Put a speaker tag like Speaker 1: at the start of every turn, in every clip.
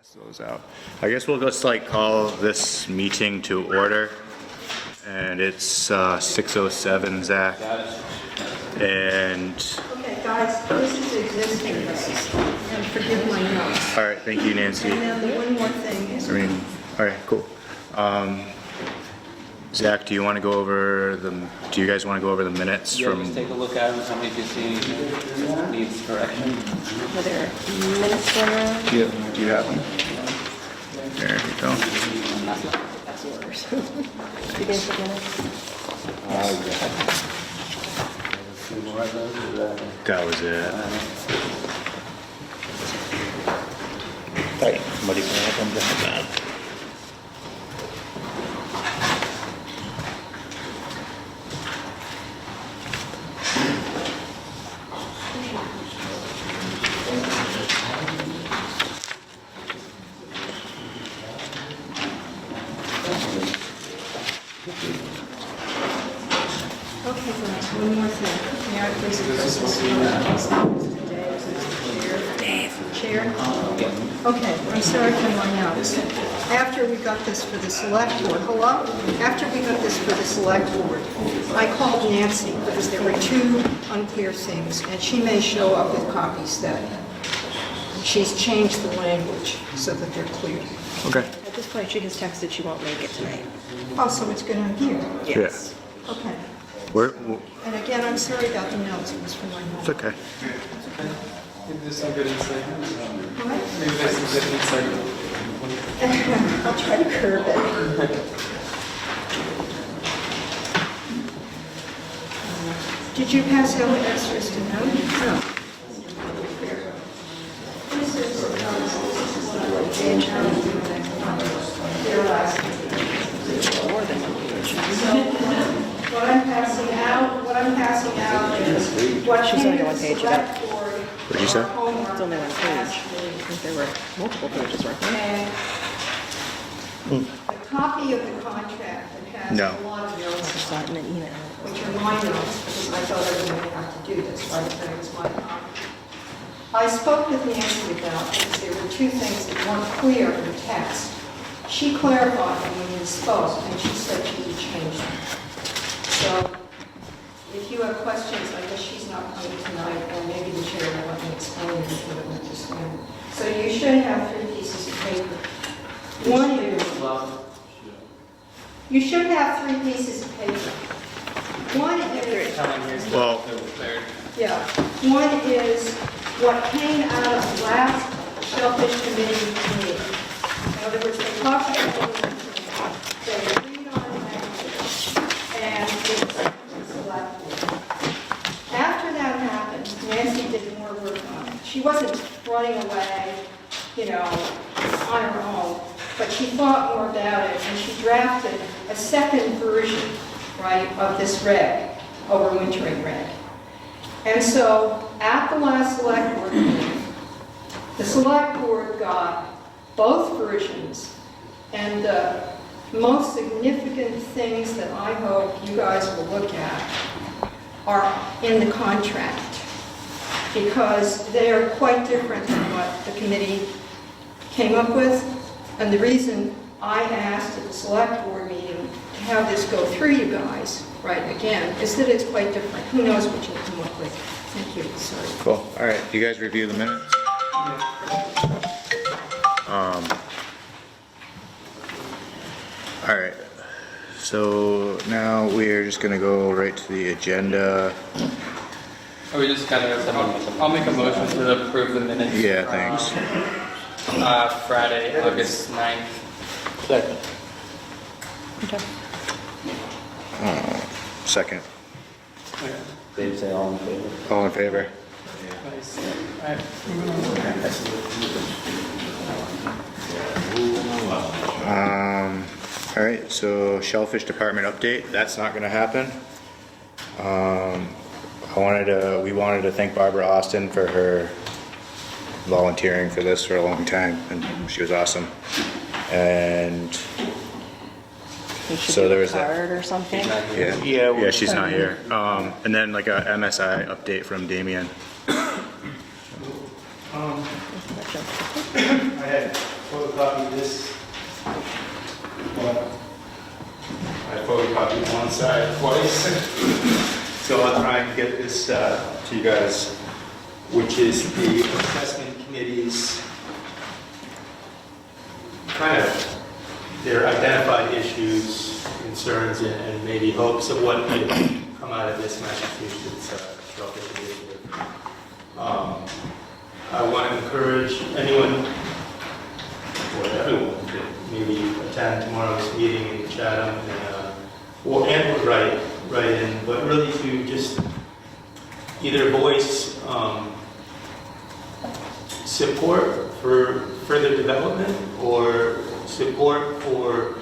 Speaker 1: Pass those out. I guess we'll just like call this meeting to order. And it's 6:07, Zach. And
Speaker 2: Okay, guys, this is existing, and forgive my notes.
Speaker 1: all right, thank you, Nancy.
Speaker 2: And then the one more thing is,
Speaker 1: All right, cool. Zach, do you want to go over the? Do you guys want to go over the minutes
Speaker 3: Yeah,
Speaker 1: from?
Speaker 3: just take a look at them, tell me if you see anything needs correction.
Speaker 4: Are there minutes going around?
Speaker 1: Do you have them? There you go.
Speaker 4: That's yours. You guys have minutes?
Speaker 1: That was it.
Speaker 5: Hey, somebody can help them down that.
Speaker 2: okay, guys, one more thing. May I please address this today? Chair? Okay, I'm sorry for my notes. After we got this for the select board, After we got this for the select board, I called Nancy because there were two unclear things, and she may show up with copies that she's changed the language so that they're clear.
Speaker 1: Okay.
Speaker 4: At this point, she has texted she won't make it tonight.
Speaker 2: Oh, so it's going on here?
Speaker 4: Yes.
Speaker 2: Okay. And again, I'm sorry about the notes, it was from my
Speaker 1: It's
Speaker 2: home.
Speaker 1: okay.
Speaker 3: Maybe there's some good insight.
Speaker 2: What?
Speaker 3: Maybe there's some good insight.
Speaker 2: I'll try to curb it. Did you pass out the extras to them? No. This is their last
Speaker 4: More than one page.
Speaker 2: What I'm passing out is what
Speaker 4: She's
Speaker 2: came
Speaker 4: only
Speaker 2: to
Speaker 4: got
Speaker 2: the
Speaker 4: one page of it.
Speaker 2: select board.
Speaker 1: What'd you say?
Speaker 2: Homework
Speaker 4: It's only one page.
Speaker 2: last
Speaker 4: I
Speaker 2: week.
Speaker 4: think there were multiple pages, weren't there?
Speaker 2: And the copy of the contract that has
Speaker 1: No.
Speaker 2: a lot of
Speaker 4: I
Speaker 2: notes,
Speaker 4: saw it in an email.
Speaker 2: which are my notes, because I thought I was going to have to do this, right, but it was my copy. I spoke with Nancy about this. There were two things that weren't clear in the text. She clarified them when we spoke, and she said she would change them. So if you have questions, I guess she's not coming tonight, or maybe the chair will let me explain it if you don't understand. So you should have 3 pieces of paper. One is, you should have 3 pieces of paper. One is,
Speaker 1: Well,
Speaker 2: yeah, one is what came out of the last Shellfish Committee meeting. In other words, they talked about it, they agreed on it, and it's selected. After that happened, Nancy did more work on it. She wasn't running away, on her own, but she thought more about it, and she drafted a second version, right, of this reg, overwintering reg. And so, at the last select board meeting, the select board got both versions, and the most significant things that I hope you guys will look at are in the contract, because they are quite different than what the committee came up with. And the reason I asked at the select board meeting to have this go through you guys, right, again, is that it's quite different. Who knows what you'll come up with. Thank you, sorry.
Speaker 1: cool. All right, you guys review the minutes? All right. So now we're just gonna go right to the agenda.
Speaker 3: Are we just kind of, I'll make a motion to approve the minutes.
Speaker 1: Yeah, thanks.
Speaker 3: Friday, August 9th.
Speaker 5: Second.
Speaker 4: Okay.
Speaker 1: Second.
Speaker 5: Dave say all in favor?
Speaker 1: All in favor?
Speaker 3: Alright.
Speaker 1: All right, so Shellfish Department update, that's not gonna happen. We wanted to thank Barbara Austin for her volunteering for this for a long time, and she was awesome. And
Speaker 4: You should
Speaker 1: So
Speaker 4: do
Speaker 1: there
Speaker 4: a
Speaker 1: was that.
Speaker 4: card or something.
Speaker 1: yeah,
Speaker 5: Yeah,
Speaker 1: she's not here. And then like a MSI update from Damien. I had photocopied this. Well, I photocopied one side twice. So I'll try and get this to you guys, which is the assessment committee's kind of their identified issues, concerns, and maybe hopes of what might come out of this Massachusetts Shellfish Initiative. I want to encourage anyone, or everyone, to maybe attend tomorrow's meeting in Chatham and write in, but really to just either voice support for further development or support for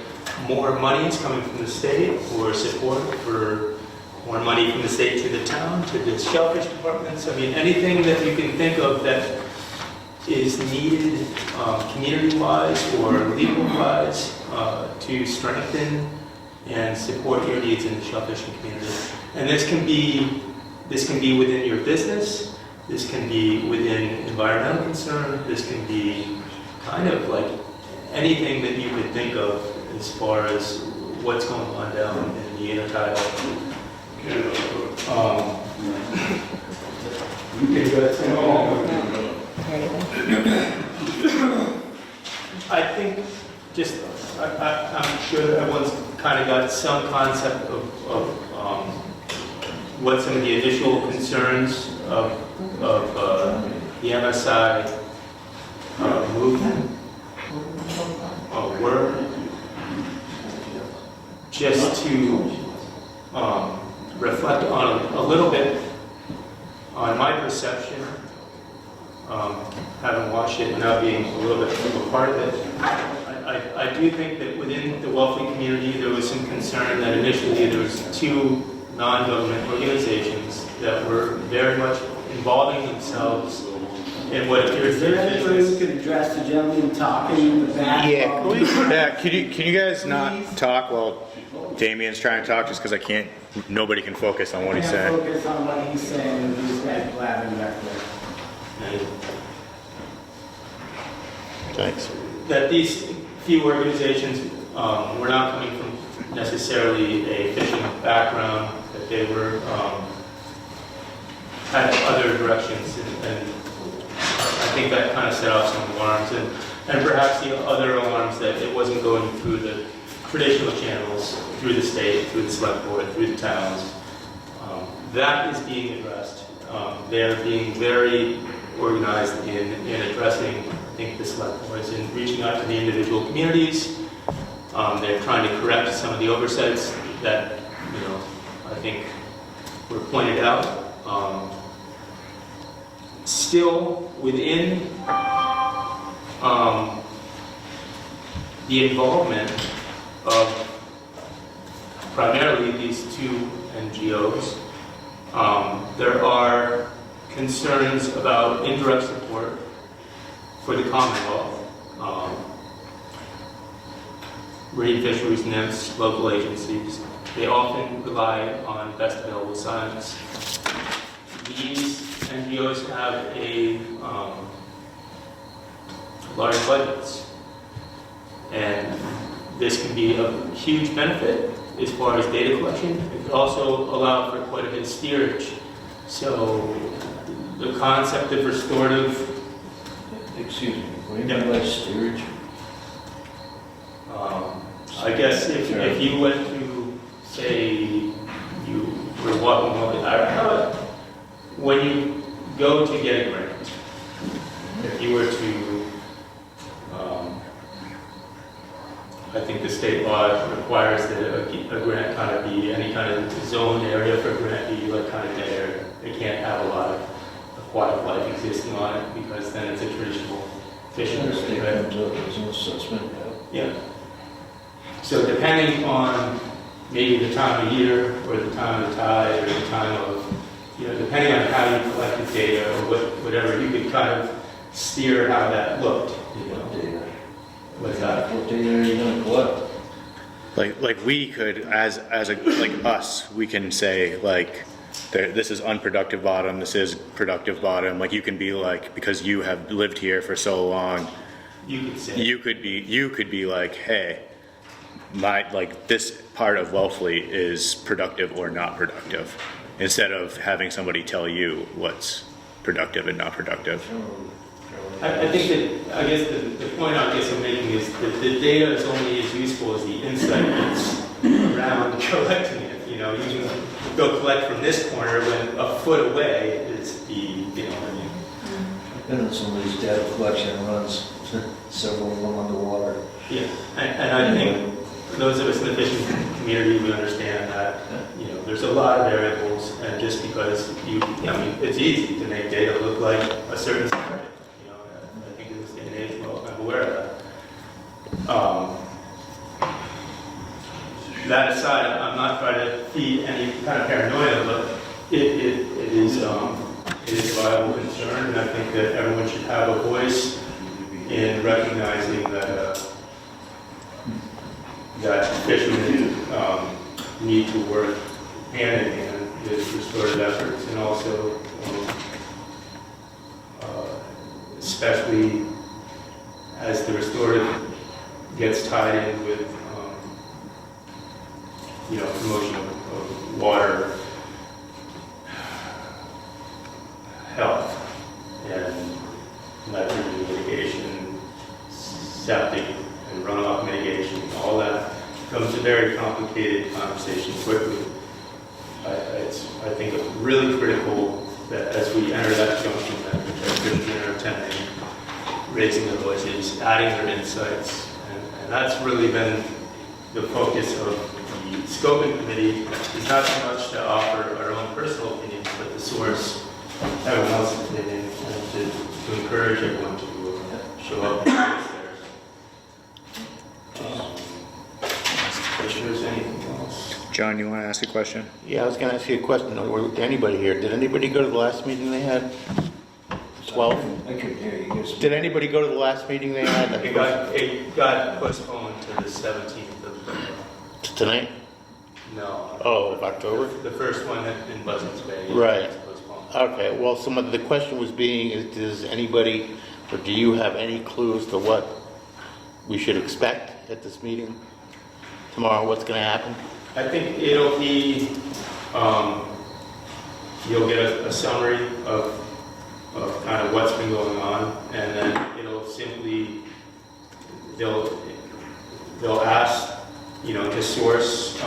Speaker 1: more monies coming from the state or support for more money from the state to the town, to the shellfish departments. I mean, anything that you can think of that is needed community-wise or legal-wise to strengthen and support your needs in the shellfishing community. And this can be within your business, this can be within environmental concern, this can be kind of like anything that you could think of as far as what's going on down in the intertidal. I think just, I'm sure everyone's kind of got some concept of what some of the initial concerns of the MSI movement were, just to reflect on a little bit on my perception, having watched it and now being a little bit of a part of it. I do think that within the wealthy community there was some concern that initially there was two non-government organizations that were very much involving themselves in what appears to be business.
Speaker 6: We could address the gentleman talking in the back.
Speaker 1: Yeah, can you guys not talk while Damien's trying to talk, just because I can't, nobody can focus on what he's saying.
Speaker 6: Focus on what he's saying and these guys blabbing back there.
Speaker 1: Thanks.
Speaker 3: That these few organizations were not coming from necessarily a fishing background, that they were had other directions, and I think that kind of set off some alarms, and perhaps the other alarms that it wasn't going through the traditional channels, through the state, through the select board, through the towns. That is being addressed. They're being very organized in addressing, I think, the select boards and reaching out to the individual communities. They're trying to correct some of the oversights that, I think were pointed out. Still within the involvement of primarily these two NGOs, there are concerns about indirect support for the Commonwealth, marine fisheries, NIMS, local agencies. They often rely on best available science. These NGOs have a large budgets, and this can be a huge benefit as far as data collection. It could also allow for quite a bit of steerage. So the concept of restorative,
Speaker 5: Excuse me, what do you mean by steerage?
Speaker 3: I guess if you went to, say, you were walking along, when you go to get a grant, if you were to, I think the state law requires that a grant kind of be any kind of zoned area for a grant be like kind of dead area. It can't have a lot of aquatic life existing on it, because then it's a traditional fishing
Speaker 5: The state
Speaker 3: area.
Speaker 5: comes up as an assessment,
Speaker 3: Yeah. So depending on maybe the time of year, or the time of the tide, or the time of, depending on how you collected data, or whatever, you could kind of steer how that looked.
Speaker 5: What data?
Speaker 3: What's that?
Speaker 5: What data are you gonna collect?
Speaker 1: Like we could, as like us, we can say, like,
Speaker 7: this is unproductive bottom, this is productive bottom. Like you can be like, because you have lived here for so long,
Speaker 3: You could say.
Speaker 7: you could be like, hey, this part of Wellfleet is productive or not productive, instead of having somebody tell you what's productive and not productive.
Speaker 3: I think that, I guess the point I guess I'm making is that the data is only as useful as the insight that's around collecting it. You know, you can go collect from this corner when a foot away is you know what I mean?
Speaker 5: I've been in some of these data collection runs, several of them underwater.
Speaker 3: Yeah, and I think those of us in the fishing community, we understand that, you know, there's a lot of variables, and just because I mean, it's easy to make data look like a certain scenario. You know, I think in this day and age, well, I'm aware of that. That aside, I'm not trying to feed any kind of paranoia, but it is a viable concern, and I think that everyone should have a voice in recognizing that that fishermen need to work hand in hand with restorative efforts, and also, especially as the restorative gets tied in with, you know, promotion of water health and nitrogen mitigation, septic and runoff mitigation, all that becomes a very complicated conversation quickly. I think it's really critical that as we enter that junction, that the fishermen are attending, raising their voices, adding their insights, and that's really been the focus of the scoping committee. Is not so much to offer our own personal opinions, but to source everyone else's opinion and to encourage everyone to show up and voice theirs. If there's anything else.
Speaker 7: John, you want to ask a question?
Speaker 8: Yeah, I was going to ask you a question, or to anybody here. Did anybody go to the last meeting they had? 12?
Speaker 5: I couldn't hear you guys.
Speaker 8: Did anybody go to the last meeting they had?
Speaker 3: It got postponed to the 17th of
Speaker 8: Tonight?
Speaker 3: no.
Speaker 8: Oh, of October?
Speaker 3: The first one in Buzzards Bay.
Speaker 8: Right.
Speaker 3: was postponed.
Speaker 8: Okay, well, the question was being, does anybody, or do you have any clues to what we should expect at this meeting tomorrow? What's going to happen?
Speaker 3: I think it'll be, you'll get a summary of kind of what's been going on, and then it'll simply, they'll ask, you know, to source,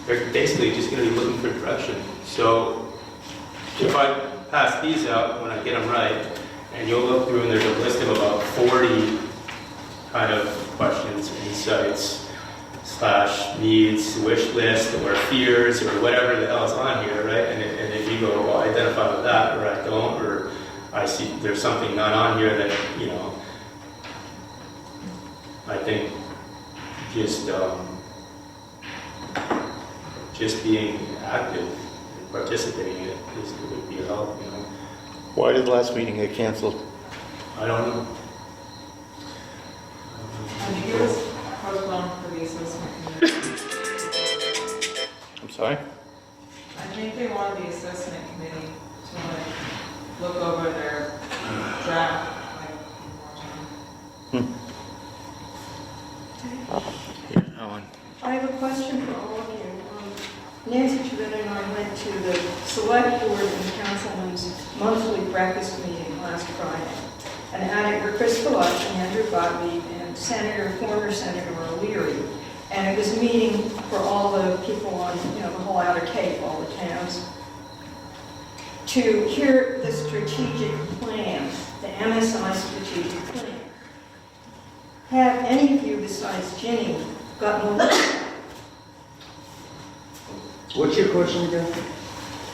Speaker 3: they're basically just going to be looking for direction. So if I pass these out when I get them right, and you'll look through and there's a list of about 40 kind of questions, insights, / needs, wish list, or fears, or whatever the hell is on here, right? And if you go, well, I identify with that, or I don't, or I see there's something not on here that, you know, I think just being active and participating in it would be a help, you know.
Speaker 8: Why did the last meeting get canceled?
Speaker 3: I don't know.
Speaker 9: I think it was postponed for the assessment committee.
Speaker 8: I'm sorry?
Speaker 9: I think they wanted the assessment committee to like look over their draft, like, one more time.
Speaker 8: Yeah, Ellen.
Speaker 2: I have a question for all of you. Nancy Trevino and I went to the select board and councilman's monthly breakfast meeting last Friday. And at it were Chris Gallup and Andrew Gottlieb and former Senator O'Leary. And it was a meeting for all the people on, you know, the whole Outer Cape, all the towns, to hear the strategic plan, the MSI strategic plan. Have any of you besides Ginny gotten a look at it?
Speaker 6: What's your question again?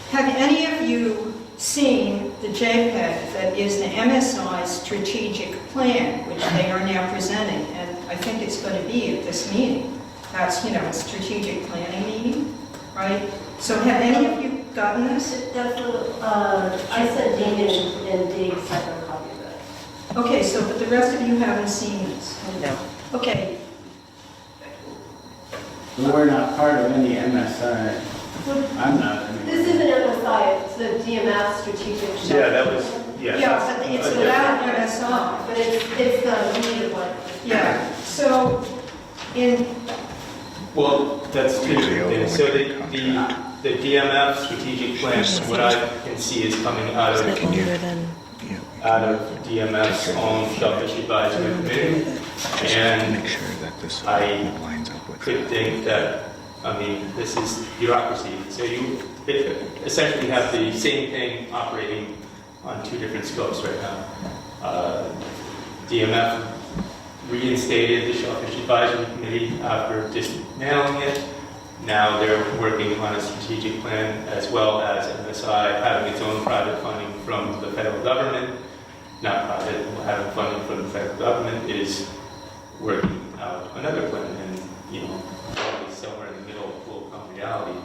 Speaker 2: Have any of you seen the JPEG that is the MSI strategic plan, which they are now presenting? And I think it's going to be at this meeting. That's, you know, a strategic planning meeting, right? So have any of you gotten this?
Speaker 10: That's I sent Dean and Dave a separate copy of it.
Speaker 2: Okay, so but the rest of you haven't seen this.
Speaker 4: No.
Speaker 2: Okay.
Speaker 6: But we're not part of any MSI. I'm not. anyway.
Speaker 10: This isn't MSI, it's the DMF strategic.
Speaker 3: Yeah, that was, yeah.
Speaker 2: Yeah, but it's without MSI.
Speaker 10: But it's the lead one.
Speaker 2: Yeah, so in,
Speaker 3: Well, that's two different things. So the DMF strategic plan, what I can see is coming out
Speaker 4: Is
Speaker 3: of
Speaker 4: it longer than?
Speaker 3: DMF's own Shellfish Advisory Committee. And
Speaker 7: Make sure that this
Speaker 3: I
Speaker 7: lines up with
Speaker 3: could think that, I mean, this is bureaucracy. So you essentially have the same thing operating on two different scopes right now. DMF reinstated the Shellfish Advisory Committee after dismantling it. Now they're working on a strategic plan as well as MSI having its own private funding from the federal government. Not private, having funding from the federal government is working out another plan, and you know, probably somewhere in the middle will become reality.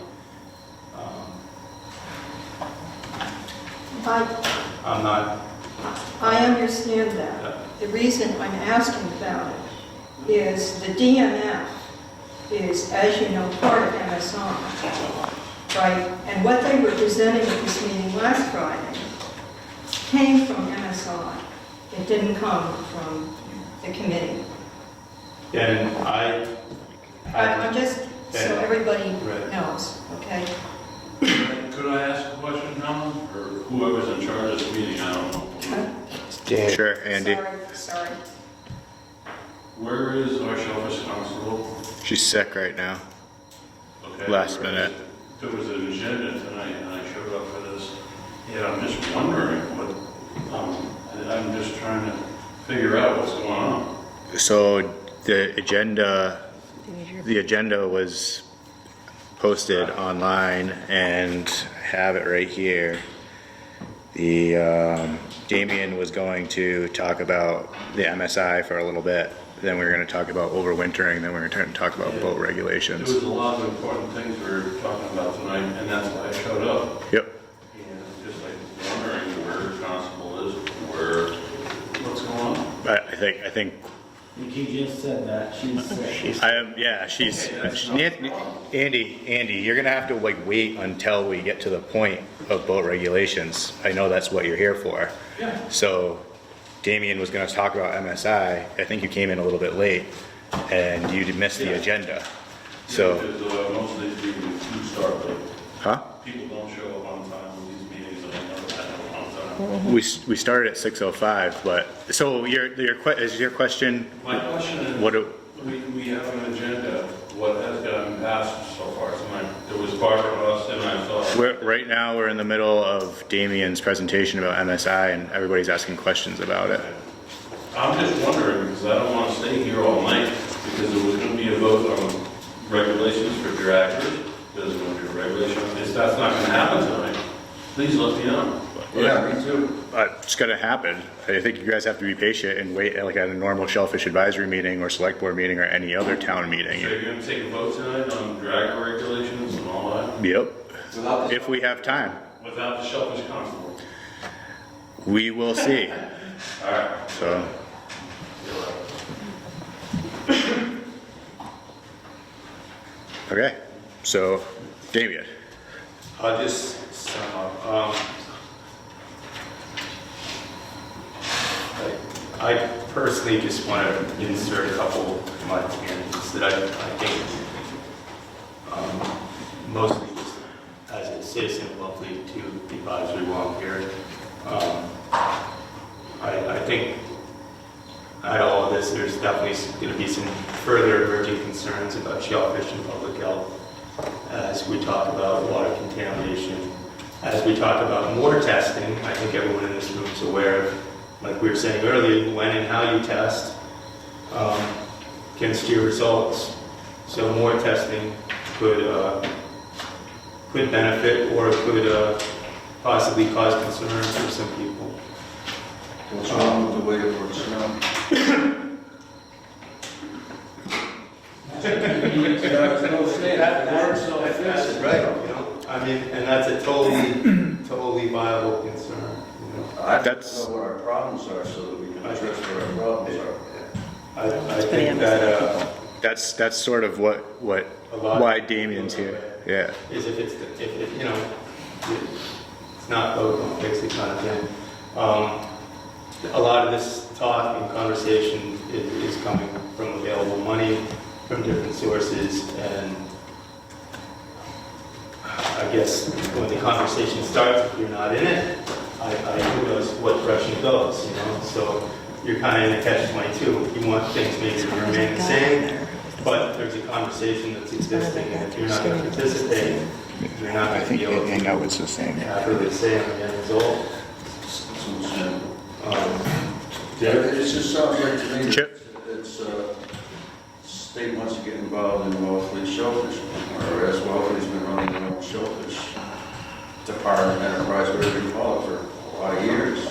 Speaker 3: I'm not.
Speaker 2: I understand that. The reason I'm asking about it is the DMF is, as you know, part of MSI, right? And what they were presenting at this meeting last Friday came from MSI. It didn't come from the committee.
Speaker 3: And
Speaker 2: I'm just, so everybody
Speaker 3: Right.
Speaker 2: knows, okay?
Speaker 11: Could I ask a question, Helen, or whoever's in charge of this meeting, I don't know.
Speaker 7: it. Sure, Andy.
Speaker 2: Sorry.
Speaker 11: Where is our Shellfish constable?
Speaker 7: She's sick right now.
Speaker 11: Okay.
Speaker 7: Last minute.
Speaker 11: There was an agenda tonight, and I showed up for this. Yeah, I'm just wondering what, I'm just trying to figure out what's going on.
Speaker 7: So the agenda was posted online and have it right here. The Damien was going to talk about the MSI for a little bit. Then we were going to talk about overwintering. Then we were going to talk about boat
Speaker 11: There
Speaker 7: regulations.
Speaker 11: was a lot of important things we were talking about tonight, and that's why I showed up.
Speaker 7: Yep.
Speaker 11: And I'm just like wondering where the constable is, what's going on?
Speaker 7: I think
Speaker 6: He just said that, she's sick.
Speaker 7: I am. Yeah, she's. Andy, you're gonna have to like wait until we get to the point of boat regulations. I know that's what you're here for.
Speaker 11: Yeah.
Speaker 7: So, Damien was gonna talk about MSI. I think you came in a little bit late, and you missed the agenda. So,
Speaker 11: Because most of these meetings do start late.
Speaker 7: huh?
Speaker 11: People don't show up on time with these meetings, and I know that on time.
Speaker 7: We started at 6:05, but so is your question?
Speaker 11: My question is,
Speaker 7: What do,
Speaker 11: we have an agenda, what has gotten passed so far tonight? There was Barbara Ross and I saw.
Speaker 7: right now we're in the middle of Damien's presentation about MSI, and everybody's asking questions about it.
Speaker 11: I'm just wondering, because I don't want to stay here all night, because there was going to be a vote on regulations for draggers. There's going to be a regulation, if that's not going to happen tonight, please let me know.
Speaker 5: Yeah, me too.
Speaker 7: It's gonna happen. I think you guys have to be patient and wait, like at a normal Shellfish Advisory meeting or Select Board meeting or any other town
Speaker 11: So
Speaker 7: meeting.
Speaker 11: you're going to take a vote tonight on dragger regulations and all that,
Speaker 7: Yep,
Speaker 5: Without the-
Speaker 7: if we have time.
Speaker 11: without the Shellfish constable?
Speaker 7: We will see.
Speaker 11: All right.
Speaker 7: So, okay, so Damien.
Speaker 3: I'll just sum up. I personally just want to insert a couple of my opinions that I think, mostly just as a citizen, lovely to the advisory while I'm here. I think out of all of this, there's definitely going to be some further emerging concerns about shellfish and public health as we talk about water contamination, as we talk about more testing. I think everyone in this room is aware of, like we were saying earlier, when and how you test can steer results. So more testing could benefit or could possibly cause concerns for some people.
Speaker 5: What's wrong with the way it works now?
Speaker 3: Right. You know, I mean, and that's a totally viable concern. You know,
Speaker 5: I
Speaker 7: That's-
Speaker 5: know what our problems are so that we can address what our problems are.
Speaker 3: I think that
Speaker 7: That's sort of why Damien's here. Yeah.
Speaker 3: Is if it's you know, it's not broke, don't fix it kind of thing. A lot of this talk and conversation is coming from available money from different sources, and I guess when the conversation starts, if you're not in it, who knows what direction it goes, you know? So you're kind of in a catch-22. You want things maybe to remain the same, but there's a conversation that's existing, and if you're not going to participate, you're not going to be able to
Speaker 7: know it's the same.
Speaker 3: really say on the end result.
Speaker 5: Yeah, it just sounds like to me
Speaker 7: Chip?
Speaker 5: that it's, state wants to get involved in Wellfleet Shellfish, or as Wellfleet's been running their own shellfish department, enterprise, whatever you call it, for a lot of years.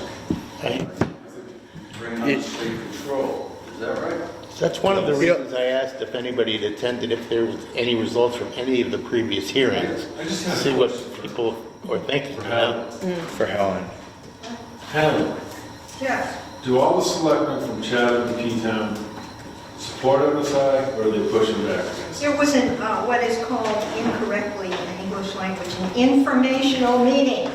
Speaker 5: Bring on state control, is that right?
Speaker 8: That's one of the reasons I asked if anybody had attended, if there was any results from any of the previous hearings,
Speaker 11: I just
Speaker 8: to
Speaker 11: have
Speaker 8: see
Speaker 11: a
Speaker 8: what
Speaker 11: question
Speaker 8: people were thinking.
Speaker 11: for Helen.
Speaker 7: For Helen.
Speaker 11: Helen,
Speaker 2: Yes.
Speaker 11: do all the selectmen from Chatham and P-Town support MSI, or are they pushing back against it?
Speaker 2: There was what is called incorrectly in English language, an informational meeting.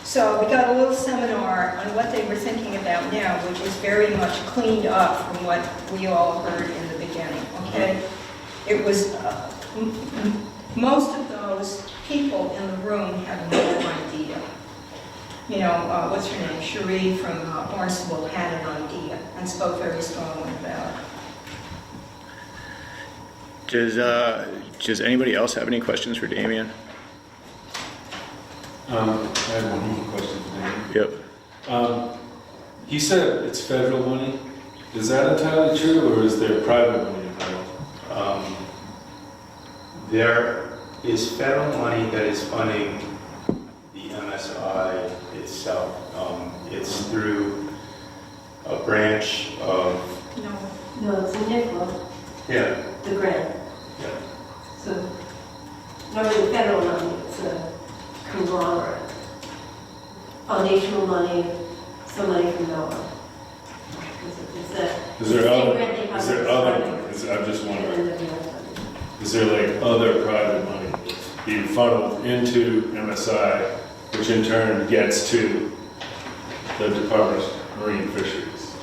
Speaker 2: So we got a little seminar on what they were thinking about now, which is very much cleaned up from what we all heard in the beginning, okay? It was, most of those people in the room had no idea. You know, what's her name, Cherie from Barnstable had an idea and spoke very strongly about it.
Speaker 7: Does anybody else have any questions for Damien?
Speaker 11: I have one more question for Dave.
Speaker 7: Yep.
Speaker 11: He said it's federal money. Is that entirely true, or is there private money involved?
Speaker 3: There is federal money that is funding the MSI itself. It's through a branch of,
Speaker 10: No, it's a NICLA,
Speaker 3: yeah,
Speaker 10: the grant.
Speaker 3: yeah.
Speaker 10: So, not really federal money, it's a conglomerate. Foundational money, some money from NOAA.
Speaker 11: Is there other, I'm just wondering, is there like other private money that's being funneled into MSI, which in turn gets to the Department of Marine Fisheries?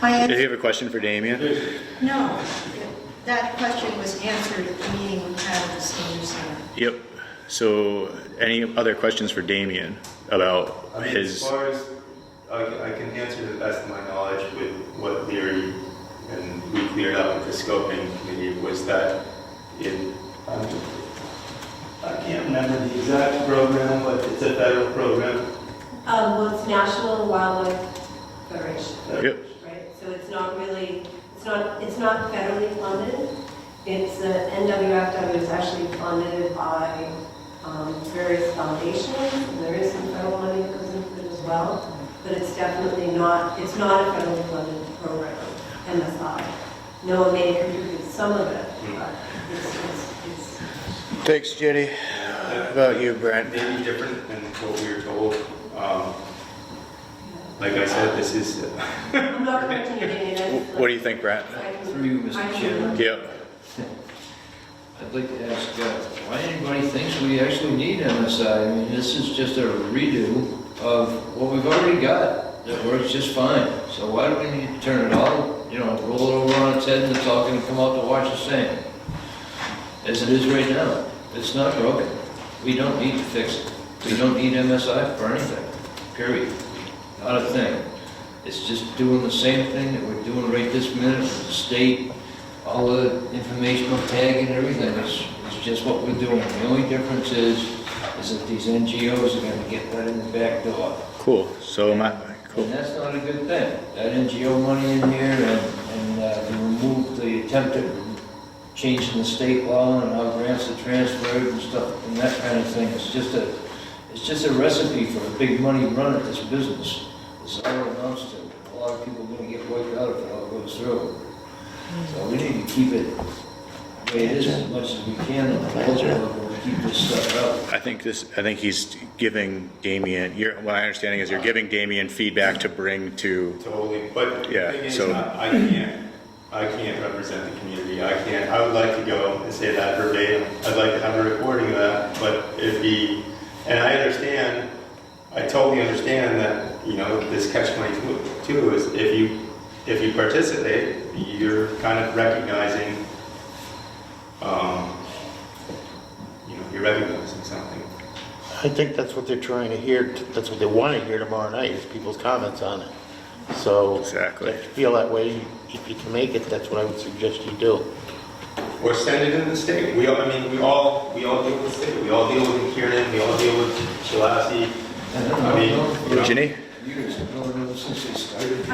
Speaker 7: Do you have a question for Damien?
Speaker 2: No, that question was answered at the meeting we had at the senior center.
Speaker 7: Yep. So, any other questions for Damien about
Speaker 3: I mean,
Speaker 7: his?
Speaker 3: as far as I can answer to the best of my knowledge with what Leary and we cleared up with the scoping committee was that I can't remember the exact program, but it's a federal program.
Speaker 10: Well, it's National Wildlife Federation,
Speaker 7: Yep.
Speaker 10: right? So it's not really, it's not federally funded. It's, NWFW is actually funded by various foundations, and there is some federal money that goes into it as well. But it's definitely not, it's not a federally funded program, MSI. NOAA may contribute some of it, but it's
Speaker 7: Thanks, Jenny. How about you, Brent?
Speaker 3: Maybe different than what we were told. Like I said, this is.
Speaker 10: I'm not correcting you.
Speaker 7: What do you think, Brent?
Speaker 12: Through you, Mr. Chairman.
Speaker 7: Yep.
Speaker 12: I'd like to ask why anybody thinks we actually need MSI. I mean, this is just a redo of what we've already got that works just fine. So why do we need to turn it all, roll it over on its head and it's all going to come out to wash the same? As it is right now. It's not broken. We don't need to fix it. We don't need MSI for anything, period. Not a thing. It's just doing the same thing that we're doing right this minute with the state, all the informational tag and everything. It's just what we're doing. The only difference is that these NGOs are going to get that in the back door.
Speaker 7: Cool. So
Speaker 12: And that's not a good thing. That NGO money in here and to remove the attempt at changing the state law and how grants are transferred and stuff and that kind of thing. It's just a recipe for a big money run at this business. This is all it amounts to. A lot of people are going to get wiped out if it all goes through. So we need to keep it the way it is as much as we can on the local level and keep this stuff up.
Speaker 7: I think he's giving Damien. My understanding is you're giving Damien feedback to bring to.
Speaker 3: Totally, but
Speaker 7: Yeah,
Speaker 3: the thing is,
Speaker 7: so-
Speaker 3: I can't
Speaker 1: I can't represent the community. I would like to go and say that verbatim. I'd like to have a recording of that, but it'd be, and I understand, I totally understand that, you know, this catch-22 is if you participate, you're kind of recognizing, you know, you're recognizing something.
Speaker 8: I think that's what they're trying to hear, that's what they want to hear tomorrow night, is people's comments on it. So,
Speaker 7: Exactly.
Speaker 8: if you feel that way, if you can make it, that's what I would suggest you do.
Speaker 1: Or send it in the state. We all deal with the state. We all deal with Kieran. We all deal with Shalassi. I mean, you know.
Speaker 7: Ginny,
Speaker 12: You guys have known them since they started.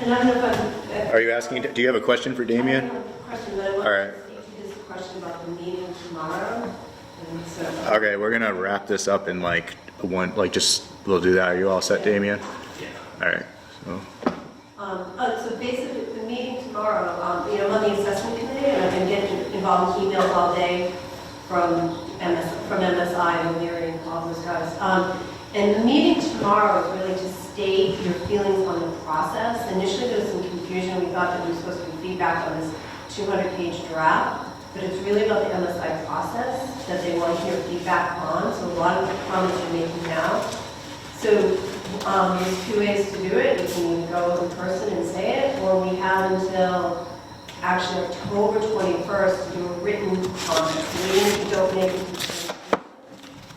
Speaker 10: And I don't know if I'm.
Speaker 7: are you asking, do you have a question for
Speaker 10: I
Speaker 7: Damien?
Speaker 10: have a question, but I want
Speaker 7: All right.
Speaker 10: to speak to this question about the meeting tomorrow. And so,
Speaker 7: Okay, we're gonna wrap this up in like we'll do that. Are you all set, Damien?
Speaker 1: Yeah.
Speaker 7: All right, so,
Speaker 10: so basically, the meeting tomorrow, you know, I'm on the assessment committee, and I've been getting involved in emails all day from MSI and Larry and all those guys. And the meeting tomorrow is really to state your feelings on the process. Initially, there was some confusion. We thought that we were supposed to be feedback on this 200-page draft, but it's really about the MSI process that they want to hear feedback on. So a lot of the comments you're making now. So there's two ways to do it. You can either go in person and say it, or we have until actually October 21st to do a written comment. So even if you don't make it,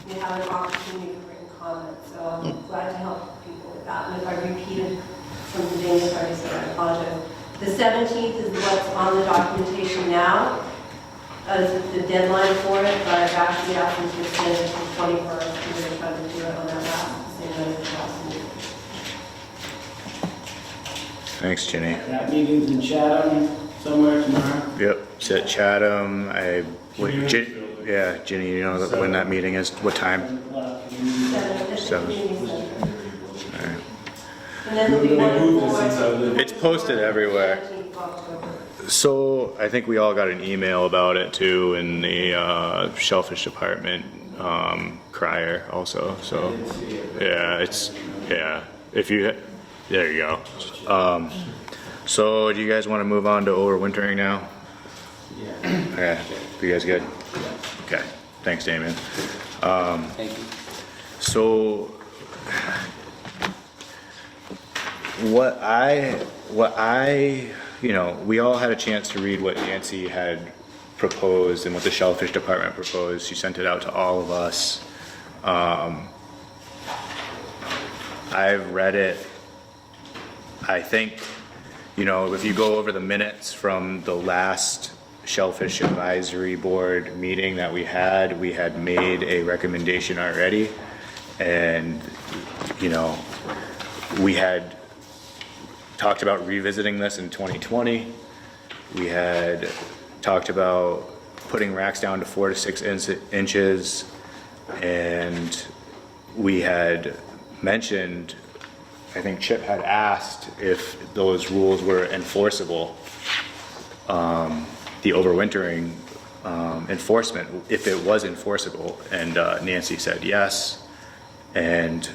Speaker 10: you have an opportunity for written comment. So I'm glad to help people with that. And if I repeated from the day I already said, I apologize. The 17th is what's on the documentation now as the deadline for it, but I've actually asked them to extend it to the 21st because they're trying to do it on that last, same night as the last meeting.
Speaker 7: thanks, Ginny.
Speaker 6: That meeting's in Chatham somewhere tomorrow.
Speaker 7: Yep, it's at Chatham. Yeah, Ginny, you know when that meeting is, what time?
Speaker 6: 7 o'clock. Community.
Speaker 7: 7.
Speaker 10: All
Speaker 7: right.
Speaker 10: And then there'll be one
Speaker 7: It's posted everywhere. So I think we all got an email about it too in the Shellfish department, crier also. So yeah, there you go. So do you guys want to move on to overwintering now?
Speaker 6: Yeah.
Speaker 7: Okay, you guys good? Okay, thanks, Damien.
Speaker 6: Thank you.
Speaker 7: So we all had a chance to read what Nancy had proposed and what the Shellfish department proposed. She sent it out to all of us. I've read it. I think, if you go over the minutes from the last Shellfish Advisory Board meeting that we had made a recommendation already. And, we had talked about revisiting this in 2020. We had talked about putting racks down to 4 to 6 inches. And we had mentioned, I think Chip had asked if those rules were enforceable, the overwintering enforcement, if it was enforceable. And Nancy said yes. And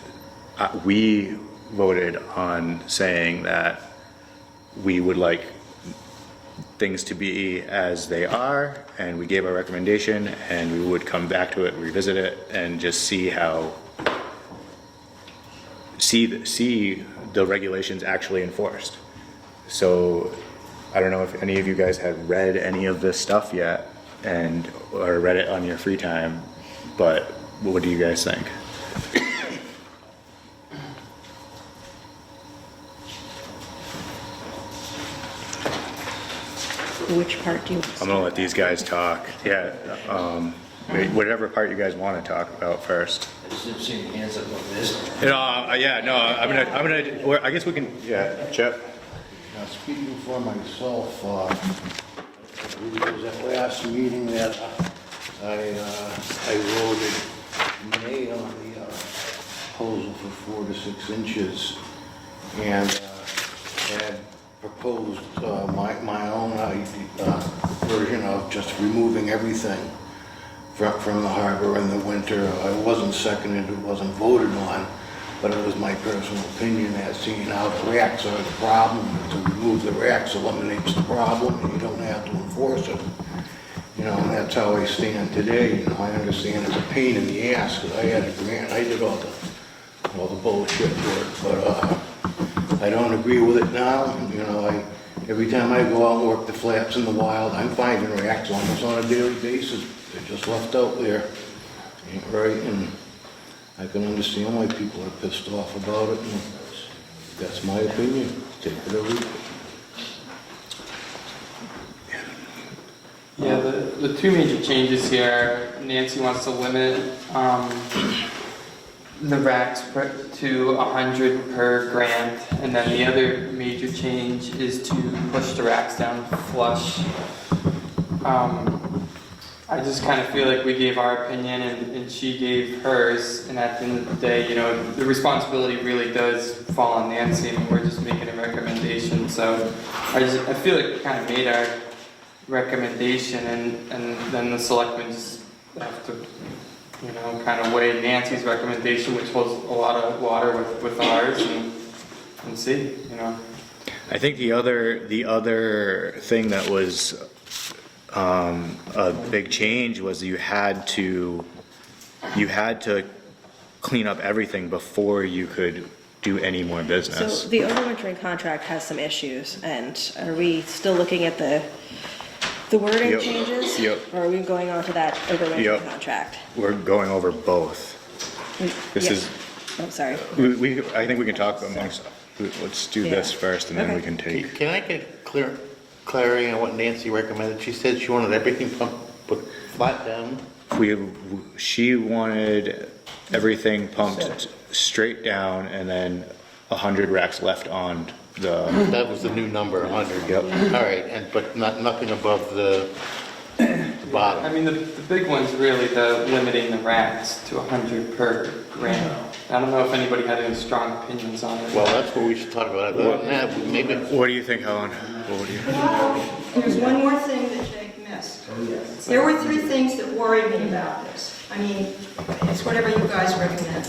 Speaker 7: we voted on saying that we would like things to be as they are, and we gave our recommendation, and we would come back to it, revisit it, and just see the regulations actually enforced. So I don't know if any of you guys have read any of this stuff yet or read it on your free time, but what do you guys think?
Speaker 4: Which part do you?
Speaker 7: I'm gonna let these guys talk. Yeah, whatever part you guys want to talk about first.
Speaker 12: I just didn't see any hands up like this.
Speaker 7: I guess we can, yeah, Chip.
Speaker 13: Now, speaking for myself, it was at last meeting that I voted nay on the proposal for 4 to 6 inches, and had proposed my own version of just removing everything from the harbor in the winter. I wasn't seconded, it wasn't voted on, but it was my personal opinion that seeing how the racks are the problem, to remove the racks eliminates the problem, and you don't have to enforce it. You know, and that's how I stand today. You know, I understand it's a pain in the ass, because I had a grant, I did all the bullshit work, but I don't agree with it now. You know, every time I go out and work the flats in the wild, I'm finding racks almost on a daily basis. They're just left out there, ain't right? And I can understand why people are pissed off about it, and that's my opinion. Take it or leave it.
Speaker 14: Yeah, the two major changes here, Nancy wants to limit the racks to 100 per grant, and then the other major change is to push the racks down flush. I just kind of feel like we gave our opinion and she gave hers, and at the end of the day, you know, the responsibility really does fall on Nancy, and we're just making a recommendation. So I feel like we kind of made our recommendation, and then the selectmen just have to, you know, kind of weigh Nancy's recommendation, which holds a lot of water with ours, and see, you know.
Speaker 7: I think the other thing that was a big change was you had to clean up everything before you could do any more business.
Speaker 4: So the overwintering contract has some issues, and are we still looking at the wording
Speaker 7: Yep.
Speaker 4: changes?
Speaker 7: Yep.
Speaker 4: Or are we going on to that overwintering
Speaker 7: Yep.
Speaker 4: contract?
Speaker 7: We're going over both. This
Speaker 4: Yeah.
Speaker 7: is,
Speaker 4: I'm sorry.
Speaker 7: I think we can talk amongst, let's do this first and then we can take.
Speaker 8: Can I get clarity on what Nancy recommended? She said she wanted everything put flat down.
Speaker 7: She wanted everything pumped straight down and then 100 racks left on the.
Speaker 8: That was the new number, 100.
Speaker 7: Yep.
Speaker 8: All right, but nothing above the bottom.
Speaker 14: I mean, the big one's really the limiting the racks to 100 per grant. I don't know if anybody had any strong opinions on it.
Speaker 8: Well, that's what we should talk about. Maybe.
Speaker 7: What do you think, Helen? What do you?
Speaker 2: Well, there's one more thing that Jake missed. There were three things that worried me about this. I mean, it's whatever you guys recommend.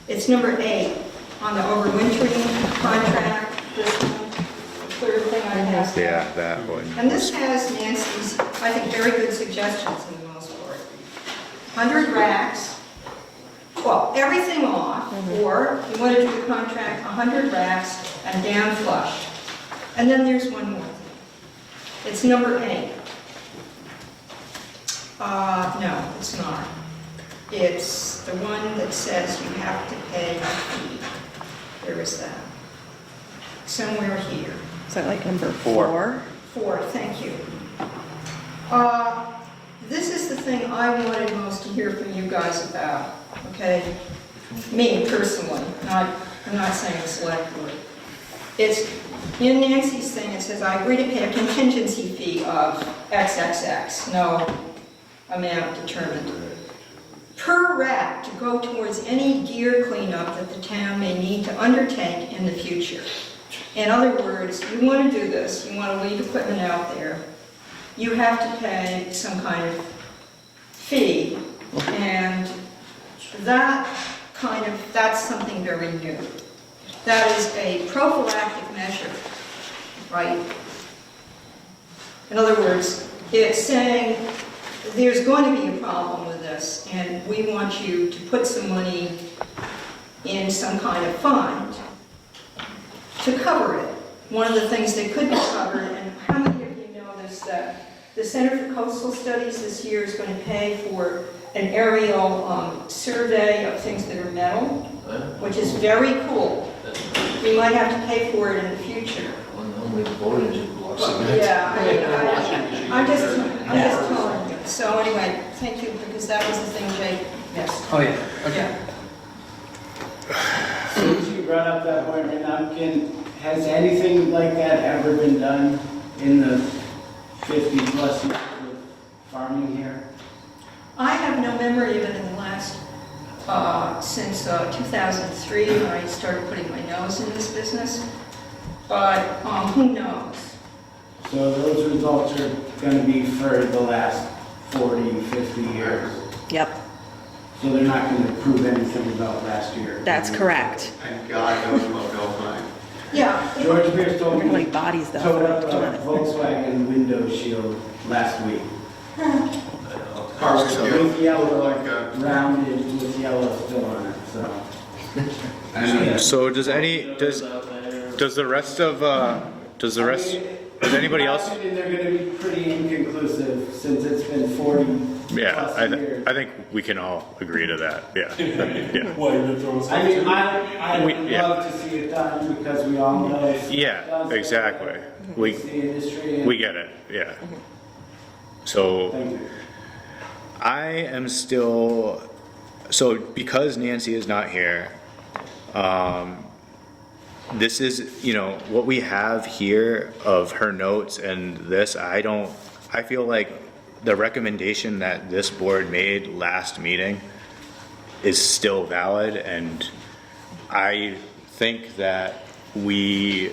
Speaker 2: It's number 8 on the overwintering contract, this one, the third thing I have.
Speaker 7: Yeah, that one.
Speaker 2: And this has Nancy's, I think, very good suggestions in the most part. 100 racks, well, everything off, or you want to do the contract 100 racks and down flush. And then there's one more thing. It's number 8. No, it's not. It's the one that says you have to pay a fee. There is that. Somewhere here.
Speaker 4: Is that like number 4?
Speaker 2: 4, thank you. This is the thing I wanted most to hear from you guys about, okay? Me, personally, I'm not saying the select board. It's, in Nancy's thing, it says, I agree to pay a contingency fee of XXX, no amount determined, per rack to go towards any gear cleanup that the town may need to undertake in the future. In other words, you want to do this, you want to leave equipment out there, you have to pay some kind of fee, and that's something very new. That is a prophylactic measure, right? In other words, it's saying there's going to be a problem with this, and we want you to put some money in some kind of fund to cover it. One of the things that could be covered, and how many of you know this, that the Center for Coastal Studies this year is going to pay for an aerial survey of things that are metal, which is very cool. We might have to pay for it in the future. Yeah, I'm just telling you. So anyway, thank you, because that was the thing Jake missed.
Speaker 14: Oh, yeah, okay.
Speaker 2: Yeah.
Speaker 6: Since you brought up that point, napkin, has anything like that ever been done in the 50-plus years of farming here?
Speaker 2: I have no memory of it in the last, since 2003, when I started putting my nose in this business, but who knows?
Speaker 6: So those results are going to be for the last 40, 50 years.
Speaker 4: Yep.
Speaker 6: So they're not gonna prove anything about last year?
Speaker 4: That's correct.
Speaker 8: And God knows what they'll find.
Speaker 2: Yeah.
Speaker 6: George Pierce told
Speaker 4: We're gonna
Speaker 6: me,
Speaker 4: like bodies though.
Speaker 6: towed up
Speaker 4: for
Speaker 6: a
Speaker 4: doing it.
Speaker 6: Volkswagen window shield last week.
Speaker 8: Car was
Speaker 6: With yellow, rounded with yellow still on it, so.
Speaker 7: So does the rest of, does anybody
Speaker 6: In my
Speaker 7: else?
Speaker 6: opinion, they're gonna be pretty inconclusive since it's been 40
Speaker 7: Yeah,
Speaker 6: plus years.
Speaker 7: I think we can all agree to that, yeah. Yeah.
Speaker 11: Well, you're gonna throw us
Speaker 6: I mean, I
Speaker 7: We-
Speaker 6: would
Speaker 7: yeah.
Speaker 6: love to see it done because we all know it's.
Speaker 7: Yeah, exactly. We,
Speaker 6: It's the industry and.
Speaker 7: we get it, yeah. So
Speaker 6: Thank you.
Speaker 7: I am still, so because Nancy is not here, this is, you know, what we have here of her notes and this, I feel like the recommendation that this board made last meeting is still valid, and I think that the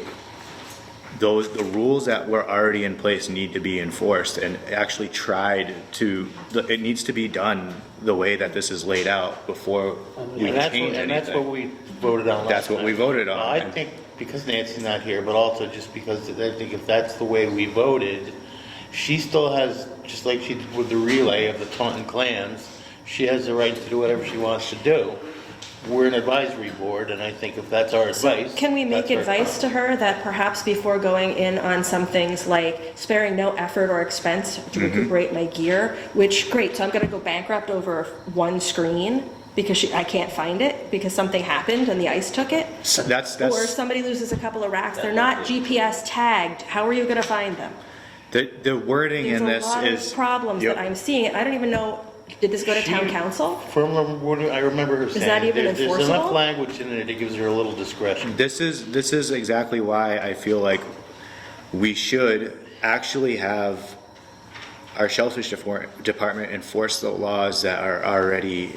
Speaker 7: rules that were already in place need to be enforced and actually it needs to be done the way that this is laid out before we change
Speaker 8: And that's what
Speaker 7: anything.
Speaker 8: we voted on last
Speaker 7: That's what we
Speaker 8: time.
Speaker 7: voted on.
Speaker 8: I think because Nancy's not here, but also just because I think if that's the way we voted, she still has, just like she did with the relay of the Taunton clams, she has the right to do whatever she wants to do. We're an advisory board, and I think if that's our advice.
Speaker 4: Can we make
Speaker 8: that's our
Speaker 4: advice to her that perhaps before going in on some things like sparing no effort or expense to recuperate my gear, which, great, so I'm gonna go bankrupt over one screen because I can't find it because something happened and the ice took it?
Speaker 7: So that's,
Speaker 4: Or somebody loses a couple of racks, they're not GPS tagged, how are you gonna find them?
Speaker 7: the wording in
Speaker 4: There's
Speaker 7: this
Speaker 4: a lot
Speaker 7: is.
Speaker 4: of problems
Speaker 7: Yep.
Speaker 4: that I'm seeing, I don't even know, did this go to town council?
Speaker 8: From what I remember her saying.
Speaker 4: that even
Speaker 8: There's enough
Speaker 4: enforceable?
Speaker 8: language in it that gives her a little discretion.
Speaker 7: This is exactly why I feel like we should actually have our Shellfish department enforce the laws that are already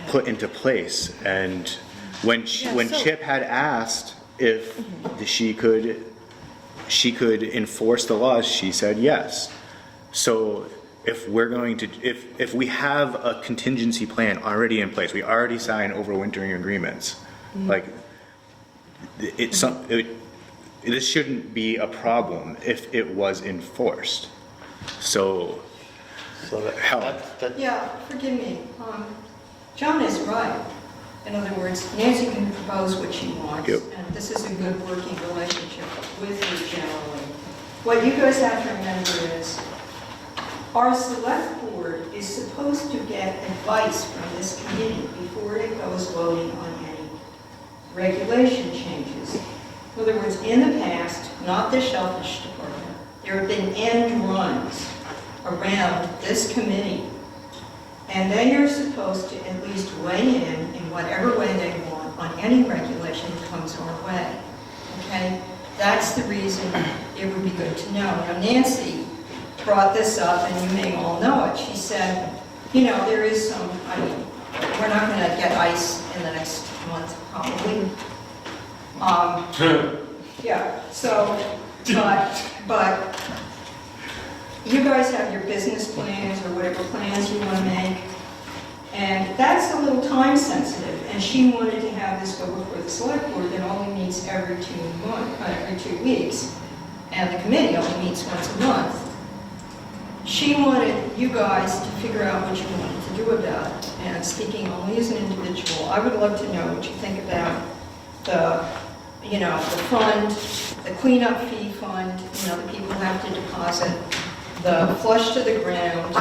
Speaker 7: put into place. And when Chip had asked if she could enforce the laws, she said yes. So if we're going to, if we have a contingency plan already in place, we already signed overwintering agreements, like, this shouldn't be a problem if it was enforced. So, Helen.
Speaker 2: Yeah, forgive me. John is right. In other words, Nancy can propose what she wants,
Speaker 7: Yep.
Speaker 2: and this is a good working relationship with her generally. What you guys have to remember is, our select board is supposed to get advice from this committee before it goes voting on any regulation changes. In other words, in the past, not the Shellfish department, there have been end runs around this committee. And they are supposed to at least weigh in whatever way they want on any regulation that comes our way. Okay? That's the reason it would be good to know. Now, Nancy brought this up, and you may all know it. She said, you know, there is some, I mean, we're not going to get ice in the next month, probably. Yeah, so, but you guys have your business plans or whatever plans you want to make, and that's a little time sensitive, and she wanted to have this go before the select board that only meets every 2 weeks, and the committee only meets once a month. She wanted you guys to figure out what you wanted to do about it, and speaking only as an individual, I would love to know what you think about the fund, the cleanup fee fund, the people who have to deposit, the flush to the ground,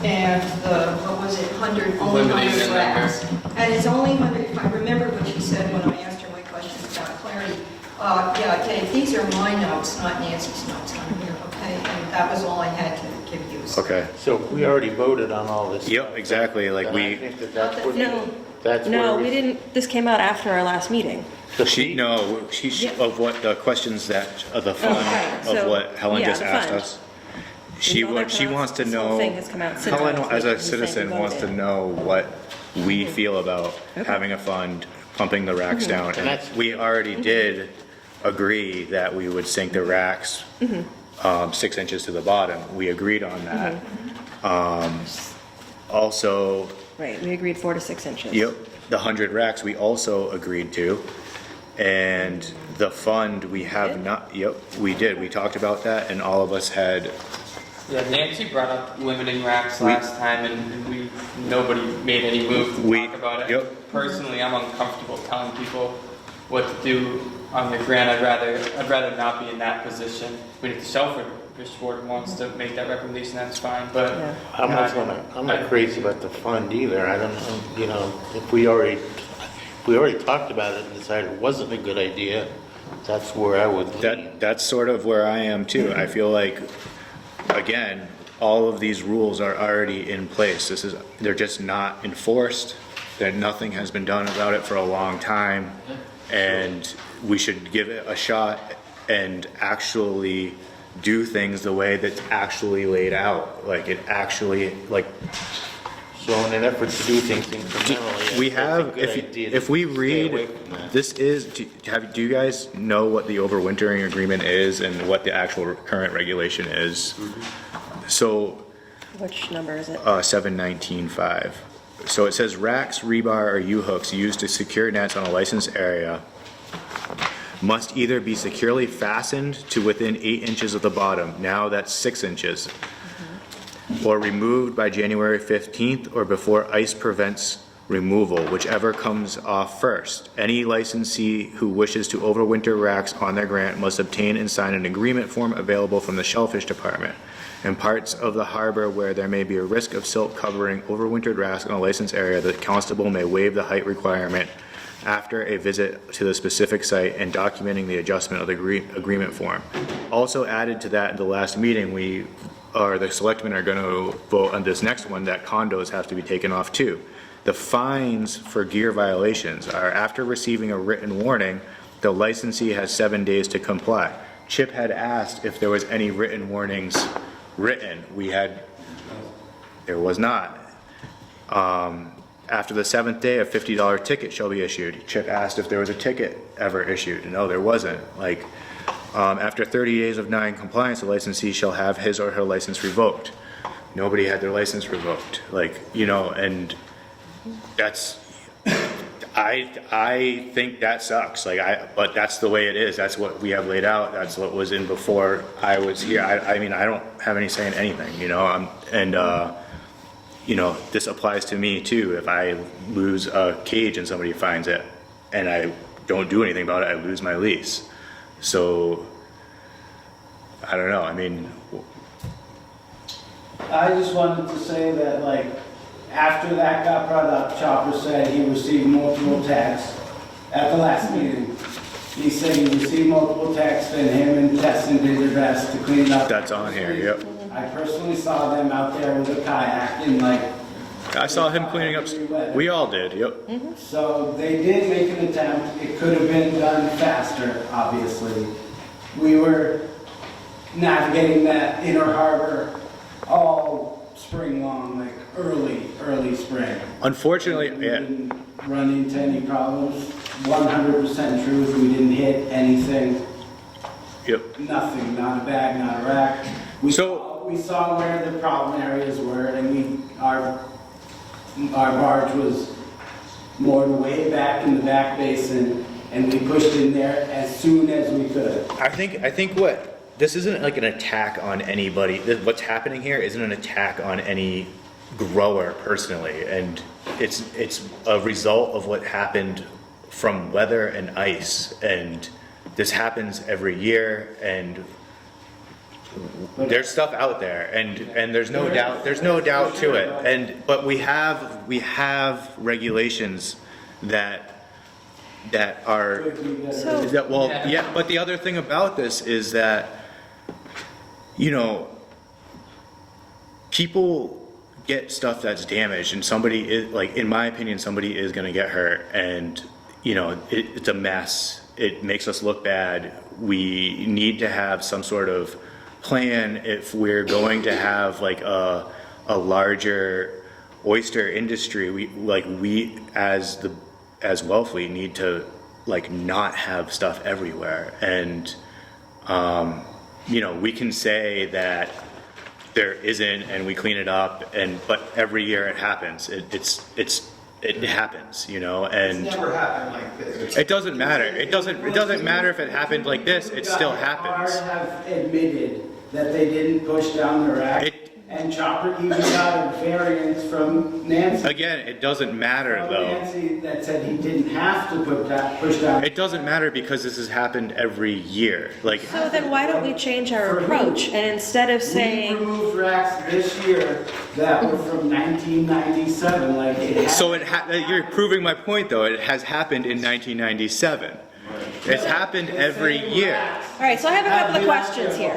Speaker 2: and the, what was it, only 100 racks. And it's only 100, if I remember what she said when I asked her my questions about clarity. Yeah, okay, these are my notes, not Nancy's notes on here, okay? And that was all I had to give you.
Speaker 7: Okay.
Speaker 8: So we already voted on all this.
Speaker 7: Yep, exactly, like
Speaker 8: And I
Speaker 7: we,
Speaker 8: think that's what.
Speaker 4: No.
Speaker 8: That's
Speaker 4: No,
Speaker 8: where
Speaker 4: we didn't, this came out after our last meeting.
Speaker 7: of what the questions that, of the fund,
Speaker 4: right,
Speaker 7: of
Speaker 4: so,
Speaker 7: what Helen
Speaker 4: yeah,
Speaker 7: just
Speaker 4: the
Speaker 7: asked
Speaker 4: fund.
Speaker 7: us.
Speaker 4: It's all that
Speaker 7: She
Speaker 4: comes-
Speaker 7: wants to
Speaker 4: this whole
Speaker 7: know,
Speaker 4: thing has come out since
Speaker 7: Helen,
Speaker 4: last
Speaker 7: as
Speaker 4: week,
Speaker 7: a
Speaker 4: and saying we
Speaker 7: citizen, wants to
Speaker 4: voted.
Speaker 7: know what we feel about
Speaker 4: Okay.
Speaker 7: having a fund, pumping the racks down.
Speaker 8: And
Speaker 7: And
Speaker 8: that's-
Speaker 7: we already did agree that we would sink the racks 6 inches to the bottom. We agreed on that. Also,
Speaker 4: Right, we agreed 4 to 6 inches.
Speaker 7: Yep, the 100 racks we also agreed to. And the fund, we have not, yep, we did. We talked about that and all of us had,
Speaker 14: Yeah, Nancy brought up limiting racks last time, and nobody made any move to talk about it.
Speaker 7: Yep.
Speaker 14: Personally, I'm uncomfortable telling people what to do on the grant. I'd rather not be in that position. I mean, if the Shellfish board wants to make that recommendation, that's fine, but.
Speaker 4: Yeah.
Speaker 8: I'm not crazy about the fund either. I don't know, you know, if we already talked about it and decided it wasn't a good idea, that's where I would lean.
Speaker 7: that's sort of where I am too. I feel like, again, all of these rules are already in place. They're just not enforced. That nothing has been done about it for a long time. And we should give it a shot and actually do things the way that's actually laid out. Like it actually, like,
Speaker 8: So in an effort to do things incrementally,
Speaker 7: we
Speaker 8: it's a
Speaker 7: have,
Speaker 8: good idea
Speaker 7: if
Speaker 8: to
Speaker 7: we
Speaker 8: stay away
Speaker 7: read,
Speaker 8: from that.
Speaker 7: this is, do you guys know what the overwintering agreement is and what the actual current regulation is? So,
Speaker 4: Which number is it?
Speaker 7: 719.5. So it says racks, rebar, or U-hooks used to secure nets on a licensed area must either be securely fastened to within 8 inches of the bottom, now that's 6 inches, or removed by January 15th or before ice prevents removal, whichever comes off first. Any licensee who wishes to overwinter racks on their grant must obtain and sign an agreement form available from the Shellfish Department. In parts of the harbor where there may be a risk of silt covering overwintered racks on a licensed area, the constable may waive the height requirement after a visit to the specific site and documenting the adjustment of the agreement form. Also added to that in the last meeting, the selectmen are going to vote on this next one that condos have to be taken off too. The fines for gear violations are after receiving a written warning, the licensee has 7 days to comply. Chip had asked if there was any written warnings written. There was not. After the 7th day, a $50 ticket shall be issued. Chip asked if there was a ticket ever issued. No, there wasn't. After 30 days of non-compliance, the licensee shall have his or her license revoked. Nobody had their license revoked. And that's, I think that sucks. But that's the way it is. That's what we have laid out. That's what was in before I was here. I mean, I don't have any say in anything, this applies to me too. If I lose a cage and somebody finds it and I don't do anything about it, I lose my lease. So, I don't know. I mean,
Speaker 6: I just wanted to say that, after that got brought up, Chopper said he received multiple texts at the last meeting. He said he received multiple texts and him and Tesson did their best to clean up.
Speaker 7: that's on here, yep.
Speaker 6: I personally saw them out there with a kayak and
Speaker 7: I saw him cleaning up, we all did, yep.
Speaker 6: So they did make an attempt. It could have been done faster, obviously. We were navigating that inner harbor all spring long, early spring.
Speaker 7: Unfortunately,
Speaker 6: We
Speaker 7: yeah,
Speaker 6: didn't run into any problems. 100% truth, we didn't hit anything.
Speaker 7: yep.
Speaker 6: Nothing, not a bag, not a rack. We saw where the problem areas were, and our barge was moored way back in the back basin, and we pushed in there as soon as we could.
Speaker 7: I think this isn't like an attack on anybody. What's happening here isn't an attack on any grower personally, and it's a result of what happened from weather and ice, and this happens every year, and there's stuff out there, and there's no doubt to it, but we have regulations that are but the other thing about this is that people get stuff that's damaged, and somebody is, in my opinion, somebody is going to get hurt, and it's a mess. It makes us look bad. We need to have some sort of plan if we're going to have a larger oyster industry. We as Wellfleet need to not have stuff everywhere, and we can say that there isn't, and we clean it up, but every year it happens. It happens, you know, and
Speaker 6: It's never happened like this.
Speaker 7: it doesn't matter. It doesn't matter if it happened like this. It still happens.
Speaker 6: Ours have admitted that they didn't push down the rack, and Chopper even got a variance from Nancy.
Speaker 7: Again, it doesn't matter
Speaker 6: From
Speaker 7: though.
Speaker 6: Nancy that said he didn't have to push down.
Speaker 7: It doesn't matter because this has happened every year. Like,
Speaker 4: So then why don't we change our approach, and instead of
Speaker 6: We
Speaker 4: saying,
Speaker 6: removed racks this year that were from 1997, like it had.
Speaker 7: so you're proving my point though. It has happened in 1997. It's happened every year.
Speaker 4: all right, so I have a couple of questions here.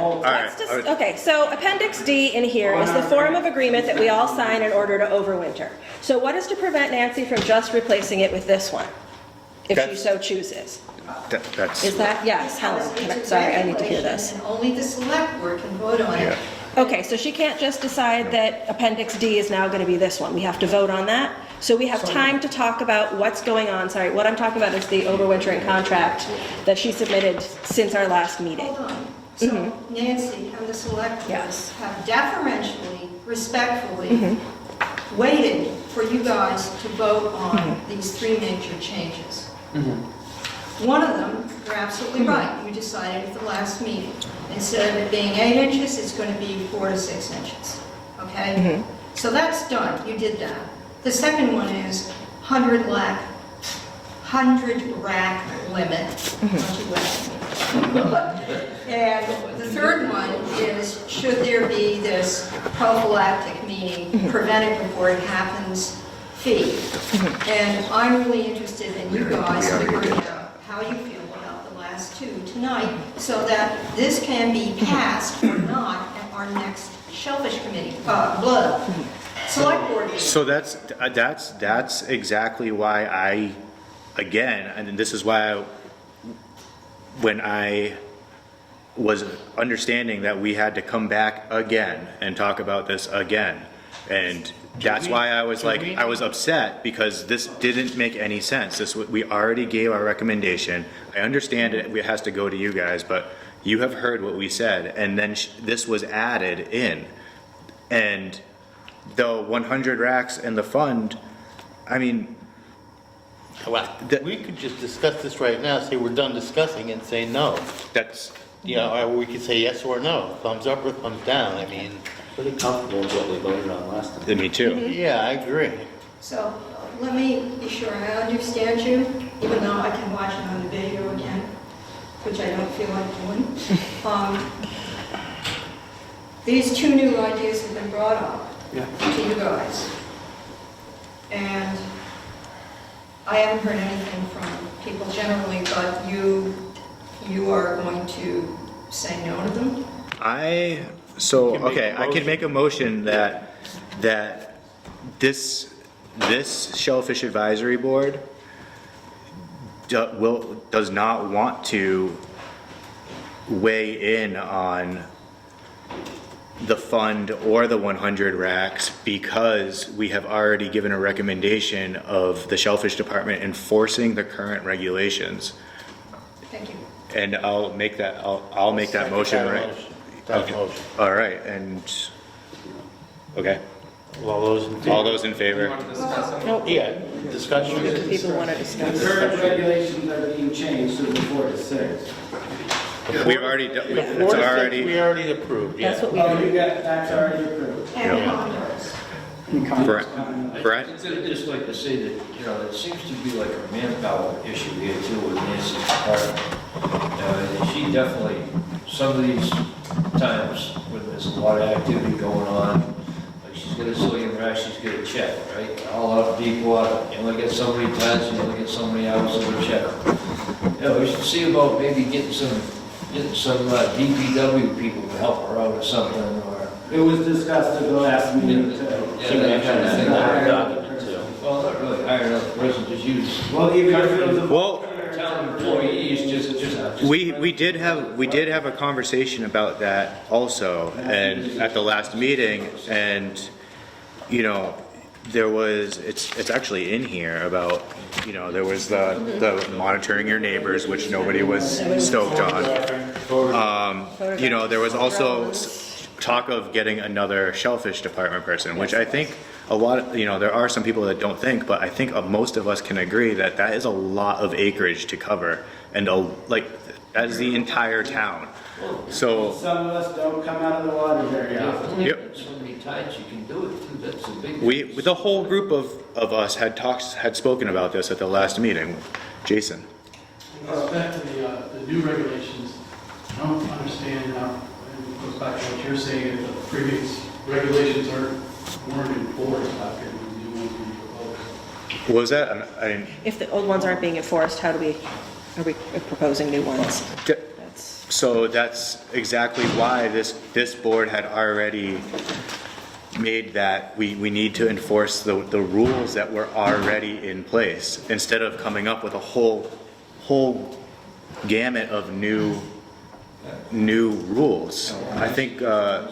Speaker 4: Okay, so Appendix D in here is the form of agreement that we all sign in order to overwinter. So what is to prevent Nancy from just replacing it with this one, if she so chooses?
Speaker 7: That's.
Speaker 4: Is that, yes, Helen, sorry, I need to hear this.
Speaker 2: And only the select board can vote on it.
Speaker 4: Okay, so she can't just decide that Appendix D is now going to be this one. We have to vote on that. So we have time to talk about what's going on. Sorry, what I'm talking about is the overwintering contract that she submitted since our last meeting.
Speaker 2: Hold on. So Nancy and the select board
Speaker 4: Yes.
Speaker 2: have deferentially, respectfully waited for you guys to vote on these three major changes. One of them, you're absolutely right, you decided at the last meeting. Instead of it being 8 inches, it's going to be 4 to 6 inches, okay? So that's done, you did that. The second one is 100 rack limit. And the third one is, should there be this prophylactic, meaning prevent it before it happens, fee? And I'm really interested in you guys figuring out how you feel about the last two tonight, so that this can be passed or not at our next Shellfish Committee, Select Board meeting.
Speaker 7: So that's exactly why and this is why when I was understanding that we had to come back again and talk about this again, and that's why I was like, I was upset because this didn't make any sense. We already gave our recommendation. I understand it has to go to you guys, but you have heard what we said, and then this was added in. And the 100 racks and the fund, I mean,
Speaker 8: We could just discuss this right now, say we're done discussing and say no.
Speaker 7: that's,
Speaker 8: You know, or we could say yes or no, thumbs up or thumbs down, I mean.
Speaker 5: Pretty comfortable with what we voted on last time.
Speaker 7: me too.
Speaker 8: Yeah, I agree.
Speaker 2: So let me be sure I understand you, even though I can watch it on the video again, which I don't feel like doing. These two new ideas have been brought up to you guys. And I haven't heard anything from people generally, but you are going to say no to them?
Speaker 7: I can make a motion that this Shellfish Advisory Board does not want to weigh in on the fund or the 100 racks because we have already given a recommendation of the Shellfish Department enforcing the current regulations.
Speaker 2: Thank you.
Speaker 7: And I'll make that motion, right?
Speaker 8: That motion.
Speaker 7: All right, and, okay,
Speaker 8: All those in favor?
Speaker 7: all those in favor?
Speaker 4: Nope.
Speaker 8: Yeah, discussion.
Speaker 4: If people want to
Speaker 6: The
Speaker 4: discuss.
Speaker 6: current regulations are being changed to the 4 to 6.
Speaker 7: We've already,
Speaker 8: The
Speaker 7: it's
Speaker 8: 4 to 6
Speaker 7: already,
Speaker 8: we already approved,
Speaker 4: That's
Speaker 8: yeah.
Speaker 4: what we
Speaker 6: Oh,
Speaker 4: do.
Speaker 6: that's already approved.
Speaker 2: And
Speaker 7: Yeah.
Speaker 2: condos.
Speaker 7: Brett, Brett?
Speaker 12: I'd just like to say that, you know, it seems to be like a manpower issue here too with Nancy's department. And she definitely, some of these times when there's a lot of activity going on, like she's got a zillion racks, she's got a check, right? All out deep water, you only get so many times, you only get so many hours of a check. You know, we should see about maybe getting some DPW people to help her out or something, or.
Speaker 6: It was discussed at the last meeting too.
Speaker 12: Yeah, that kind of thing. Well, not really hire another person, just use.
Speaker 6: Well, even if it was a.
Speaker 7: Well,
Speaker 12: Town employees, just.
Speaker 7: we did have a conversation about that also, and at the last meeting, and, you know, there was, it's actually in here about, you know, there was the monitoring your neighbors, which nobody was stoked on. You know, there was also talk of getting another shellfish department person, which I think a lot of, there are some people that don't think, but I think most of us can agree that that is a lot of acreage to cover, and that is the entire town. So,
Speaker 6: Some of us don't come out of the water very often.
Speaker 7: yep.
Speaker 12: So many tides, you can do it too, that's a big.
Speaker 7: The whole group of us had spoken about this at the last meeting. Jason.
Speaker 15: Back to the new regulations, I don't understand how, and it goes back to what you're saying, if the previous regulations weren't enforced, how can the new ones be proposed?
Speaker 7: What was that? I didn't.
Speaker 4: If the old ones aren't being enforced, are we proposing new ones?
Speaker 7: So that's exactly why this board had already made that we need to enforce the rules that were already in place, instead of coming up with a whole gamut of new rules. I think
Speaker 5: The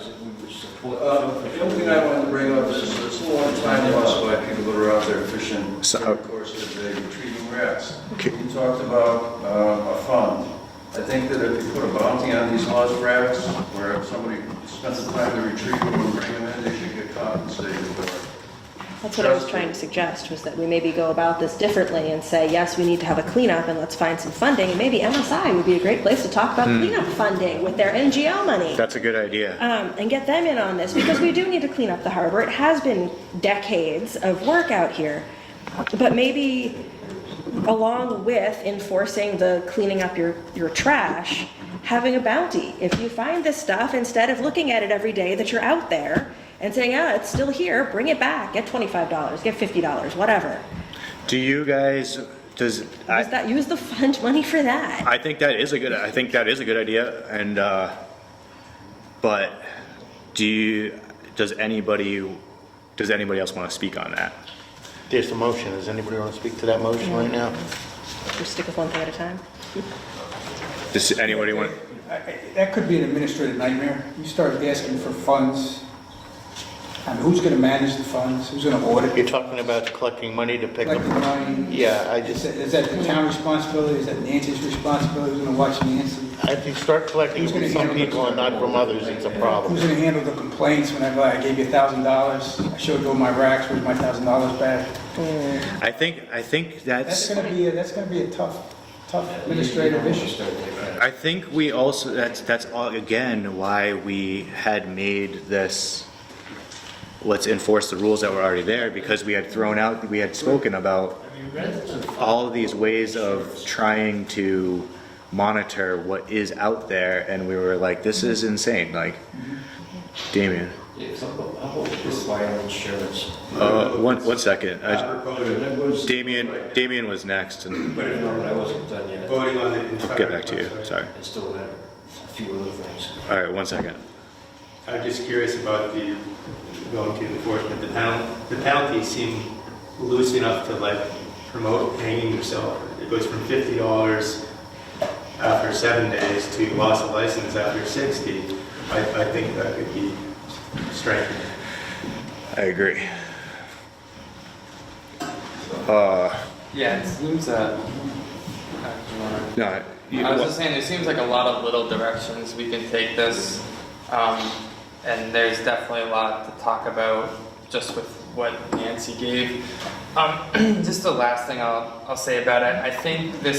Speaker 5: only thing I wanted to bring up is it's a long time lost by people that are out there fishing during the course of the day, retrieving rats.
Speaker 7: Okay.
Speaker 5: You talked about a fund. I think that if you put a bounty on these lost rats, where if somebody spends the time to retrieve them and bring them in, they should get compensated for it.
Speaker 4: That's what I was trying to suggest, was that we maybe go about this differently and say, yes, we need to have a cleanup and let's find some funding. And maybe MSI would be a great place to talk about cleanup funding with their NGL money.
Speaker 7: that's a good idea.
Speaker 4: And get them in on this, because we do need to clean up the harbor. It has been decades of work out here. But maybe along with enforcing the cleaning up your trash, having a bounty. If you find this stuff, instead of looking at it every day that you're out there and saying, it's still here, bring it back, get $25, get $50, whatever.
Speaker 7: Do you guys, use
Speaker 4: the fund money for that.
Speaker 7: I think that is a good idea, and but does anybody else want to speak on that?
Speaker 8: There's a motion. Does anybody want to speak to that motion right now?
Speaker 4: Just stick with one thing at a time.
Speaker 7: Does anybody want?
Speaker 16: That could be an administrative nightmare. You start asking for funds. I mean, who's going to manage the funds? Who's going to audit?
Speaker 8: You're talking about collecting money to pick up.
Speaker 16: Collecting money?
Speaker 8: Yeah,
Speaker 16: Is that the town responsibility? Is that Nancy's responsibility? Who's going to watch Nancy?
Speaker 8: If you start collecting from some people and not from others, it's a problem.
Speaker 16: Who's going to handle the complaints whenever I gave you $1,000? I showed all my racks. Where's my $1,000 back?
Speaker 7: I think
Speaker 16: That's going to be a tough administrative issue.
Speaker 7: I think we also that's all again why we had made this. Let's enforce the rules that were already there, because we had spoken about all of these ways of trying to monitor what is out there, and we were like, this is insane. Like, Damien.
Speaker 12: Just buy insurance.
Speaker 7: One second. Damien was next, and
Speaker 12: I wasn't done yet.
Speaker 1: Voting on the
Speaker 7: I'll
Speaker 1: entire.
Speaker 7: get back to you. Sorry.
Speaker 12: I still have a few other things.
Speaker 7: All right, 1 second.
Speaker 1: I'm just curious about the going to enforcement. The penalties seem loose enough to promote hanging yourself. It goes from $50 after 7 days to loss of license after 60. I think that could be strengthened.
Speaker 7: I agree.
Speaker 14: Yeah, it seems
Speaker 7: No,
Speaker 14: I was just saying, there seems like a lot of little directions we can take this, and there's definitely a lot to talk about just with what Nancy gave. Just the last thing I'll say about it, I think we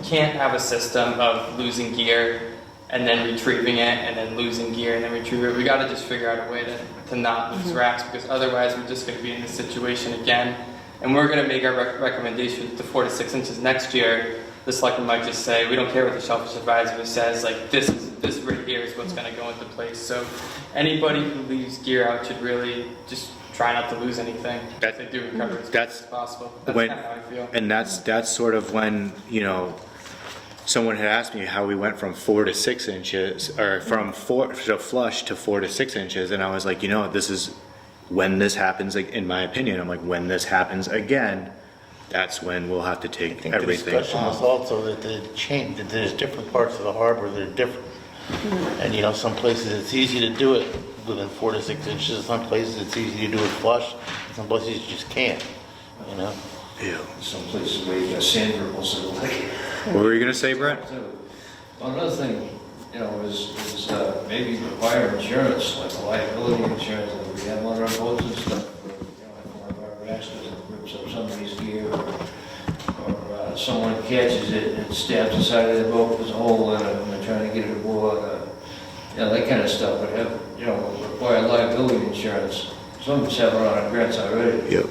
Speaker 14: can't have a system of losing gear and then retrieving it, and then losing gear and then retrieving it. We got to just figure out a way to not lose racks, because otherwise we're just going to be in this situation again. And we're going to make our recommendation to 4 to 6 inches next year. The selectman might just say, we don't care what the Shellfish Advisory says, this right here is what's going to go into place. So anybody who leaves gear out should really just try not to lose anything. If they do recover as quick as possible. That's kind of how I feel.
Speaker 7: And that's sort of when, someone had asked me how we went from 4 to 6 inches, or from flush to 4 to 6 inches, and I was like, this is when this happens, in my opinion, I'm like, when this happens again, that's when we'll have to take everything
Speaker 8: The discussion was also that that there's different parts of the harbor that are different. And some places it's easy to do it within 4 to 6 inches, some places it's easy to do it flush, some places you just can't,
Speaker 7: Yeah.
Speaker 12: Some places where you got sand ripples in the lake.
Speaker 7: What were you going to say, Brett?
Speaker 12: Another thing, you know, is maybe require insurance, like a liability insurance, like we have on our boats and stuff. Or, you know, if one of our rascals rips up somebody's gear, or someone catches it and stabs the side of the boat, there's a hole in it, and they're trying to get it aboard, you know, that kind of stuff, but have, you know, require liability insurance. Some of us have it on our grants already.
Speaker 7: Yep.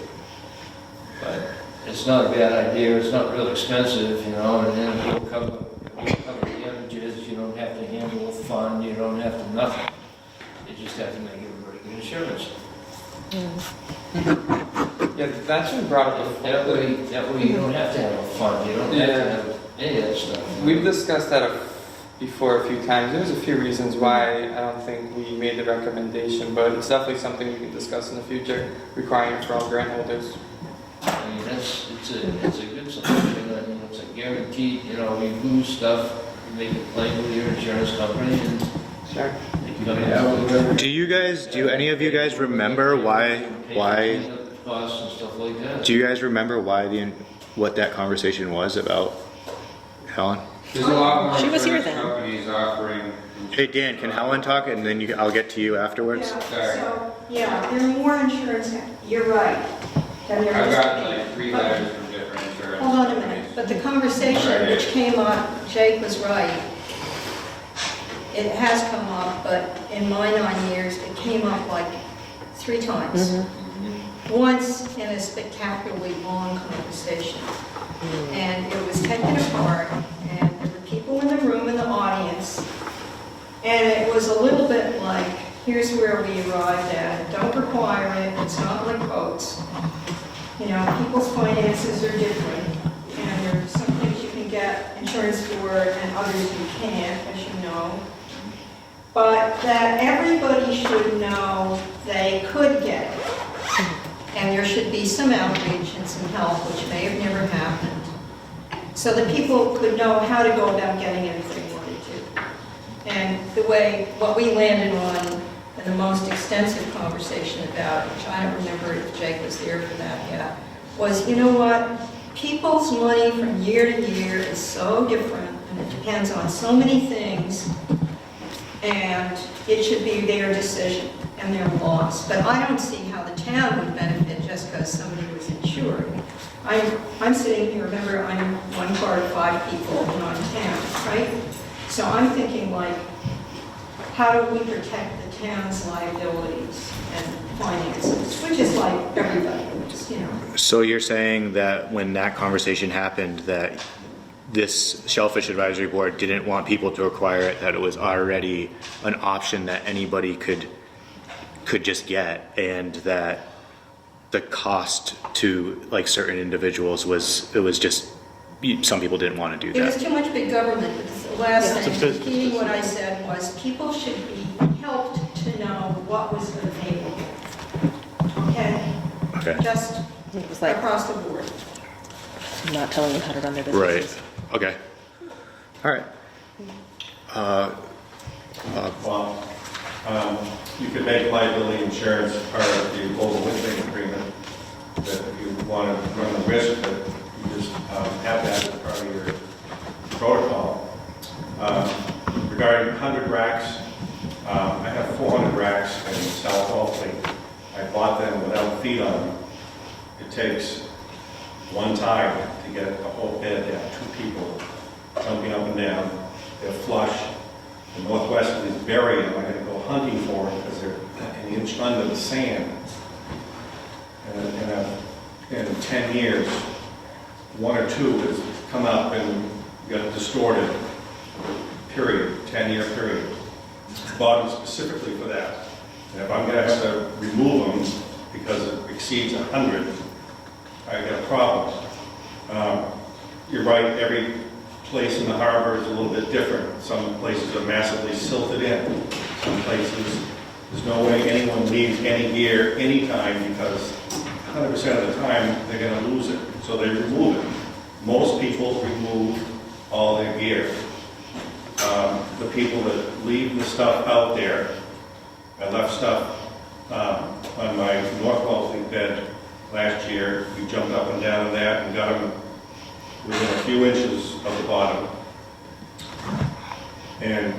Speaker 12: But it's not a bad idea, it's not real expensive, you know, and then it'll cover damages, you don't have to handle a fund, you don't have to nothing. You just have to make everybody get insurance.
Speaker 14: Yeah, that's been brought up before.
Speaker 12: That way you don't have to have a fund, you don't have to have any of that stuff.
Speaker 14: We've discussed that before a few times. There's a few reasons why I don't think we made the recommendation, but it's definitely something we can discuss in the future, requiring it for all grant holders.
Speaker 12: I mean, it's a good solution, I mean, it's a guaranteed, you know, we lose stuff, you make a claim with your insurance company, and
Speaker 14: Sure.
Speaker 7: Do any of you guys remember why,
Speaker 12: costs and stuff like that.
Speaker 7: do you guys remember what that conversation was about, Helen?
Speaker 11: There's a lot more
Speaker 4: She was here
Speaker 11: insurance
Speaker 4: then.
Speaker 11: companies offering.
Speaker 7: Hey, Dan, can Helen talk, and then I'll get to you afterwards?
Speaker 2: Yeah, so, yeah, there are more insurance, you're right, than there
Speaker 11: I've
Speaker 2: used to
Speaker 11: gotten
Speaker 2: be.
Speaker 11: like 3
Speaker 2: But-
Speaker 11: letters from different insurance
Speaker 2: Hold on a
Speaker 11: companies.
Speaker 2: minute, but the conversation which came up, Jake was right. It has come up, but in my 9 years, it came up like 3 times. Once in a spectacularly long conversation. And it was taken apart, and there were people in the room in the audience. And it was a little bit like, here's where we arrived at. Don't require it, it's not like boats. You know, people's finances are different, and there are some things you can get insurance for and others you can't, as you know. But that everybody should know they could get it. And there should be some outreach and some help, which may have never happened. So that people could know how to go about getting it if they wanted to. And what we landed on in the most extensive conversation about, which I don't remember if Jake was there for that yet, was, you know what? People's money from year to year is so different, and it depends on so many things, and it should be their decision and their loss. But I don't see how the town would benefit just because somebody was insured. I'm sitting here, remember, I'm one part of 5 people in our town, right? So I'm thinking like, how do we protect the town's liabilities and finances, which is like everybody, you know.
Speaker 7: So you're saying that when that conversation happened, that this Shellfish Advisory Board didn't want people to require it, that it was already an option that anybody could just get, and that the cost to like certain individuals was just some people didn't want to do
Speaker 2: It was
Speaker 7: that.
Speaker 2: too much big government. The last
Speaker 7: Yeah.
Speaker 2: thing, repeating what I said, was people should be helped to know what was available. Okay?
Speaker 7: Okay.
Speaker 2: Just
Speaker 4: It was like
Speaker 2: across the board.
Speaker 4: not telling them how to run their
Speaker 7: Right.
Speaker 4: businesses.
Speaker 7: Okay. All right.
Speaker 5: Well, you could make liability insurance part of the global lifting agreement, that if you want to run the risk, that you just have that as part of your protocol. Regarding 100 racks, I have 400 racks in South Walkley. I bought them without feet on them. It takes one time to get a whole bed down, 2 people jumping up and down. They're flush. The Northwest is burying them. I got to go hunting for them because they're an inch under the sand. And in 10 years, 1 or 2 has come up and got distorted. Period. 10-year period. Bought them specifically for that. And if I'm going to have to remove them because it exceeds 100, I got problems. You're right. Every place in the harbor is a little bit different. Some places are massively silted in. Some places, there's no way anyone leaves any gear anytime because 100% of the time they're going to lose it. So they remove it. Most people remove all their gear. The people that leave the stuff out there, I left stuff on my North Walkley bed last year. We jumped up and down on that and got them within a few inches of the bottom. And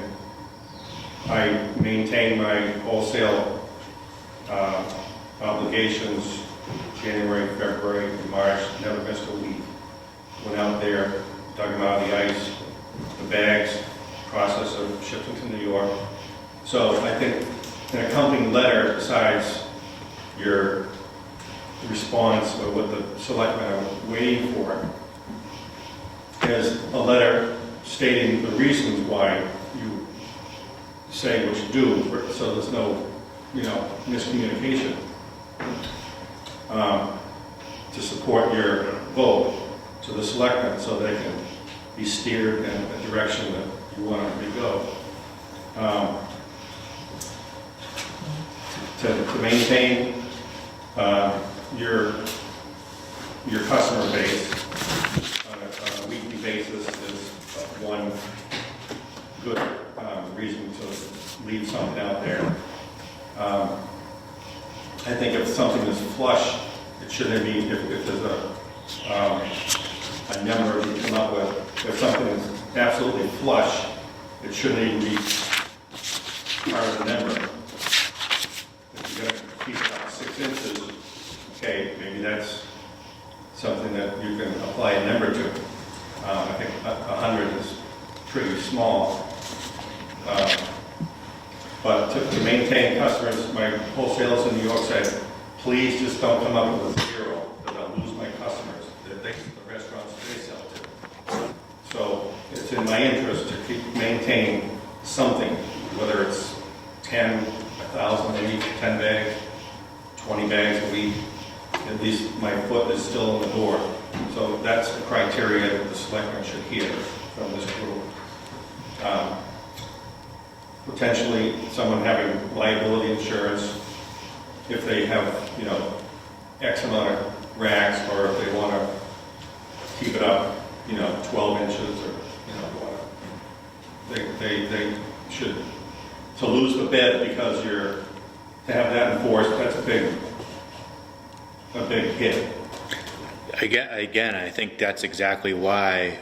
Speaker 17: I maintain my wholesale obligations January, February, and March, never missed a week. Went out there, dug them out of the ice, the bags, process of shipping to New York. So I think an accompanying letter, besides your response or what the selectmen are waiting for, is a letter stating the reasons why you say what you do, so there's no, miscommunication, to support your vote to the selectmen, so they can be steered in the direction that you want them to go. To maintain your customer base on a weekly basis is one good reason to leave something out there. I think if something is flush, it shouldn't be, if there's a number you come up with, if something is absolutely flush, it shouldn't even be part of the number. If you're going to keep it out 6 inches, okay, maybe that's something that you can apply a number to. I think 100 is pretty small. But to maintain customers, my wholesalers in New York said, please just don't come up with a 0, because I'll lose my customers. That the restaurants they sell to. So it's in my interest to maintain something, whether it's 10, 1,000, maybe 10 bags, 20 bags a week. At least my foot is still in the door. So that's the criteria that the selectmen should hear from this group. Potentially someone having liability insurance if they have, X amount of racks, or if they want to keep it up, 12 inches or, whatever. They should, to lose the bid because to have that enforced, that's a big hit.
Speaker 7: Again, I think that's exactly why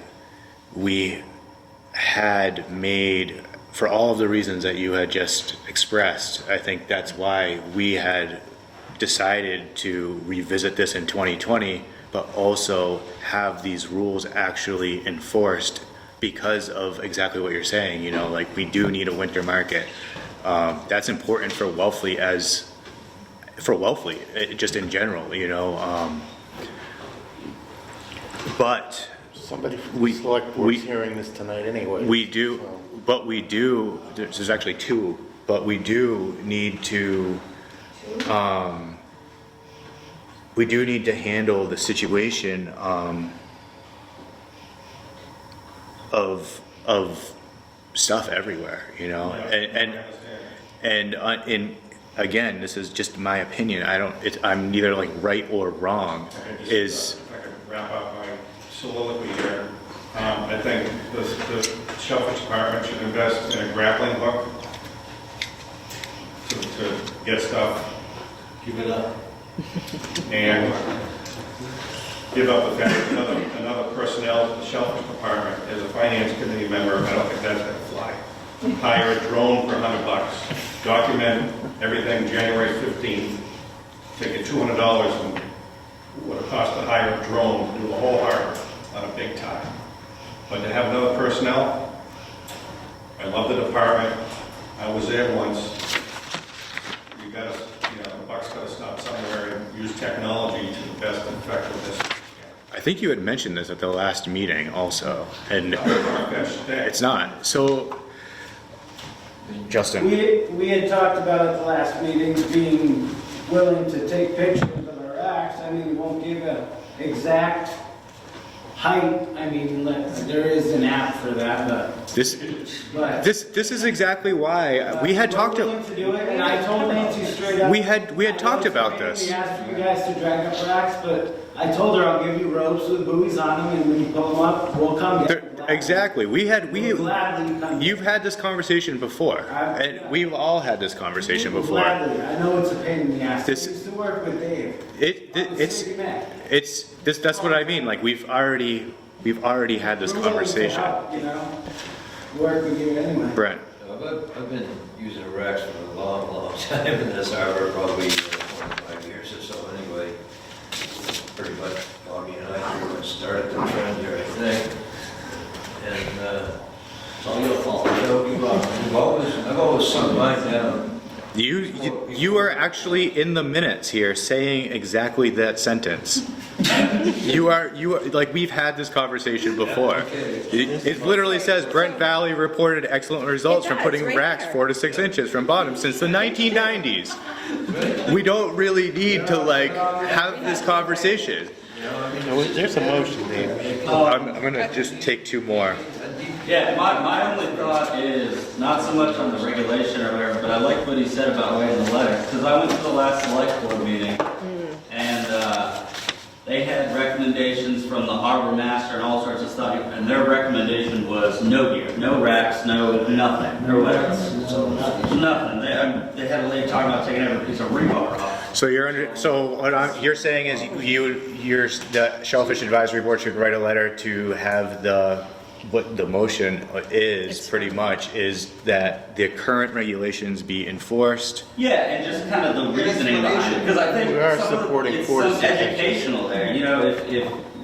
Speaker 7: we had made, for all of the reasons that you had just expressed, I think that's why we had decided to revisit this in 2020, but also have these rules actually enforced because of exactly what you're saying. Like, we do need a winter market. That's important for Wellfleet just in general, but
Speaker 8: Somebody from the select board's hearing this tonight anyway.
Speaker 7: we do, there's actually 2, but we do need to handle the situation of stuff everywhere, and again, this is just my opinion. I'm neither like right or wrong.
Speaker 17: If I could wrap up my soliloquy here. I think the Shellfish Department should invest in a grappling hook to get stuff. Give it up. And give up the fact that another personnel to the Shellfish Department as a finance committee member. I don't think that's going to fly. Hire a drone for $100. Document everything January 15th. Take it $200 and what it costs to hire a drone to do the whole harbor on a big time. But to have another personnel, I love the department. I was there once. You got to, the buck's got to stop somewhere and use technology to the best effectiveness.
Speaker 7: I think you had mentioned this at the last meeting also, and
Speaker 17: It's
Speaker 7: it's not. So, Justin.
Speaker 6: We had talked about at the last meeting being willing to take pictures of our racks. I mean, we won't give an exact height. I mean, there is an app for that, but
Speaker 7: This is exactly why we had talked
Speaker 6: willing to do it, and I told Nancy straight up.
Speaker 7: We had talked about this.
Speaker 6: We asked for you guys to drag up racks, but I told her I'll give you ropes with buoys on them, and when you pull them up, we'll come get them.
Speaker 7: Exactly.
Speaker 6: Gladly come.
Speaker 7: You've had this conversation before, and we've all had this conversation before.
Speaker 6: Gladly. I know it's a pain in the ass. I used to work with Dave.
Speaker 7: That's what I mean. Like, we've already had this conversation.
Speaker 6: Work with you anyway.
Speaker 7: Brent.
Speaker 12: I've been
Speaker 18: using racks for a long, long time in this harbor, probably 25 years or so anyway. Pretty much, Bobby and I pretty much started the trend here, I think. And it's all your fault. I've always sung mine down.
Speaker 7: You are actually in the minutes here saying exactly that sentence. You are, like, we've had this conversation before. It literally says Brent Valley reported excellent results from putting racks 4 to 6 inches from bottom since the 1990s. We don't really need to, like, have this conversation.
Speaker 8: There's a motion, Dave.
Speaker 7: I'm gonna just take 2 more.
Speaker 19: Yeah, my only thought is, not so much on the regulation or whatever, but I like what he said about writing the letters, because I went to the last select board meeting, and they had recommendations from the harbor master and all sorts of stuff, and their recommendation was no gear, no racks, no nothing, or whatever. Nothing. They had a lady talking about taking every piece of rebar off.
Speaker 7: So you're saying is the Shellfish Advisory Board should write a letter to have what the motion is pretty much is that the current regulations be enforced.
Speaker 19: Yeah, and just kind of the reasoning behind it, because I think
Speaker 8: We are
Speaker 19: some
Speaker 8: supporting
Speaker 19: it's
Speaker 8: 4 to
Speaker 19: some
Speaker 8: 6 inches.
Speaker 19: educational there. You know, if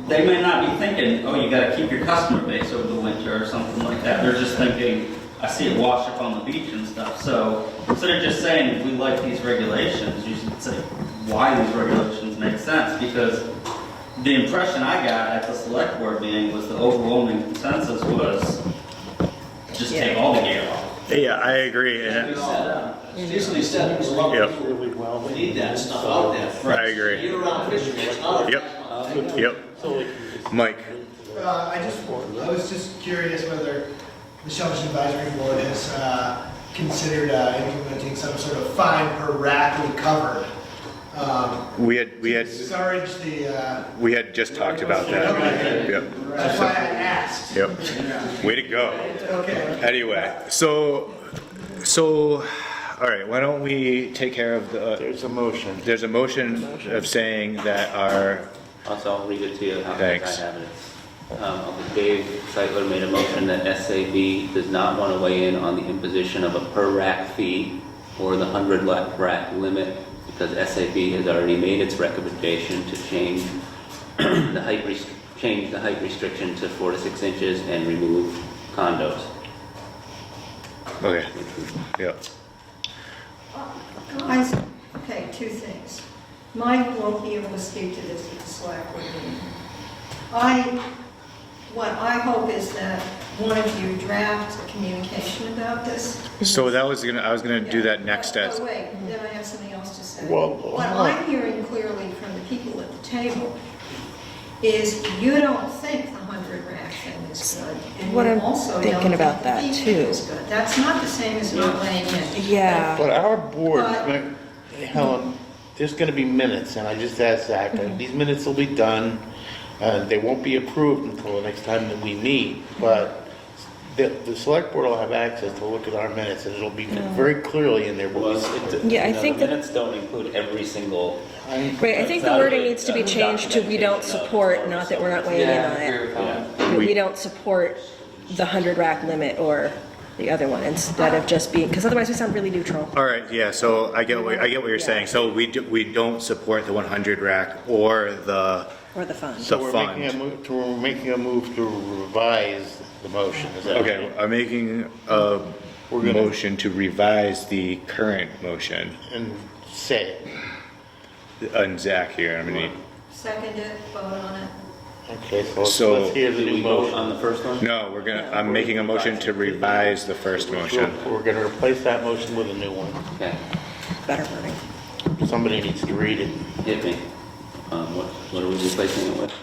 Speaker 19: they may not be thinking, oh, you got to keep your customer base over the winter or something like that. They're just thinking, I see it wash up on the beach and stuff. So instead of just saying we like these regulations, you should say why these regulations make sense, because the impression I got at the select board meeting was the overwhelming consensus was just take all the gear off.
Speaker 7: Yeah, I agree.
Speaker 18: Basically said, there's a lot of people we need that stuff out there.
Speaker 7: I agree.
Speaker 18: Year-round fishermen, it's not a
Speaker 7: Yep. Mike.
Speaker 20: I was just curious whether the Shellfish Advisory Board has considered implementing some sort of fine per rack recovered.
Speaker 7: We had
Speaker 20: Discourage the.
Speaker 7: we had just talked about that. Yep.
Speaker 20: That's why I asked.
Speaker 7: Yep. Way to go.
Speaker 20: Okay.
Speaker 7: Anyway, so all right, why don't we take care of the
Speaker 8: There's a motion.
Speaker 7: There's a motion of saying that our
Speaker 21: Also, I'll read it to you.
Speaker 7: Thanks.
Speaker 21: I have it. Dave Seitler made a motion that SAB does not want to weigh in on the imposition of a per rack fee or the 100 rack limit, because SAB has already made its recommendation to change the height restriction to 4 to 6 inches and remove condos.
Speaker 7: Okay. Yep.
Speaker 2: Guys, okay, 2 things. Mike won't be able to speak to this at the select board meeting. What I hope is that one of you draft a communication about this.
Speaker 7: So I was gonna do that next as.
Speaker 2: Oh, wait, then I have something else to say.
Speaker 8: Well,
Speaker 2: What I'm hearing clearly from the people at the table is you don't think the 100 rack thing is good. And
Speaker 4: What
Speaker 2: you
Speaker 4: I'm
Speaker 2: also don't
Speaker 4: thinking
Speaker 2: think
Speaker 4: about
Speaker 2: the
Speaker 4: that,
Speaker 2: fee
Speaker 4: too.
Speaker 2: is good. That's not the same as not weighing in.
Speaker 4: Yeah.
Speaker 8: But our board,
Speaker 2: But-
Speaker 8: Helen, there's gonna be minutes, and I just asked Zach, these minutes will be done. They won't be approved until the next time that we meet, but the select board will have access to look at our minutes, and it'll be very clearly in there.
Speaker 4: Yeah, I think
Speaker 21: the
Speaker 4: that-
Speaker 21: minutes don't include every single.
Speaker 4: Right, I think the wording needs to be changed to we don't support, not that we're not weighing in on it. We don't support the 100 rack limit or the other one, instead of just being, because otherwise we sound really neutral.
Speaker 7: All right, yeah, so I get what you're saying. So we don't support the 100 rack or the
Speaker 4: fund.
Speaker 8: So we're making a move to revise the motion, is that
Speaker 7: Okay, I'm making a motion to revise the current motion.
Speaker 8: And say
Speaker 7: it. And Zach here, I'm gonna need.
Speaker 2: Second it, vote on it.
Speaker 8: Okay, so let's hear the new motion.
Speaker 21: On the first one?
Speaker 7: No, I'm making a motion to revise the first motion.
Speaker 8: We're gonna replace that motion with a new one.
Speaker 21: Okay.
Speaker 4: Better wording.
Speaker 8: Somebody needs to read it.
Speaker 21: Hit me. What are we replacing it with?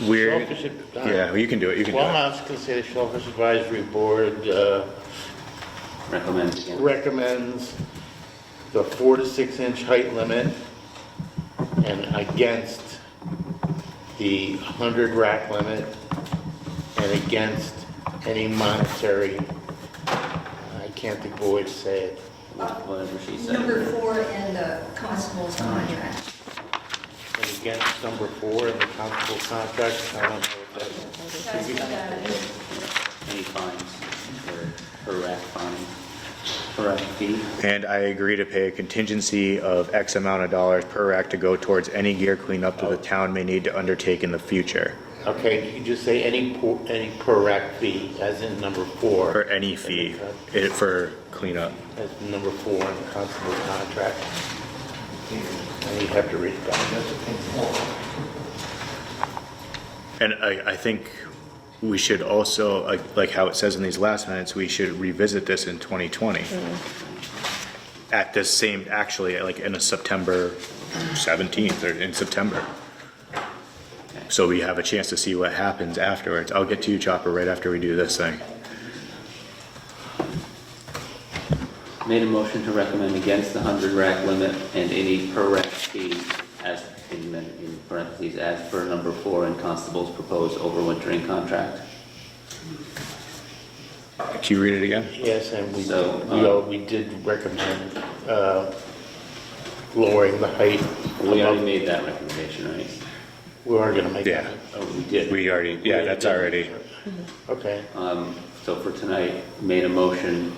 Speaker 7: We're,
Speaker 8: Shellfish
Speaker 7: yeah, you can do it, you can do
Speaker 8: Well,
Speaker 7: it.
Speaker 8: I was gonna say the Shellfish Advisory Board recommends the 4 to 6 inch height limit and against the 100 rack limit and against any monetary, I can't think of a way to say it.
Speaker 21: Whatever she said.
Speaker 2: Number 4 in the constable's contract.
Speaker 8: And against number 4 in the constable contract, I don't know what that is.
Speaker 2: That's what that is.
Speaker 21: Any fines for rack fines? per rack fee.
Speaker 7: And I agree to pay a contingency of X amount of dollars per rack to go towards any gear cleanup that the town may need to undertake in the future.
Speaker 8: Okay, you just say any per rack fee, as in number 4.
Speaker 7: Or any fee for cleanup.
Speaker 8: As number 4 in the constable's contract. And you have to read it back.
Speaker 7: And I think we should also, like how it says in these last minutes, we should revisit this in 2020. At this same, actually, like in a September 17th or in September. So we have a chance to see what happens afterwards. I'll get to you, Chopper, right after we do this thing.
Speaker 21: Made a motion to recommend against the 100 rack limit and any per rack fee as in parentheses as per number 4 in constable's proposed overwintering contract.
Speaker 7: Can you read it again?
Speaker 8: Yes, and we did recommend lowering the height.
Speaker 21: We already made that recommendation, right?
Speaker 8: We are going to make that.
Speaker 21: Oh, we did.
Speaker 7: We already, yeah, that's already.
Speaker 8: Okay.
Speaker 21: So for tonight, made a motion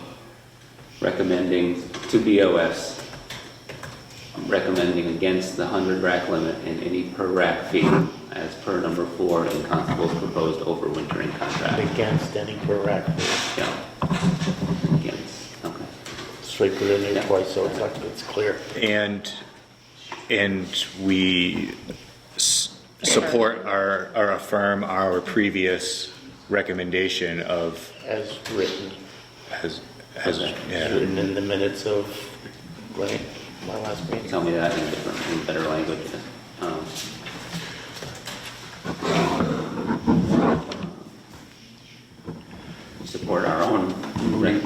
Speaker 21: recommending to BOS, recommending against the 100 rack limit and any per rack fee as per number 4 in constable's proposed overwintering contract.
Speaker 8: Against any per rack fee.
Speaker 21: Yeah. Against, okay.
Speaker 8: So we put it in there twice, so it's clear.
Speaker 7: And we support or affirm our previous recommendation of
Speaker 8: as written.
Speaker 7: As
Speaker 8: yeah. Written in the minutes of my last meeting.
Speaker 21: Tell me that in better language. Support our own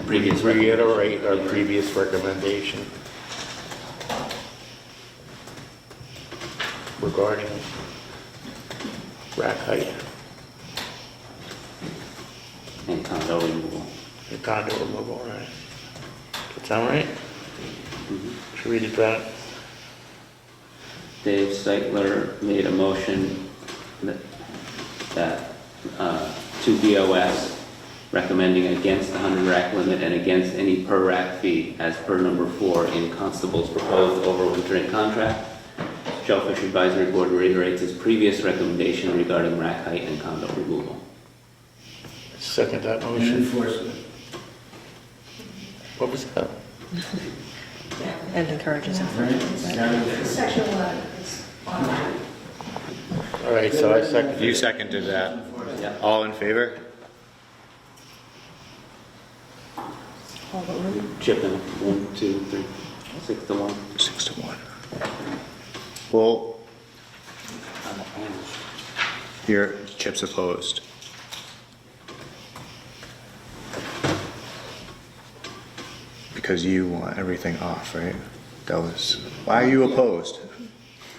Speaker 21: previous
Speaker 8: reiterate our previous recommendation regarding rack height
Speaker 21: and condo removal.
Speaker 8: And condo removal, right? Does that sound right? Should we read it back?
Speaker 21: Dave Seitler made a motion that to BOS recommending against the 100 rack limit and against any per rack fee as per number 4 in constable's proposed overwintering contract. Shellfish Advisory Board reiterates its previous recommendation regarding rack height and condo removal.
Speaker 8: Second that motion. Enforcement. What was that?
Speaker 4: And encourages enforcement.
Speaker 2: Section 11 is on.
Speaker 8: All right, so I second.
Speaker 7: You seconded that.
Speaker 21: Yeah.
Speaker 7: All in favor?
Speaker 21: Chip in 1, 2, 3, 6 to 1.
Speaker 7: 6 to 1. Well, your Chip's opposed. Because you want everything off, right? That was, why are you opposed?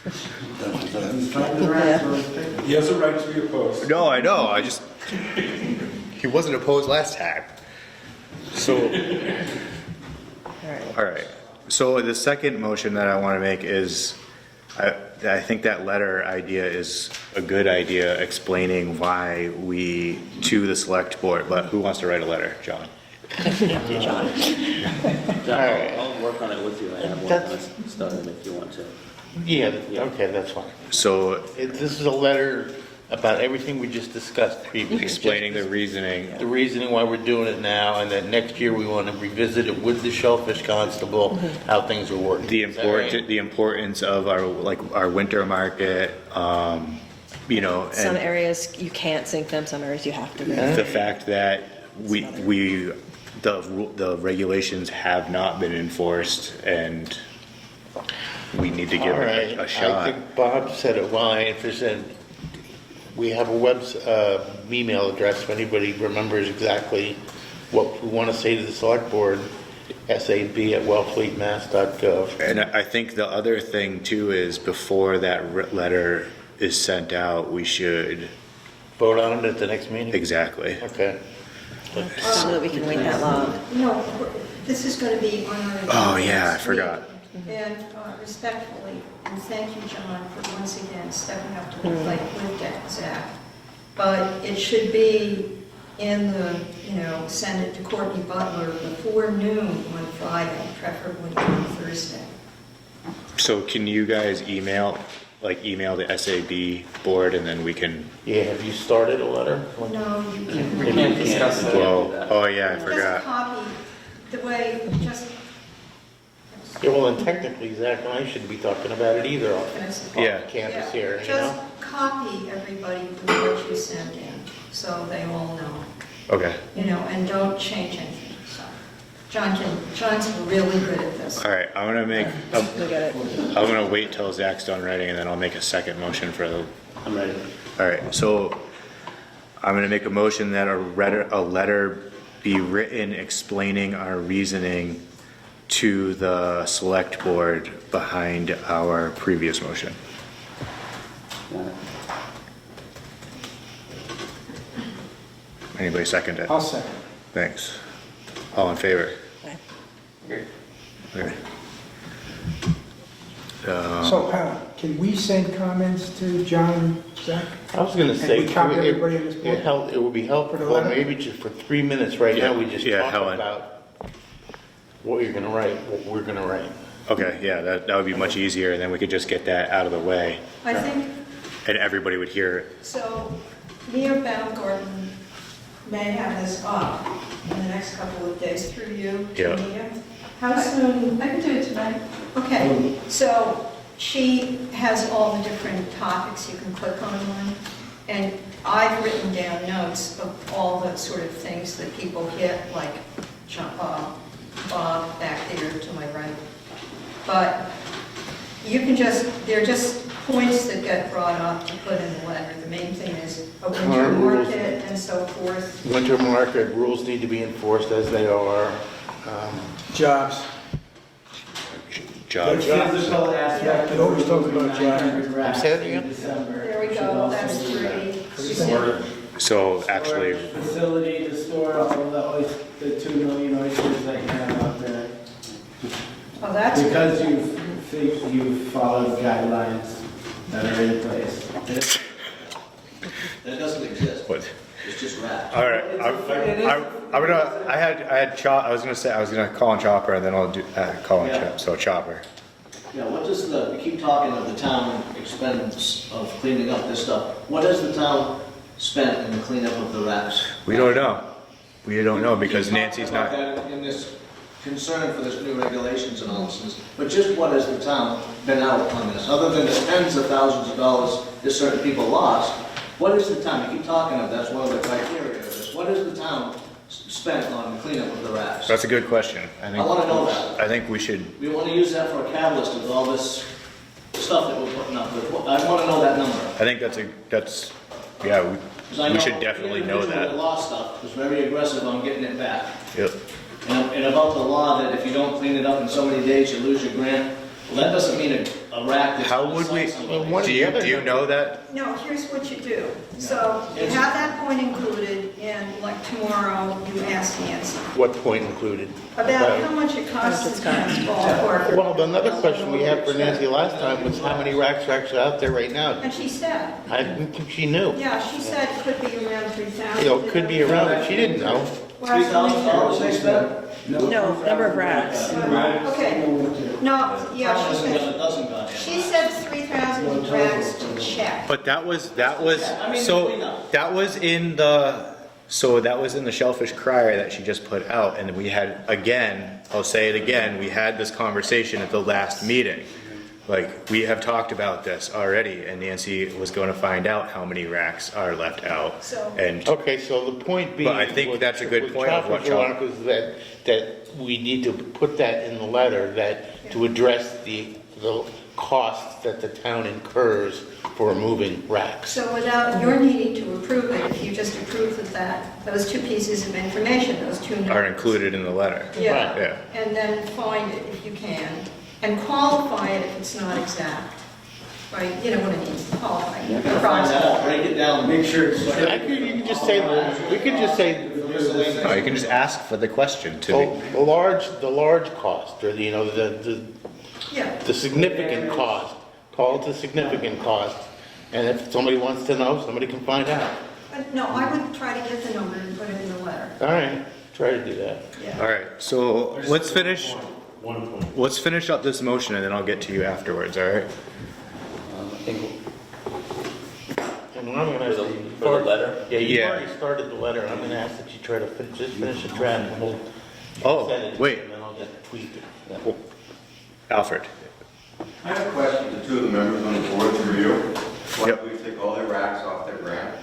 Speaker 9: He has a right to be opposed.
Speaker 7: No, I know, he wasn't opposed last time. So, all right. So the second motion that I want to make is, I think that letter idea is a good idea, explaining why we, to the select board, but who wants to write a letter? John?
Speaker 21: John. I'll work on it with you. I have one that's started if you want to.
Speaker 8: Yeah, okay, that's fine.
Speaker 7: So
Speaker 8: this is a letter about everything we just discussed previously.
Speaker 7: Explaining the reasoning.
Speaker 8: The reasoning why we're doing it now, and that next year we want to revisit it with the Shellfish Constable, how things are working.
Speaker 7: The importance of our winter market, you know.
Speaker 4: Some areas you can't sink them, some areas you have to.
Speaker 7: The fact that the regulations have not been enforced, and we need to give it a shot.
Speaker 8: I think Bob said it well. If there's we have a email address if anybody remembers exactly what we want to say to the select board, sab@wellfleetmass.gov.
Speaker 7: And I think the other thing too is before that letter is sent out, we should
Speaker 8: vote on it at the next meeting.
Speaker 7: Exactly.
Speaker 8: Okay.
Speaker 4: So that we can wait that long.
Speaker 2: No, this is going to be on our.
Speaker 7: Oh yeah, I forgot.
Speaker 2: And respectfully, and thank you, John, for once again stepping up to the plate with Zach. But it should be in the, send it to Courtney Butler before noon on Friday, preferably on Thursday.
Speaker 7: So can you guys email the SAB board and then we can,
Speaker 8: Yeah, have you started a letter?
Speaker 2: No, you can't.
Speaker 14: We can't discuss it.
Speaker 7: well, oh yeah, I
Speaker 2: Just
Speaker 7: forgot.
Speaker 2: copy the way, just.
Speaker 8: Yeah, well, and technically, Zach and I shouldn't be talking about it either on
Speaker 7: Yeah.
Speaker 8: campus here, you
Speaker 2: Just
Speaker 8: know?
Speaker 2: copy everybody with what you send in, so they all know,
Speaker 7: Okay,
Speaker 2: and don't change anything, so. John's really good at this.
Speaker 7: all right, I'm gonna make,
Speaker 4: Look at it.
Speaker 7: I'm gonna wait till Zach's done writing and then I'll make a second motion for the,
Speaker 21: I'm ready.
Speaker 7: all right, so I'm gonna make a motion that a letter be written explaining our reasoning to the select board behind our previous motion.
Speaker 21: Got it.
Speaker 7: Anybody second it?
Speaker 16: I'll second.
Speaker 7: Thanks. All in favor?
Speaker 14: Okay.
Speaker 7: Okay.
Speaker 16: So, can we send comments to John, Zach?
Speaker 8: I was gonna
Speaker 16: And
Speaker 8: say,
Speaker 16: we copy everybody in this book?
Speaker 8: it would be
Speaker 16: For
Speaker 8: helpful,
Speaker 16: the letter?
Speaker 8: maybe just for 3 minutes right now, we just
Speaker 7: Yeah,
Speaker 8: talk
Speaker 7: Helen.
Speaker 8: about what you're gonna write, what we're gonna write.
Speaker 7: Okay, yeah, that would be much easier, and then we could just get that out of the way,
Speaker 2: I think,
Speaker 7: and everybody would hear it.
Speaker 2: so, Mia Baumgarten may have this up in the next couple of days through you to
Speaker 7: Yeah.
Speaker 2: Mia. How soon? I can do it tonight. Okay, so she has all the different topics you can click on, and I've written down notes of all the sort of things that people hit, like Bob back there to my right. But you can they're just points that get brought up to put in the letter. The main thing is a winter
Speaker 8: Our rules.
Speaker 2: market and so forth.
Speaker 8: Winter market rules need to be enforced as they are.
Speaker 16: Jobs.
Speaker 7: Jobs.
Speaker 6: Physical aspect.
Speaker 16: It always talks about jobs.
Speaker 8: I'm saying it again?
Speaker 2: There we go, that's three.
Speaker 7: So actually,
Speaker 6: Facility to store all the 2 million oysters that you have out there.
Speaker 2: Oh, that's good.
Speaker 6: Because you've followed guidelines that are in place.
Speaker 18: That doesn't exist.
Speaker 7: what?
Speaker 18: It's just rats.
Speaker 7: All right, I'm gonna, I was gonna call on Chopper, and then I'll do, call on
Speaker 18: Yeah.
Speaker 7: so Chopper.
Speaker 18: Yeah, what does we keep talking of the town expense of cleaning up this stuff. What has the town spent in the cleanup of the rats?
Speaker 7: We don't know. We don't know because Nancy's
Speaker 18: About
Speaker 7: not,
Speaker 18: that in this concern for this new regulations and all this, but just what has the town been out on this? Other than the tens of thousands of dollars that certain people lost, what is the town, you keep talking of, that's one of the criteria of this, what has the town spent on the cleanup of the rats?
Speaker 7: that's a good question.
Speaker 18: I want to know that.
Speaker 7: I think we should,
Speaker 18: We want to use that for a catalyst of all this stuff that we're putting up with. I want to know that number.
Speaker 7: I think yeah,
Speaker 18: 'Cause I
Speaker 7: we
Speaker 18: know
Speaker 7: should definitely know
Speaker 18: the individual
Speaker 7: that.
Speaker 18: lost stuff was very aggressive on getting it back.
Speaker 7: Yep.
Speaker 18: And about the law that if you don't clean it up in so many days, you lose your grant, well, that doesn't mean a rat that's.
Speaker 7: How would we, do you know that?
Speaker 2: No, here's what you do. So you have that point included, and like tomorrow, you ask Nancy
Speaker 8: What point included?
Speaker 2: about how much it costs to pass ballpark.
Speaker 8: Well, another question we had for Nancy last time was how many racks are actually out there right now?
Speaker 2: And she said,
Speaker 8: I didn't think she knew.
Speaker 2: yeah, she said it could be around 3,000.
Speaker 8: You know, it could be around, but she didn't know.
Speaker 18: $3,000 they spent?
Speaker 4: No, number of racks.
Speaker 2: Okay, no, yeah, she said,
Speaker 18: It doesn't go.
Speaker 2: she said 3,000 racks to check.
Speaker 7: But that was,
Speaker 18: I mean,
Speaker 7: so,
Speaker 18: clean up.
Speaker 7: that was in the Shellfish crier that she just put out, and we had, again, I'll say it again, we had this conversation at the last meeting. Like, we have talked about this already, and Nancy was going to find out how many racks are left out.
Speaker 2: So-
Speaker 7: And,
Speaker 8: Okay, so the point being.
Speaker 7: But I think that's a good point of what
Speaker 8: Chopper's is that we need to put that in the letter, that to address the costs that the town incurs for removing racks.
Speaker 2: So without your needing to approve it, if you just approve that, those two pieces of information, those two numbers.
Speaker 7: are included in the letter.
Speaker 2: Yeah,
Speaker 7: Yeah.
Speaker 2: and then find it if you can, and qualify it if it's not exact. Right, you know what I mean, qualify it.
Speaker 18: Find that out, break it down, make sure it's.
Speaker 8: You can just say, we could just say,
Speaker 7: No, you can just ask for the question to be.
Speaker 8: the large cost, or, you know,
Speaker 2: Yeah,
Speaker 8: the significant cost, call it the significant cost, and if somebody wants to know, somebody can find out.
Speaker 2: No, I would try to get the number and put it in the letter.
Speaker 8: All right, try to do that.
Speaker 2: Yeah.
Speaker 7: All right, so let's finish,
Speaker 11: One point.
Speaker 7: let's finish up this motion and then I'll get to you afterwards, all right?
Speaker 21: I think
Speaker 8: And I'm gonna ask you.
Speaker 21: for the letter.
Speaker 8: Yeah, you've
Speaker 7: Yeah.
Speaker 8: already started the letter, I'm gonna ask that you try to just finish the draft and we'll
Speaker 7: Oh,
Speaker 8: send it,
Speaker 7: wait.
Speaker 8: and then I'll just tweak it.
Speaker 7: Well, Alfred.
Speaker 5: I have a question to two of the members on the board through you.
Speaker 7: Yep.
Speaker 5: We take all their racks off their ground.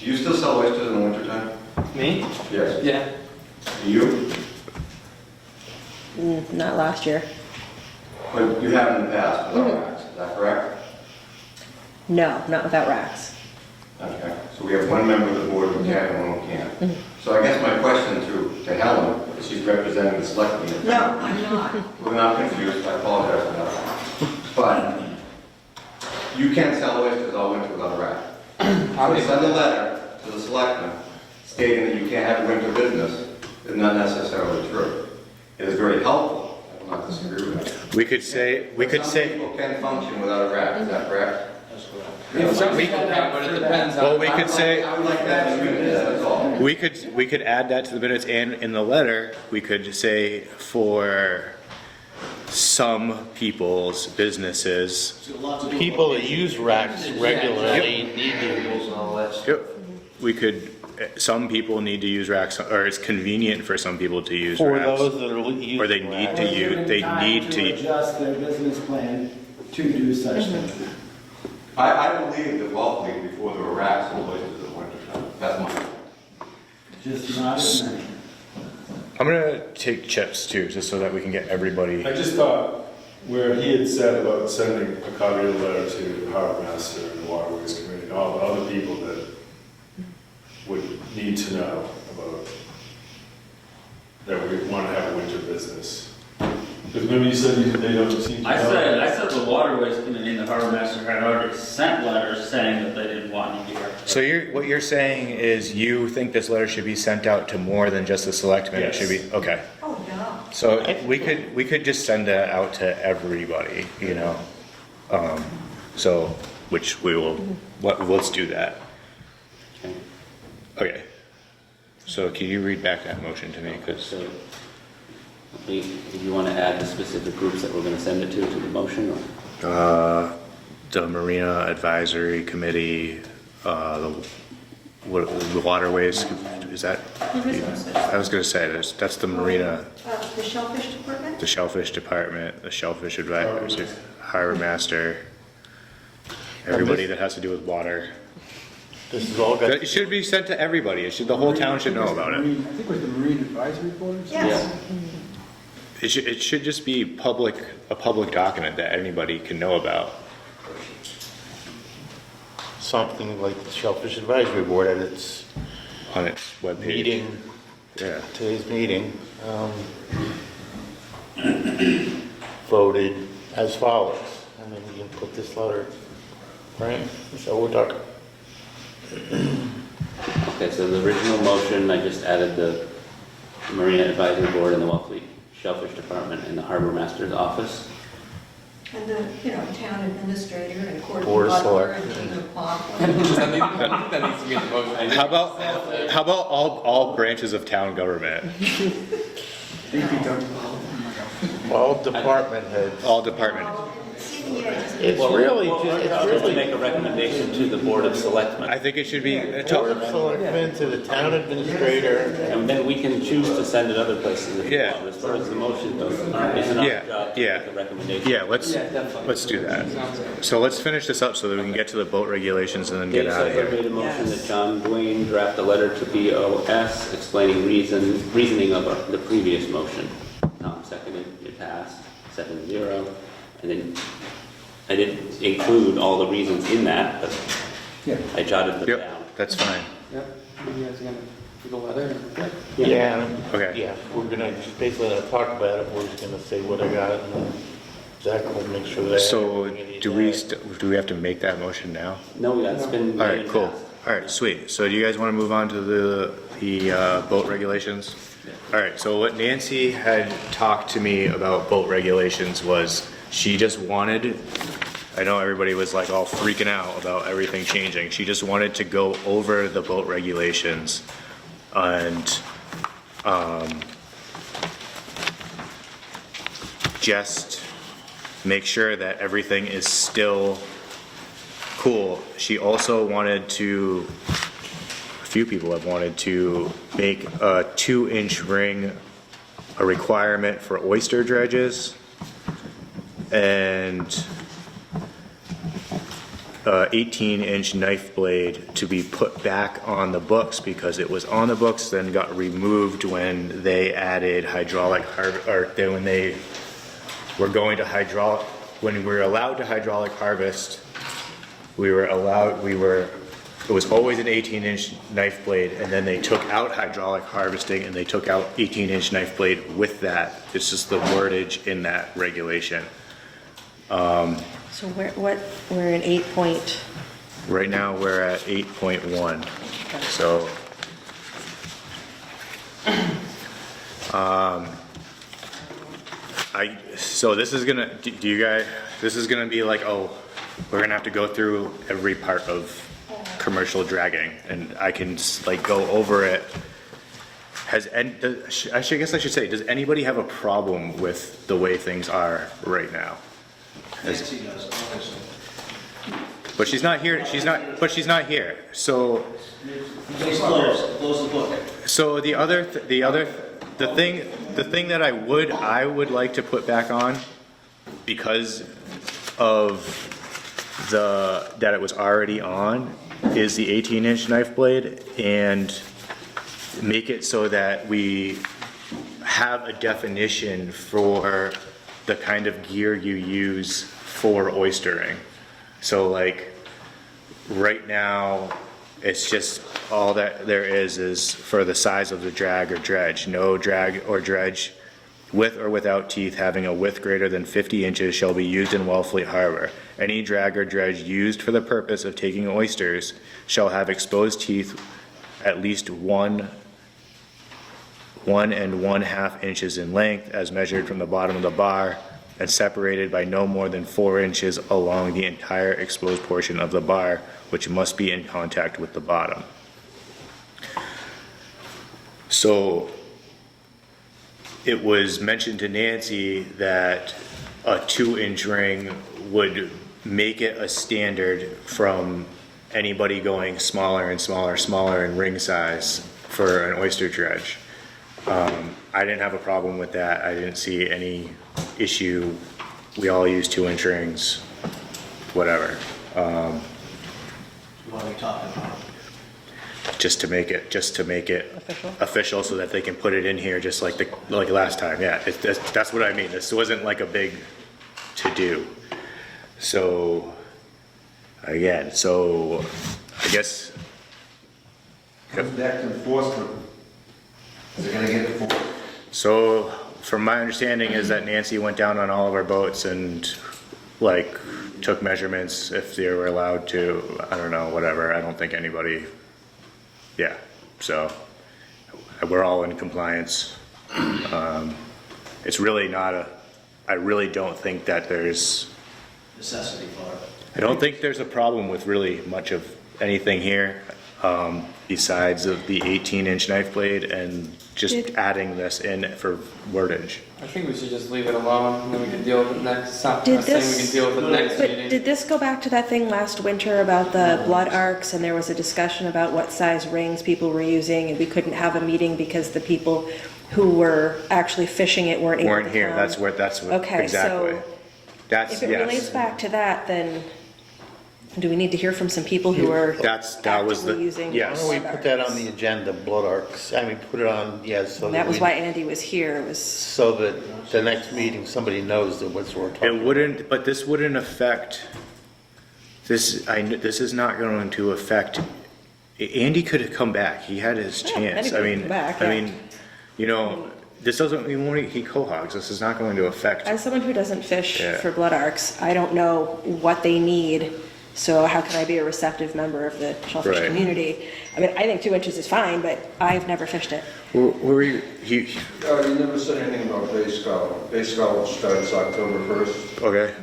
Speaker 5: Do you still sell oysters in the wintertime?
Speaker 14: Me?
Speaker 5: Yes.
Speaker 14: Yeah.
Speaker 5: Do you?
Speaker 4: Not last year.
Speaker 5: But you have in the past without racks, is that correct?
Speaker 4: No, not without racks.
Speaker 5: Okay, so we have one member of the board who can and one who can't. So I guess my question to Helen, is she's representing the selectmen.
Speaker 2: No, I'm not.
Speaker 5: We're not confused, I apologize for that. But you can't sell oysters all winter without a rack. So send a letter to the selectmen stating that you can't have a winter business is not necessarily true. It is very helpful, I will not disagree with that.
Speaker 7: We could say,
Speaker 5: Some people can function without a rack, is that correct?
Speaker 14: Some people can, but it depends on.
Speaker 7: well, we could say,
Speaker 5: I would like that in the minutes, that's all.
Speaker 7: we could add that to the minutes, and in the letter, we could say for some people's businesses.
Speaker 8: People that use racks regularly need to use all that stuff.
Speaker 7: Yep. We could, some people need to use racks, or it's convenient for some people to use
Speaker 8: For
Speaker 7: racks.
Speaker 8: those that are using
Speaker 7: Or they need to
Speaker 8: racks.
Speaker 7: use, they need to.
Speaker 6: Adjust their business plan to do such things.
Speaker 5: I believe that Wellfleet, before there were racks, sold oysters in the wintertime. That's my.
Speaker 6: Just not as many.
Speaker 7: I'm gonna take chips too, just so that we can get everybody.
Speaker 9: I just thought where he had said about sending a copy of the letter to the harbor master and the waterways committee and all the other people that would need to know about that we want to have a winter business. Because remember you said they don't seem to
Speaker 19: I
Speaker 9: know.
Speaker 19: said the waterways committee and the harbor master had already sent letters saying that they didn't want you here.
Speaker 7: So what you're saying is you think this letter should be sent out to more than just the selectmen? It should be, okay.
Speaker 2: Oh, no.
Speaker 7: So we could just send that out to everybody, you know? So, which we will, let's do that. Okay. So can you read back that motion to me, because.
Speaker 21: So, if you want to add the specific groups that we're going to send it to the motion, or?
Speaker 7: The Marina Advisory Committee, the waterways, is that? I was gonna say, that's the Marina,
Speaker 2: The Shellfish Department?
Speaker 7: the Shellfish Department, the Shellfish Advisory, Harbor Master, everybody that has to do with water.
Speaker 8: This is all got.
Speaker 7: It should be sent to everybody, the whole town should know about it.
Speaker 16: I think it was the Marine Advisory Board?
Speaker 2: Yes.
Speaker 7: It should just be a public document that anybody can know about.
Speaker 8: Something like the Shellfish Advisory Board at its
Speaker 7: On its webpage.
Speaker 8: meeting,
Speaker 7: Yeah.
Speaker 8: today's meeting, voted as follows. And then we can put this letter, right? So we're talking.
Speaker 21: Okay, so the original motion, I just added the Marina Advisory Board and the Wellfleet Shellfish Department and the Harbor Master's office.
Speaker 2: And the, town administrator and court
Speaker 8: Board of
Speaker 2: butler and
Speaker 8: Selectmen.
Speaker 2: King of Pop.
Speaker 14: That needs to be in the motion.
Speaker 7: How about all branches of town government?
Speaker 8: All department heads.
Speaker 7: All department.
Speaker 8: It's
Speaker 21: Well,
Speaker 8: really
Speaker 21: well,
Speaker 8: just,
Speaker 21: I'll
Speaker 8: it's
Speaker 21: just
Speaker 8: really
Speaker 21: make a recommendation to the Board of Selectmen.
Speaker 7: I think it should be.
Speaker 8: Board of Selectmen to the town administrator.
Speaker 21: And then we can choose to send it other places if we
Speaker 7: Yeah.
Speaker 21: want. As far as the motion goes, it's our job to
Speaker 7: Yeah.
Speaker 21: make a recommendation.
Speaker 7: Yeah, let's do that. So let's finish this up so that we can get to the boat regulations and then get
Speaker 21: Dave
Speaker 7: out of
Speaker 21: Seifert
Speaker 7: here.
Speaker 21: made a motion that John Dwayne draft a letter to BOS explaining reasoning of the previous motion. Tom seconded, it passed, 7-0. And then I didn't include all the reasons in that, but I jotted them down.
Speaker 7: Yep, that's fine.
Speaker 14: Yep, you guys are gonna do the letter?
Speaker 8: Yeah.
Speaker 7: Okay.
Speaker 8: Yeah, we're gonna just basically not talk about it, we're just gonna say what I got and then Zach will make sure that.
Speaker 7: So
Speaker 8: everything you
Speaker 7: do we have to make that motion now?
Speaker 21: No, that's been.
Speaker 7: All
Speaker 21: made
Speaker 7: right,
Speaker 21: and
Speaker 7: cool.
Speaker 21: passed.
Speaker 7: All right, sweet. So do you guys want to move on to the boat regulations? All right, so what Nancy had talked to me about boat regulations was she just wanted, I know everybody was like all freaking out about everything changing. She just wanted to go over the boat regulations and, just make sure that everything is still cool. She also wanted to, a few people have wanted to make a 2-inch ring a requirement for oyster dredges, and 18-inch knife blade to be put back on the books, because it was on the books, then got removed when they added hydraulic, when they were going to hydraulic, when we were allowed to hydraulic harvest, it was always an 18-inch knife blade, and then they took out hydraulic harvesting and they took out 18-inch knife blade with that. It's just the wordage in that regulation.
Speaker 4: So we're in 8 point,
Speaker 7: Right now, we're at 8.1. So, so this is gonna, do you guys, this is gonna be like, oh, we're gonna have to go through every part of commercial dragging, and I can like go over it. I guess I should say, does anybody have a problem with the way things are right now?
Speaker 20: Nancy does, honestly.
Speaker 7: But she's not here, but she's not here, so.
Speaker 20: Close the book.
Speaker 7: So the thing that I would like to put back on, because of that it was already on, is the 18-inch knife blade, and make it so that we have a definition for the kind of gear you use for oystering. So like, right now, it's just all that there is for the size of the drag or dredge. No drag or dredge with or without teeth having a width greater than 50 inches shall be used in Wellfleet Harbor. Any drag or dredge used for the purpose of taking oysters shall have exposed teeth at least 1 1.5 inches in length as measured from the bottom of the bar, and separated by no more than 4 inches along the entire exposed portion of the bar, which must be in contact with the bottom. So it was mentioned to Nancy that a 2-inch ring would make it a standard from anybody going smaller and smaller in ring size for an oyster dredge. I didn't have a problem with that. I didn't see any issue. We all use 2-inch rings, whatever.
Speaker 20: What are we talking about?
Speaker 7: Just to make it official, so that they can put it in here just like last time. Yeah, that's what I mean. This wasn't like a big to do. So again, I guess
Speaker 3: Comes back to enforcement. Is it gonna get enforced?
Speaker 7: so. From my understanding is that Nancy went down on all of our boats and like took measurements if they were allowed to. I don't know, whatever. I don't think anybody. Yeah, so we're all in compliance. It's really not I really don't think that there's
Speaker 20: Necessity for it.
Speaker 7: I don't think there's a problem with really much of anything here, besides of the 18-inch knife blade and just adding this in for wordage.
Speaker 14: I think we should just leave it alone, and then we can deal with it next, stop
Speaker 4: Did
Speaker 14: saying we
Speaker 4: this-
Speaker 14: can deal with it next
Speaker 4: but
Speaker 14: meeting.
Speaker 4: did this go back to that thing last winter about the blood arcs, and there was a discussion about what size rings people were using, and we couldn't have a meeting because the people who were actually fishing it weren't able to
Speaker 7: Weren't here,
Speaker 4: come?
Speaker 7: that's what
Speaker 4: Okay,
Speaker 7: exactly.
Speaker 4: so
Speaker 7: That's,
Speaker 4: if it relates
Speaker 7: yes.
Speaker 4: back to that, then do we need to hear from some people who are
Speaker 7: That was
Speaker 4: actively
Speaker 7: the,
Speaker 4: using
Speaker 7: yes.
Speaker 8: Why don't we put that on the agenda, blood arcs? I mean, put it on, yes, so
Speaker 4: And that was
Speaker 8: we-
Speaker 4: why Andy was here, was,
Speaker 8: so that the next meeting, somebody knows that what we're talking
Speaker 7: It wouldn't, but this wouldn't affect, this is not going to affect, Andy could have come back, he had his
Speaker 4: Yeah,
Speaker 7: chance.
Speaker 4: Andy could have come back, yeah.
Speaker 7: You know, this doesn't, he cohogs, this is not going to affect.
Speaker 4: as someone who doesn't fish
Speaker 7: Yeah.
Speaker 4: for blood arcs, I don't know what they need, so how can I be a receptive member of the shellfish
Speaker 7: Right.
Speaker 4: community? I mean, I think 2 inches is fine, but I've never fished it.
Speaker 7: You
Speaker 3: You never said anything about Bay Scout. Bay Scout starts October 1st.
Speaker 7: okay,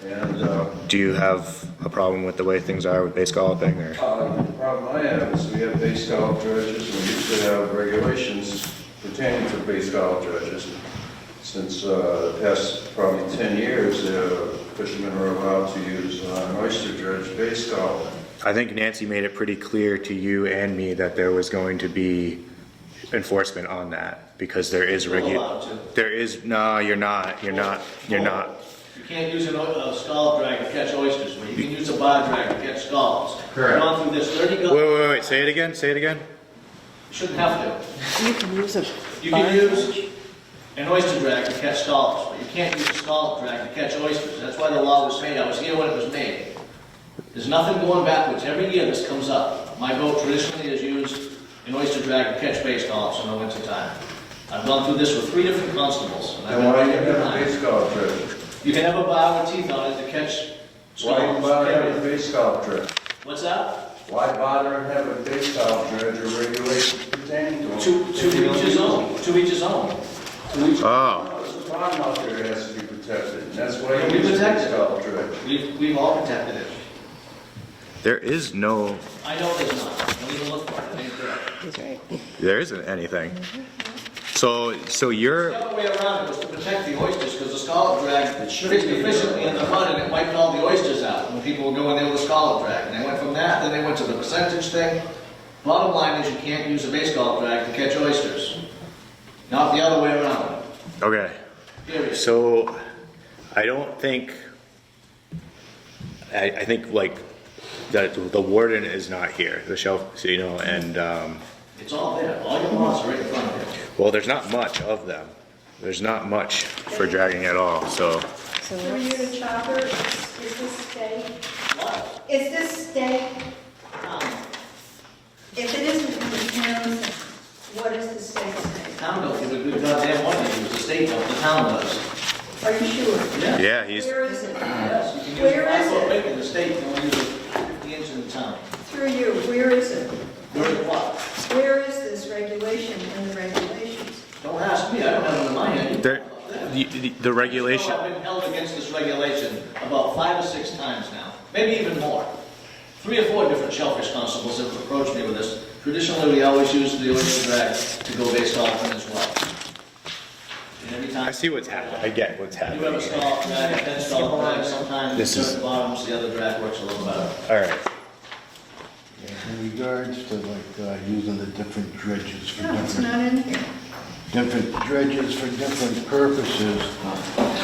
Speaker 5: And
Speaker 7: Do you have a problem with the way things are with base scalloping, or?
Speaker 5: the problem I have is we have base scallop dredges, and we used to have regulations pertaining to base scallop dredges. Since the past probably 10 years, fishermen are allowed to use an oyster dredge base scallop.
Speaker 7: I think Nancy made it pretty clear to you and me that there was going to be enforcement on that, because there is no, you're not.
Speaker 10: You can't use a scallop drag to catch oysters, but you can use a bar drag to catch scallops.
Speaker 7: Correct.
Speaker 10: I've gone through this 30
Speaker 7: Wait, say it again,
Speaker 10: You shouldn't have to.
Speaker 4: You can use a.
Speaker 10: You can use an oyster drag to catch scallops, but you can't use a scallop drag to catch oysters. That's why the law was made. I was here when it was made. There's nothing going backwards. Every year this comes up. My boat traditionally has used an oyster drag to catch bay scallops in the winter time. I've gone through this with 3 different constables. And
Speaker 5: And why do you have a base scallop dredge?
Speaker 10: You can have a bar with teeth on it to catch
Speaker 5: Why
Speaker 10: scallops.
Speaker 5: bother having a base scallop dredge?
Speaker 10: What's that?
Speaker 5: Why bother and have a base scallop dredge or regulations pertaining to them?
Speaker 10: To each his own. To each his own.
Speaker 7: Oh.
Speaker 5: There's a pond out there that has to be protected, and that's why
Speaker 10: We
Speaker 5: you use a
Speaker 10: protect
Speaker 5: base
Speaker 10: it.
Speaker 5: scallop dredge.
Speaker 10: We've all protected it.
Speaker 7: There is no,
Speaker 10: I know there's not. Don't even look for it. It ain't there.
Speaker 4: He's right.
Speaker 7: there isn't anything. So you're,
Speaker 10: The other way around, it was to protect the oysters, because the scallop drag fished efficiently in the mud, and it wiped all the oysters out when people were going there with a scallop drag. And they went from that, then they went to the percentage thing. Bottom line is you can't use a base scallop drag to catch oysters. Not the other way around.
Speaker 7: okay.
Speaker 10: Period.
Speaker 7: So I don't think, I think like that the warden is not here, the shelf, you know, and,
Speaker 10: It's all there. All your laws are right in front of you.
Speaker 7: well, there's not much of them. There's not much for dragging at all, so.
Speaker 2: Through you to Chopper, is this state?
Speaker 10: What?
Speaker 2: Is this state? If it isn't in the town, what is the state saying?
Speaker 10: The town don't give a good goddamn what to use. The state don't. The town does.
Speaker 2: Are you sure?
Speaker 10: Yeah.
Speaker 7: Yeah, he's,
Speaker 2: Where is it?
Speaker 10: Yes, you can use
Speaker 2: Where is
Speaker 10: 5 foot
Speaker 2: it?
Speaker 10: rake in the state, you only use a 50 inch in the town.
Speaker 2: Through you, where is it?
Speaker 10: Where is what?
Speaker 2: Where is this regulation in the regulations?
Speaker 10: Don't ask me, I don't have it in my head.
Speaker 7: there, the regulation,
Speaker 10: I've been held against this regulation about 5 or 6 times now, maybe even more. 3 or 4 different shellfish constables have approached me with this. Traditionally, we always use the oyster drag to go base scalloping as well. And every time
Speaker 7: I see what's happening, I get what's
Speaker 10: you have
Speaker 7: happening.
Speaker 10: a scallop drag, a 10 scallop drag, sometimes
Speaker 7: This
Speaker 10: in
Speaker 7: is-
Speaker 10: certain bottoms, the other drag works a little better.
Speaker 7: All right,
Speaker 13: In regards to like using the different dredges for
Speaker 2: No, it's
Speaker 13: different,
Speaker 2: not in here.
Speaker 13: different dredges for different purposes,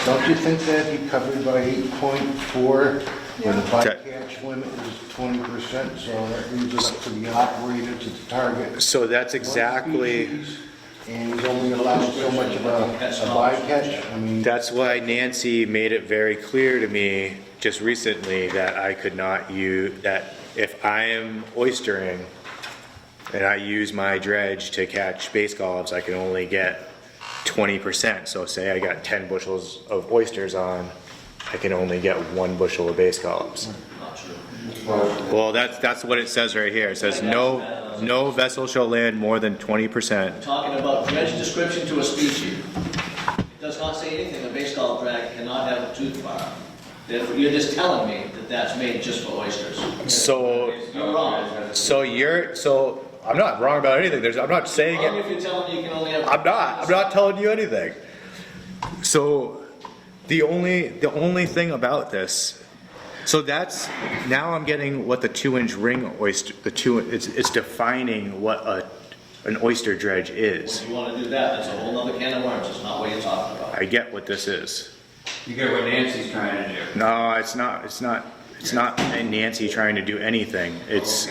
Speaker 13: don't you think that'd be covered by 8.4, where the bycatch limit is 20%, so that leaves it up to the operator to target
Speaker 7: so that's exactly,
Speaker 13: one species, and he's only allowed so much of a bycatch? I mean,
Speaker 7: that's why Nancy made it very clear to me just recently that I could not use, that if I am oystering and I use my dredge to catch bay scallops, I can only get 20%. So say I got 10 bushels of oysters on, I can only get 1 bushel of bay scallops.
Speaker 10: Not true.
Speaker 7: Well, that's what it says right here. It says no vessel shall land more than 20%.
Speaker 10: Talking about dredge description to a species. It does not say anything, a base scallop drag cannot have a tooth bar. Therefore, you're just telling me that that's made just for oysters.
Speaker 7: So,
Speaker 10: You're wrong.
Speaker 7: so I'm not wrong about anything. I'm not saying
Speaker 10: Only
Speaker 7: it.
Speaker 10: if you're telling me you can only have.
Speaker 7: I'm not telling you anything. So the only thing about this, so that's, now I'm getting what the 2-inch ring oyster, it's defining what an oyster dredge is.
Speaker 10: If you want to do that, that's a whole other can of worms. It's not what you're talking about.
Speaker 7: I get what this is.
Speaker 5: You get what Nancy's trying to do.
Speaker 7: No, it's not Nancy trying to do anything. It's,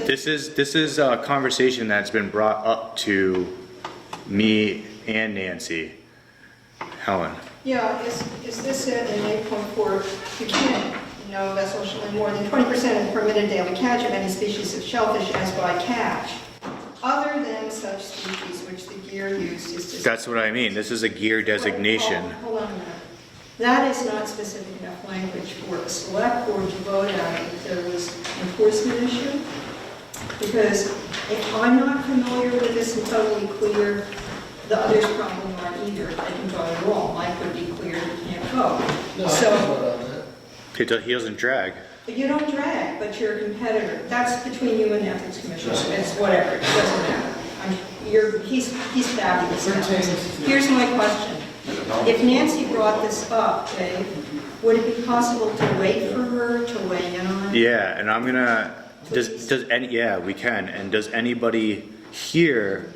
Speaker 7: this is a conversation that's been brought up to me and Nancy. Helen.
Speaker 2: Yeah, is this it in 8.4? You can't, no vessel shall have more than 20% of the permitted daily catch of any species of shellfish as by catch, other than such species which the gear used is to...
Speaker 7: That's what I mean. This is a gear designation.
Speaker 2: Hold on a minute. That is not specific enough language for the select board to vote on if there was an enforcement issue. Because if I'm not familiar with this and totally clear, the others probably aren't either. They can go wrong. Mine could be clear, you can't Oh, so
Speaker 7: He doesn't drag.
Speaker 2: you don't drag, but you're a competitor. That's between you and the ethics commissioner. It's whatever, it doesn't matter. He's fabulous. Here's my question. If Nancy brought this up, Dave, would it be possible to wait for her to weigh in on it?
Speaker 7: Yeah, and I'm gonna, yeah, we can. And does anybody here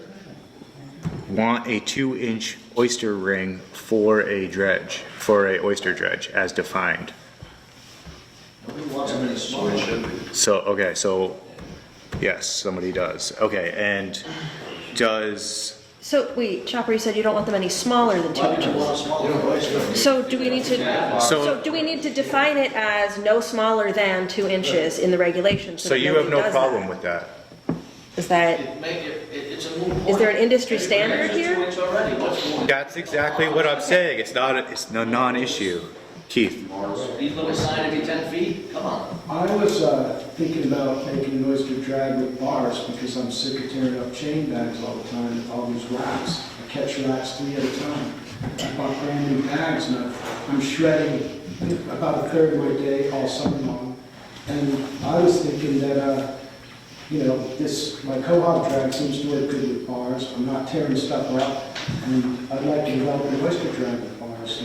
Speaker 7: want a 2-inch oyster ring for a dredge, for a oyster dredge as defined?
Speaker 10: Nobody wants them any smaller.
Speaker 7: So, okay, so, yes, somebody does. Okay, and does,
Speaker 4: So, wait, Chopper, you said you don't want them any smaller than 2
Speaker 10: Why would you
Speaker 4: inches.
Speaker 10: want a smaller oyster?
Speaker 4: So do we need to, so do we need to define it as no smaller than 2 inches in the regulations?
Speaker 7: so you have no problem with that?
Speaker 4: Is that,
Speaker 10: It's a moot point.
Speaker 4: is there an industry standard
Speaker 10: It's
Speaker 4: here?
Speaker 10: 2 inch already, what's more?
Speaker 7: That's exactly what I'm saying. It's no non-issue. Keith?
Speaker 10: These little sign every 10 feet, come on.
Speaker 6: I was thinking about making an oyster drag with bars because I'm sick of tearing up chain bags all the time with all these racks. I catch racks 3 at a time. I bought brand new bags and I'm shredding about a third of my day all summer long. And I was thinking that, my Quahog drag seems to work good with bars. I'm not tearing stuff up, and I'd like to develop an oyster drag with bars.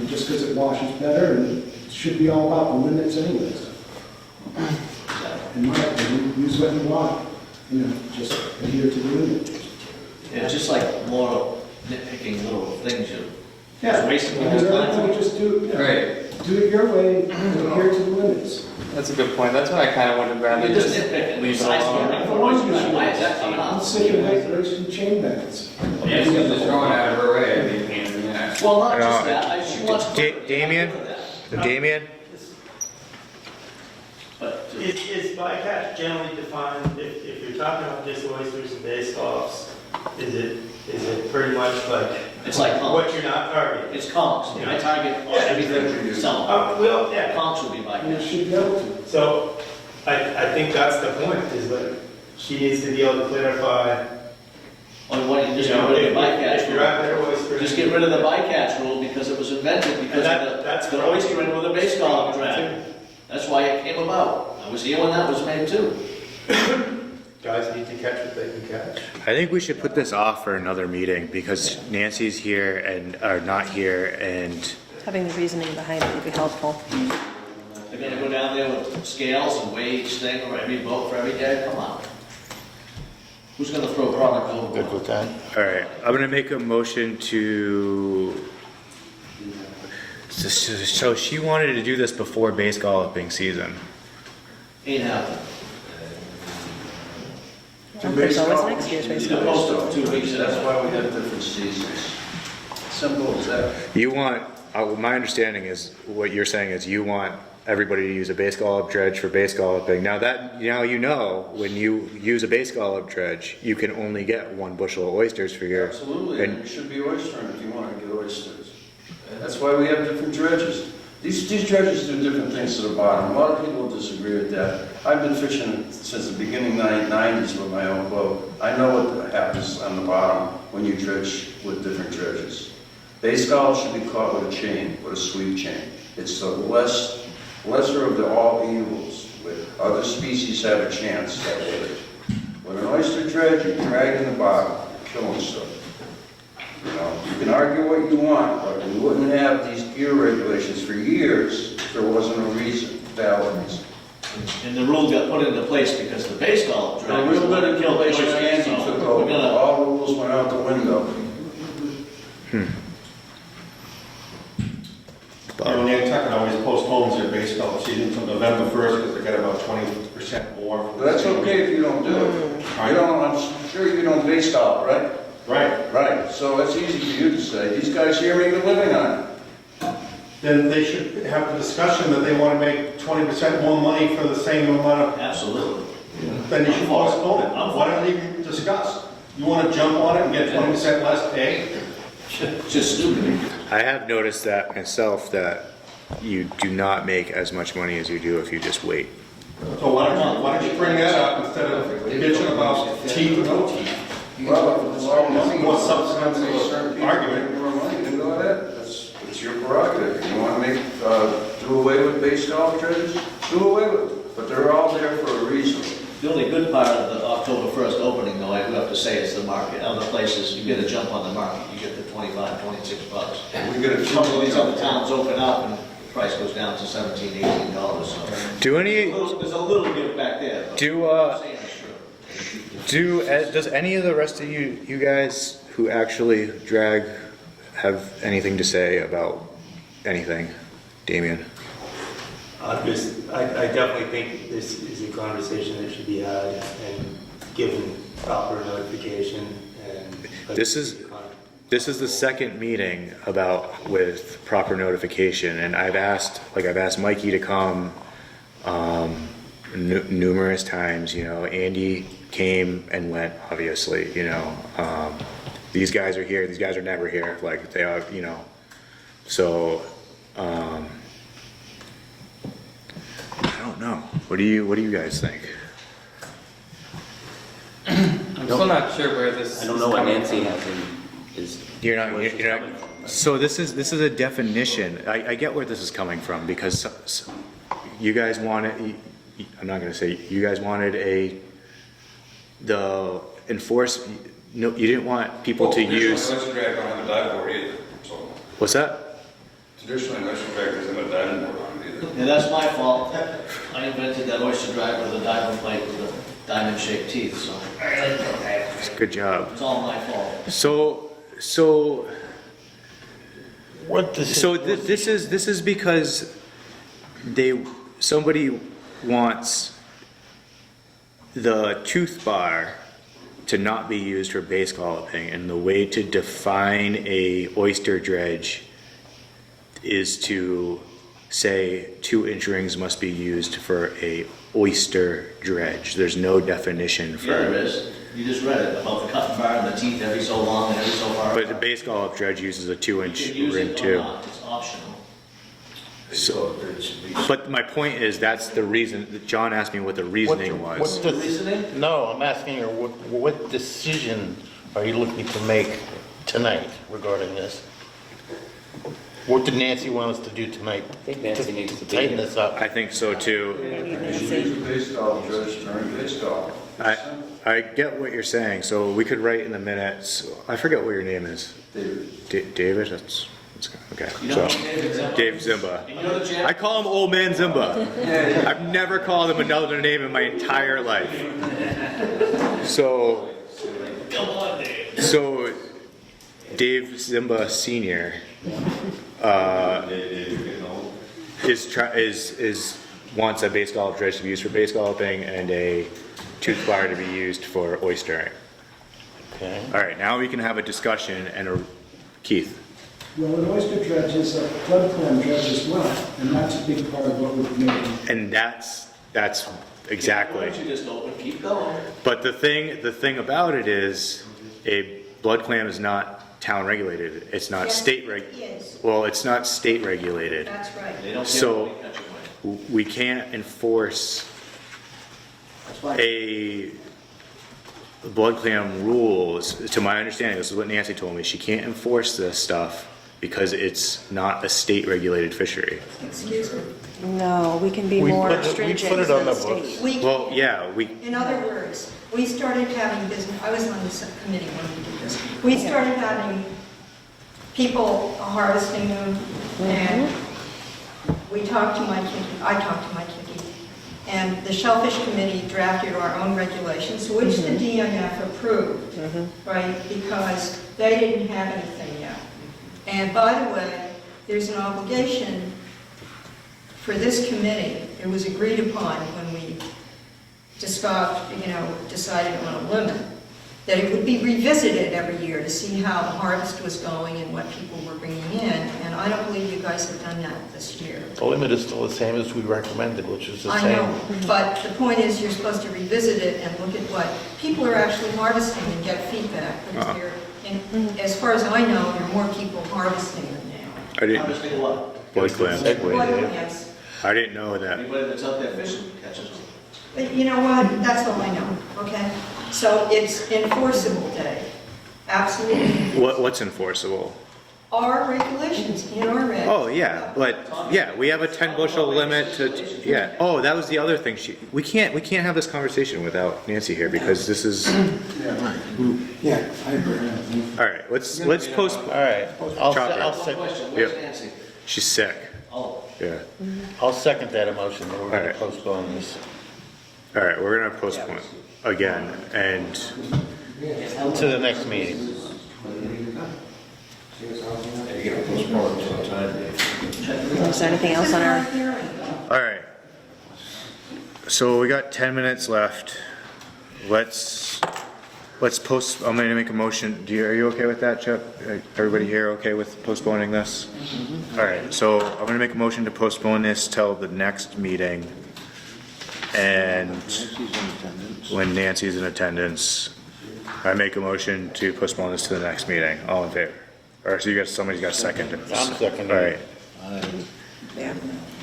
Speaker 6: Just because it washes better, and it should be all about the limits anyways. In my opinion, use what you want, just adhere to the limit.
Speaker 10: Yeah, it's just like more nitpicking little things, you're
Speaker 6: Yeah,
Speaker 10: wasting people's time.
Speaker 6: just do,
Speaker 14: Right.
Speaker 6: do it your way, and adhere to the limits.
Speaker 14: That's a good point. That's why I kind of would rather
Speaker 10: You're just
Speaker 14: just
Speaker 10: nitpicking.
Speaker 14: leave it
Speaker 10: Size
Speaker 14: alone.
Speaker 10: of the oyster drag, why is that coming
Speaker 6: I'm
Speaker 10: up?
Speaker 6: sick of wasting chain bags.
Speaker 14: Yeah, she's just throwing out of her way. I mean, pain in the ass.
Speaker 10: Well, not just
Speaker 7: No,
Speaker 10: that, she wants to.
Speaker 7: Damien? Damien?
Speaker 10: But
Speaker 1: Is bycatch generally defined, if you're talking about just oysters and bay scallops, is it pretty much like?
Speaker 10: It's like
Speaker 1: what you're not targeting?
Speaker 10: it's conchs, I target everything, some.
Speaker 1: Well, yeah.
Speaker 10: Conchs would be my
Speaker 6: You
Speaker 10: guess.
Speaker 6: should be able to.
Speaker 1: So, I think that's the point, is that she needs to be able to clarify,
Speaker 10: Or what, you just
Speaker 1: you
Speaker 10: get
Speaker 1: know,
Speaker 10: rid of the
Speaker 1: if you're
Speaker 10: bycatch
Speaker 1: out
Speaker 10: rule.
Speaker 1: there oystering.
Speaker 10: Just get rid of the bycatch rule because it was invented because
Speaker 1: That's
Speaker 10: of the oystering with a base scallop drag. That's why it came about. I was here when that was made too.
Speaker 1: Guys need to catch what they can catch.
Speaker 7: I think we should put this off for another meeting because Nancy's here and, or not here, and
Speaker 4: Having the reasoning behind it would be helpful.
Speaker 10: They're gonna go down there with scales and weigh each thing or every boat for every day, come on. Who's gonna throw product overboard?
Speaker 8: Good with that?
Speaker 7: all right, I'm gonna make a motion to. So she wanted to do this before base golfing season.
Speaker 10: Ain't happening.
Speaker 4: There's always next year's race.
Speaker 10: You post it for 2 weeks,
Speaker 5: That's why we have different seasons. Simple as that.
Speaker 7: You want, my understanding is, what you're saying is you want everybody to use a base scallop dredge for base scalloping. Now when you use a base scallop dredge, you can only get 1 bushel of oysters for your.
Speaker 5: Absolutely, and it should be oystering if you want to get oysters. And that's why we have different dredges. These dredges do different things to the bottom. A lot of people disagree with that. I've been fishing since the beginning 90s with my own boat. I know what happens on the bottom when you dredge with different dredges. Base scallop should be caught with a chain, with a sweep chain. It's the lesser of the all evils. With other species have a chance that way. With an oyster dredge, you're dragging the bottom, killing stuff. You can argue what you want, but we wouldn't have these gear regulations for years if there wasn't a reason, valid reason.
Speaker 10: And the rule got put into place because the base scallop
Speaker 5: The
Speaker 10: drag was
Speaker 5: real
Speaker 10: the one
Speaker 5: good
Speaker 10: that killed
Speaker 5: place
Speaker 10: oysters,
Speaker 5: Andy
Speaker 10: so
Speaker 5: took
Speaker 10: we're
Speaker 5: over,
Speaker 10: gonna,
Speaker 5: all the rules went out the window.
Speaker 17: When Nantucket always postpones their base golf season until November 1st because they got about 20% more.
Speaker 5: But that's okay if you don't do it. I'm sure you don't base golf, right? Right, so it's easy for you to say, these guys here make a living on it.
Speaker 17: Then they should have the discussion that they want to make 20% more money for the same amount of.
Speaker 10: absolutely.
Speaker 17: Then you should postpone it. Why don't they even discuss? You want to jump on it and get 20% less pay?
Speaker 10: Just stupid.
Speaker 7: I have noticed that myself, that you do not make as much money as you do if you just wait.
Speaker 17: So why don't you bring that up instead of bitching about teeth or no teeth?
Speaker 5: Well,
Speaker 17: More substantive argument.
Speaker 5: More money to do that, that's Do away with base golf dredges? Do away with them, but they're all there for a reason.
Speaker 10: The only good part of the October 1st opening, though, I do have to say, is the market. Other places, you get a jump on the market, you get the 25, 26 bucks.
Speaker 5: We get a
Speaker 10: Some of these other towns open up and the price goes down to $17, $18, so.
Speaker 7: Do any,
Speaker 10: There's a little give back there. but
Speaker 7: do,
Speaker 10: I'm saying it's true.
Speaker 7: does any of the rest of you guys who actually drag have anything to say about anything? Damien?
Speaker 1: I definitely think this is a conversation that should be had and given proper notification and.
Speaker 7: This is the second meeting with proper notification, and I've asked Mikey to come numerous times. You know, Andy came and went, obviously. You know, these guys are here. These guys are never here. Like they are, you know. So I don't know. What do you guys think?
Speaker 14: I'm still not sure where this.
Speaker 21: I don't know what Nancy has in is.
Speaker 7: You're not. So this is a definition. I get where this is coming from because you guys wanted. I'm not going to say you guys wanted the enforce. No, you didn't want people to use.
Speaker 3: Traditionally, oyster drag don't have a dive board either, so.
Speaker 7: What's that?
Speaker 3: Traditionally, oyster drag doesn't have a diving board on it either.
Speaker 10: Yeah, that's my fault. I invented that oyster drag with a diamond plate with a diamond-shaped teeth, so
Speaker 7: Good job.
Speaker 10: it's all my fault.
Speaker 7: This is because somebody wants the tooth bar to not be used for base scalloping, and the way to define a oyster dredge is to say 2-inch rings must be used for a oyster dredge. There's no definition for.
Speaker 10: Yeah, there is. You just read it about the cutting bar and the teeth every so long and every so far.
Speaker 7: But the base scallop dredge uses a 2-inch
Speaker 10: You can use
Speaker 7: ring
Speaker 10: it or
Speaker 7: too.
Speaker 10: not, it's optional.
Speaker 7: So, but my point is, that's the reason, that John asked me what the reasoning was.
Speaker 8: No, I'm asking her, what decision are you looking to make tonight regarding this? What did Nancy want us to do tonight?
Speaker 21: I think Nancy needs to be
Speaker 8: tighten
Speaker 21: here.
Speaker 8: this up.
Speaker 7: I think so too.
Speaker 5: Use a base golf dredge during base golf.
Speaker 7: I get what you're saying, so we could write in the minutes, I forget what your name is. David, that's okay.
Speaker 10: You know
Speaker 7: So,
Speaker 10: David Zimba?
Speaker 7: Dave Zimba.
Speaker 10: And you know the jam?
Speaker 7: I call him Old Man Zimba. I've never called him another name in my entire life. So,
Speaker 10: Come on, Dave.
Speaker 7: so Dave Zimba Senior wants a base golf dredge to be used for base golfing and a tooth bar to be used for oystering.
Speaker 8: Okay.
Speaker 7: All right, now we can have a discussion Keith.
Speaker 15: Well, an oyster dredge is a floodplain dredge as well, and that's a big part of what we're doing.
Speaker 7: And that's exactly.
Speaker 10: Why don't you just open, keep going?
Speaker 7: But the thing about it is, a blood clam is not town regulated. It's not
Speaker 2: Yes,
Speaker 7: state
Speaker 2: it is.
Speaker 7: Well, it's not state regulated.
Speaker 2: That's right.
Speaker 10: They don't care
Speaker 7: So
Speaker 10: what they catch it with.
Speaker 7: we can't enforce
Speaker 10: That's why.
Speaker 7: a blood clam rules. To my understanding, this is what Nancy told me. She can't enforce this stuff because it's not a state regulated fishery.
Speaker 2: Excuse me.
Speaker 4: No, we can be more stringent
Speaker 8: put it
Speaker 4: than
Speaker 8: on
Speaker 4: the
Speaker 8: the books.
Speaker 4: state.
Speaker 7: Well, yeah,
Speaker 2: In other words, we started having business, I was on the subcommittee when we did this. We started having people harvesting them, and we talked to Mike Hickey, I talked to Mike Hickey, and the Shellfish Committee drafted our own regulations, which the DNF approved, right? Because they didn't have anything yet. And by the way, there's an obligation for this committee, it was agreed upon when we decided on a limit, that it would be revisited every year to see how the harvest was going and what people were bringing in, and I don't believe you guys have done that this year.
Speaker 8: The limit is still the same as we recommended, which is the
Speaker 2: I
Speaker 8: same.
Speaker 2: know, but the point is, you're supposed to revisit it and look at what people are actually harvesting and get feedback. Because and as far as I know, there are more people harvesting them now.
Speaker 7: I didn't.
Speaker 10: Harvesting what?
Speaker 7: Blood clams.
Speaker 2: Yes.
Speaker 7: I didn't know that.
Speaker 10: Anybody that's out there fishing catches them.
Speaker 2: But you know what? That's all I know, okay? So it's enforceable, Dave. Absolutely.
Speaker 7: What's enforceable?
Speaker 2: our regulations in our regs.
Speaker 7: Oh, yeah, but, yeah, we have a 10 bushel limit to, yeah. Oh, that was the other thing, we can't have this conversation without Nancy here, because this is,
Speaker 15: Yeah, I agree.
Speaker 7: all right, let's post.
Speaker 8: All right, I'll
Speaker 10: Question,
Speaker 7: Yep.
Speaker 10: where's Nancy?
Speaker 7: She's sick,
Speaker 10: Oh.
Speaker 7: yeah.
Speaker 8: I'll second that emotion, that we're
Speaker 7: All
Speaker 8: gonna
Speaker 7: right.
Speaker 8: postpone this.
Speaker 7: All right, we're gonna postpone again, and,
Speaker 8: To the next meeting.
Speaker 18: You gotta postpone it sometime, Dave.
Speaker 4: Is there anything else on our?
Speaker 7: all right. So we got 10 minutes left. Let's post, I'm gonna make a motion. Are you okay with that, Chip? Everybody here okay with postponing this? All right, so I'm gonna make a motion to postpone this till the next meeting. And when Nancy's in attendance, I make a motion to postpone this to the next meeting. All in favor? Or so somebody's got a second.
Speaker 8: I'm seconding.
Speaker 7: All right,
Speaker 4: Yeah.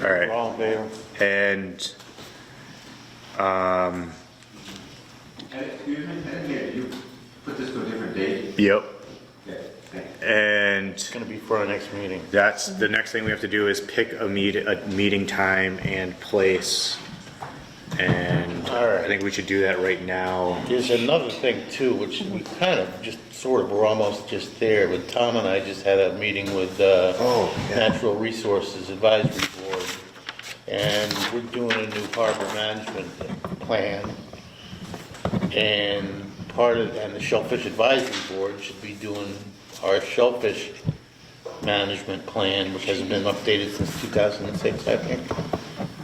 Speaker 7: all right.
Speaker 8: All in favor?
Speaker 7: And,
Speaker 3: Excuse me, did you put this to a different date?
Speaker 7: yep.
Speaker 3: Okay.
Speaker 7: And
Speaker 8: It's gonna be for our next meeting.
Speaker 7: that's, the next thing we have to do is pick a meeting time and place. And
Speaker 8: All right.
Speaker 7: I think we should do that right now.
Speaker 8: There's another thing too, which we kind of just sort of, we're almost just there, but Tom and I just had a meeting with Natural Resources Advisory Board. And we're doing a new harbor management plan. And and the Shellfish Advisory Board should be doing our shellfish management plan, which hasn't been updated since 2006, I think.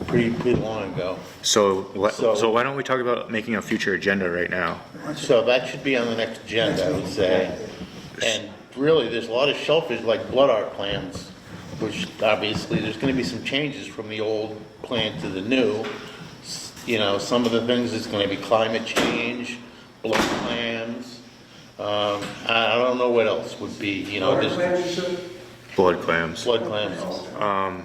Speaker 8: Pretty long ago.
Speaker 7: So why don't we talk about making a future agenda right now?
Speaker 8: So that should be on the next agenda, I would say. And really, there's a lot of shellfish, like blood art plans, which obviously, there's gonna be some changes from the old plan to the new. You know, some of the things is gonna be climate change, blood clams. I don't know what else would be, you know, there's
Speaker 7: Blood clams.
Speaker 8: blood clams.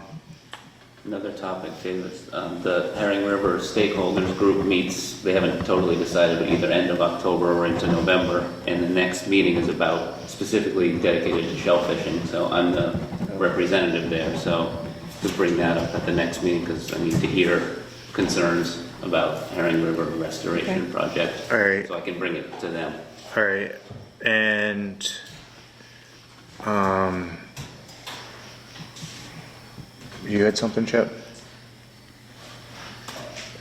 Speaker 21: Another topic, too, is the Herring River Stakeholders Group meets, they haven't totally decided, but either end of October or into November, and the next meeting is about, specifically dedicated to shellfishing, so I'm the representative there, so to bring that up at the next meeting, because I need to hear concerns about Herring River Restoration Project.
Speaker 7: All right.
Speaker 21: So I can bring it to them.
Speaker 7: All right, and, you had something, Chip?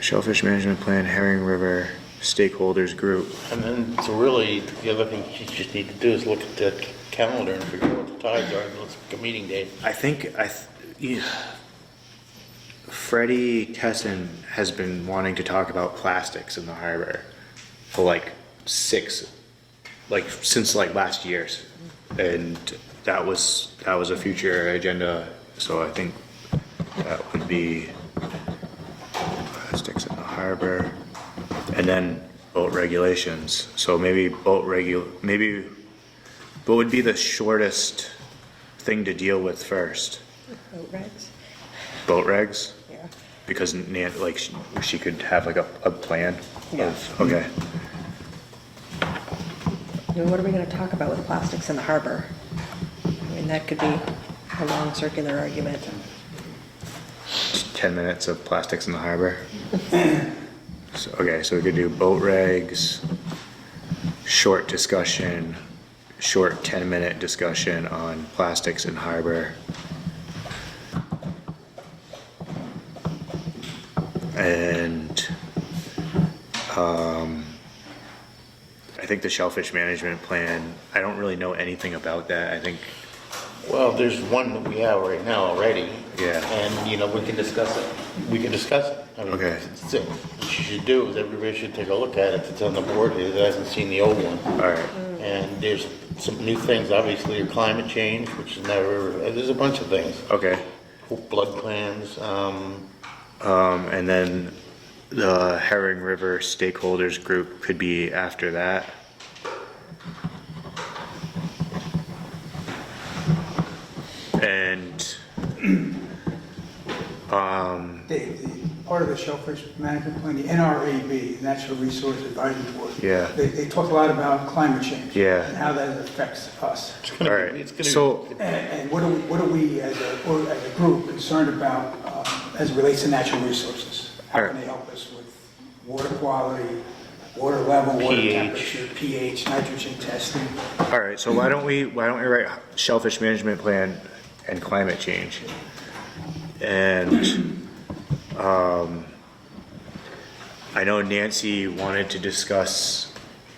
Speaker 7: Shellfish Management Plan, Herring River Stakeholders Group.
Speaker 8: And then, so really, the other thing you just need to do is look at the calendar and figure out what the tides are, and let's pick a meeting date.
Speaker 7: I think, Freddie Tesson has been wanting to talk about plastics in the harbor for since last year's. And that was a future agenda, so I think that would be plastics in the harbor. And then boat regulations, so maybe what would be the shortest thing to deal with first?
Speaker 4: Boat regs?
Speaker 7: Boat regs?
Speaker 4: Yeah.
Speaker 7: Because she could have a plan
Speaker 4: Yeah.
Speaker 7: okay.
Speaker 4: I mean, what are we gonna talk about with plastics in the harbor? I mean, that could be a long circular argument.
Speaker 7: Just 10 minutes of plastics in the harbor. So we could do boat regs, short discussion, short 10-minute discussion on plastics in harbor. And I think the shellfish management plan, I don't really know anything about that. I think,
Speaker 8: Well, there's one that we have right now already.
Speaker 7: Yeah.
Speaker 8: And, you know, we can discuss it. We can discuss it. I mean,
Speaker 7: Okay.
Speaker 8: What you should do is everybody should take a look at it that's on the board here that hasn't seen the old one.
Speaker 7: all right,
Speaker 8: And there's some new things, obviously, your climate change, which is never, there's a bunch of things.
Speaker 7: okay.
Speaker 8: Blood clams,
Speaker 7: And then the Herring River Stakeholders Group could be after that. And,
Speaker 16: Part of the Shellfish Management Plan, the NRAB, Natural Resource Advisory Board.
Speaker 7: Yeah.
Speaker 16: They talk a lot about climate change.
Speaker 7: Yeah.
Speaker 16: And how that affects us.
Speaker 7: All right, so,
Speaker 16: And what are we as a group concerned about as it relates to natural resources? How can they help us with water quality, water level, water
Speaker 7: pH.
Speaker 16: temperature, pH, nitrogen testing?
Speaker 7: all right, so why don't we write shellfish management plan and climate change? And, I know Nancy wanted to discuss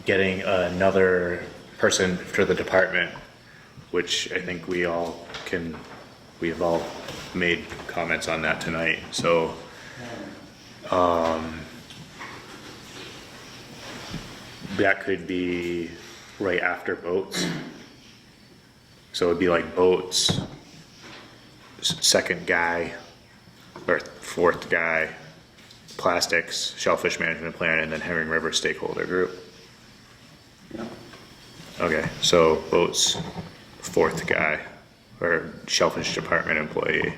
Speaker 7: getting another person for the department, which I think we have all made comments on that tonight, so, that could be right after boats. So it'd be like boats, second guy, or fourth guy, plastics, shellfish management plan, and then Herring River stakeholder group. Okay, so boats, fourth guy, or shellfish department employee.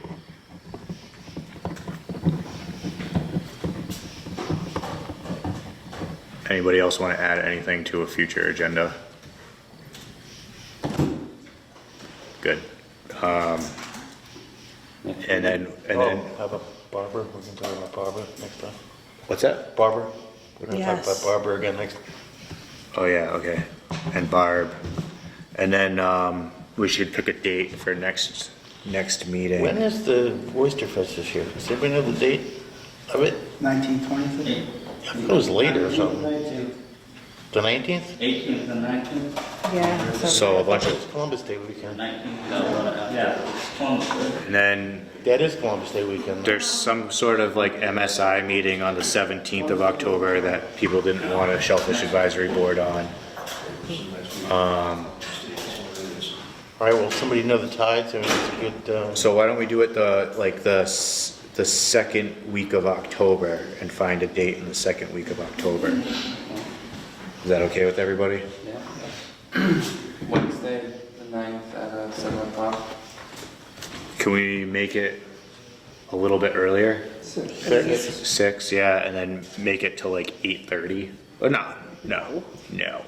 Speaker 7: Anybody else want to add anything to a future agenda? Good. And then,
Speaker 8: How about Barbara? We can talk about Barbara next time.
Speaker 7: what's that?
Speaker 8: Barbara? We're gonna talk
Speaker 4: Yes.
Speaker 8: about Barbara again next.
Speaker 7: Oh, yeah, okay. And Barb. And then, we should pick a date for next meeting.
Speaker 8: When is the Oyster Fest this year? Does anybody know the date of it?
Speaker 16: 19, 20?
Speaker 8: I thought it was later or something. The 19th?
Speaker 19: 18th and 19th?
Speaker 4: Yeah.
Speaker 7: So a bunch of,
Speaker 8: It's Columbus Day weekend.
Speaker 19: 19th, yeah, it's Columbus Day.
Speaker 7: and then
Speaker 8: That is Columbus Day weekend.
Speaker 7: there's some sort of like MSI meeting on the 17th of October that people didn't want a shellfish advisory board on.
Speaker 8: All right, well, somebody know the tides, I mean, it's a good,
Speaker 7: So why don't we do it the second week of October and find a date in the second week of October? Is that okay with everybody?
Speaker 14: Yeah. Wednesday, the 9th at 7 o'clock.
Speaker 7: Can we make it a little bit earlier? 6, yeah, and then make it till like 8:30? Oh, no.
Speaker 4: No.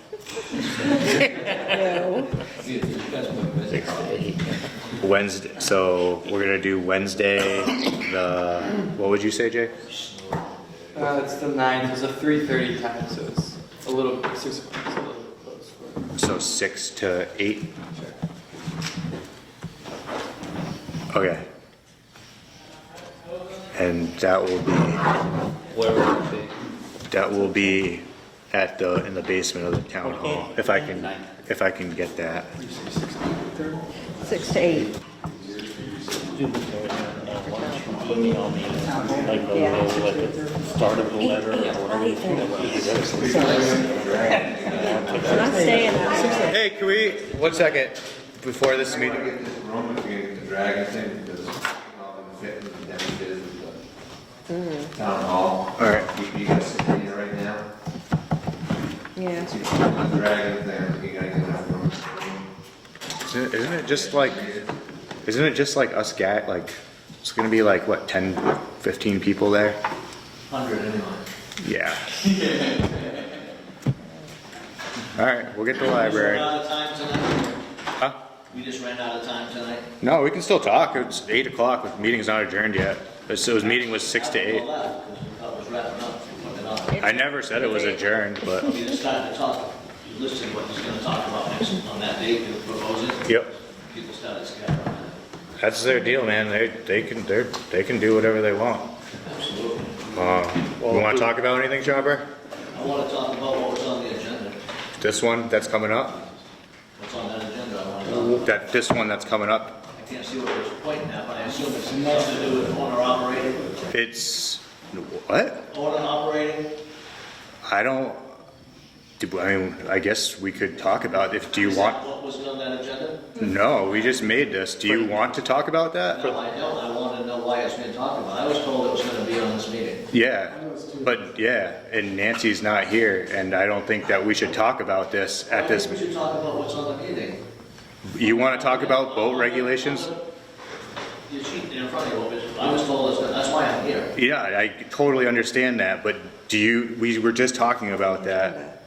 Speaker 7: Wednesday, so we're gonna do Wednesday, what would you say, Jay?
Speaker 14: It's the 9th, it's a 3:30 time, so it's a little, 6 o'clock, it's a little close for.
Speaker 7: So 6 to 8? Okay. And that will be,
Speaker 8: where will it be?
Speaker 7: that will be in the basement of the town hall, if I can get that.
Speaker 4: 6 to 8.
Speaker 8: Email me, like a start of the letter or
Speaker 4: I'm not staying.
Speaker 7: Hey, can we, 1 second, before this meeting?
Speaker 3: Get this room if we get the dragon thing, because all the fit and demonstrated with the town hall.
Speaker 7: All right.
Speaker 3: You gotta sit in here right now.
Speaker 4: Yeah.
Speaker 3: The dragon thing, you gotta get enough room.
Speaker 7: Isn't it just like us it's gonna be like, what, 10, 15 people there?
Speaker 10: 100 anyway.
Speaker 7: Yeah. All right, we'll get the
Speaker 10: We
Speaker 7: library.
Speaker 10: just ran out of time tonight?
Speaker 7: Huh?
Speaker 10: We just ran out of time tonight?
Speaker 7: No, we can still talk. It's 8 o'clock. The meeting's not adjourned yet. His meeting was 6 to 8.
Speaker 10: Well, left, because we thought it was wrapping up. We put it on.
Speaker 7: I never said it was adjourned, but,
Speaker 10: We decided to talk, you listened to what he's gonna talk about next, on that date, you're proposing.
Speaker 7: yep.
Speaker 10: People started scattering.
Speaker 7: That's their deal, man. They can do whatever they want.
Speaker 10: Absolutely.
Speaker 7: You wanna talk about anything, Chopper?
Speaker 10: I wanna talk about what was on the agenda.
Speaker 7: This one that's coming up?
Speaker 10: What's on that agenda, I wanna know.
Speaker 7: This one that's coming up?
Speaker 10: I can't see what it was pointing at, but I assume it's something to do with owner operating.
Speaker 7: It's, what?
Speaker 10: Owner operating?
Speaker 7: I guess we could talk about do you
Speaker 10: Is
Speaker 7: want?
Speaker 10: that what was on that agenda?
Speaker 7: No, we just made this. Do you want to talk about that?
Speaker 10: No, I don't, I wanted to know why it's being talked about. I was told it was gonna be on this meeting.
Speaker 7: Yeah, but yeah, and Nancy's not here, and I don't think that we should talk about this at this.
Speaker 10: I think we should talk about what's on the meeting.
Speaker 7: You want to talk about boat regulations?
Speaker 10: Your sheet in front of you, I was told that's why I'm here.
Speaker 7: Yeah, I totally understand that, but we were just talking about that.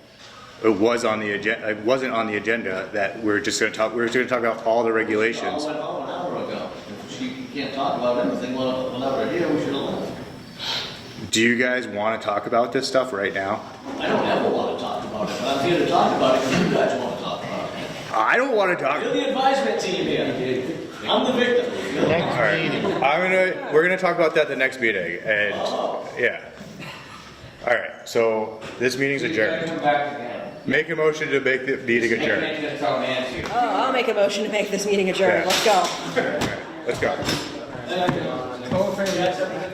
Speaker 7: It was on the agenda, it wasn't on the agenda that we're just gonna talk about all the regulations.
Speaker 10: I went home an hour ago. If you can't talk about everything whenever we're here, we should have left.
Speaker 7: Do you guys want to talk about this stuff right now?
Speaker 10: I don't ever want to talk about it, but I'm here to talk about it because you guys want to talk about it.
Speaker 7: I don't want to talk.
Speaker 10: You're the advisement team here. I'm the victim. You're the-
Speaker 7: All right, we're gonna talk about that the next meeting, and yeah. All right, so this meeting's adjourned.
Speaker 14: Come back again.
Speaker 7: Make a motion to make the meeting adjourned.
Speaker 4: Oh, I'll make a motion to make this meeting adjourned.
Speaker 7: Yeah.
Speaker 4: Let's go.
Speaker 7: Let's go.
Speaker 10: All in favor?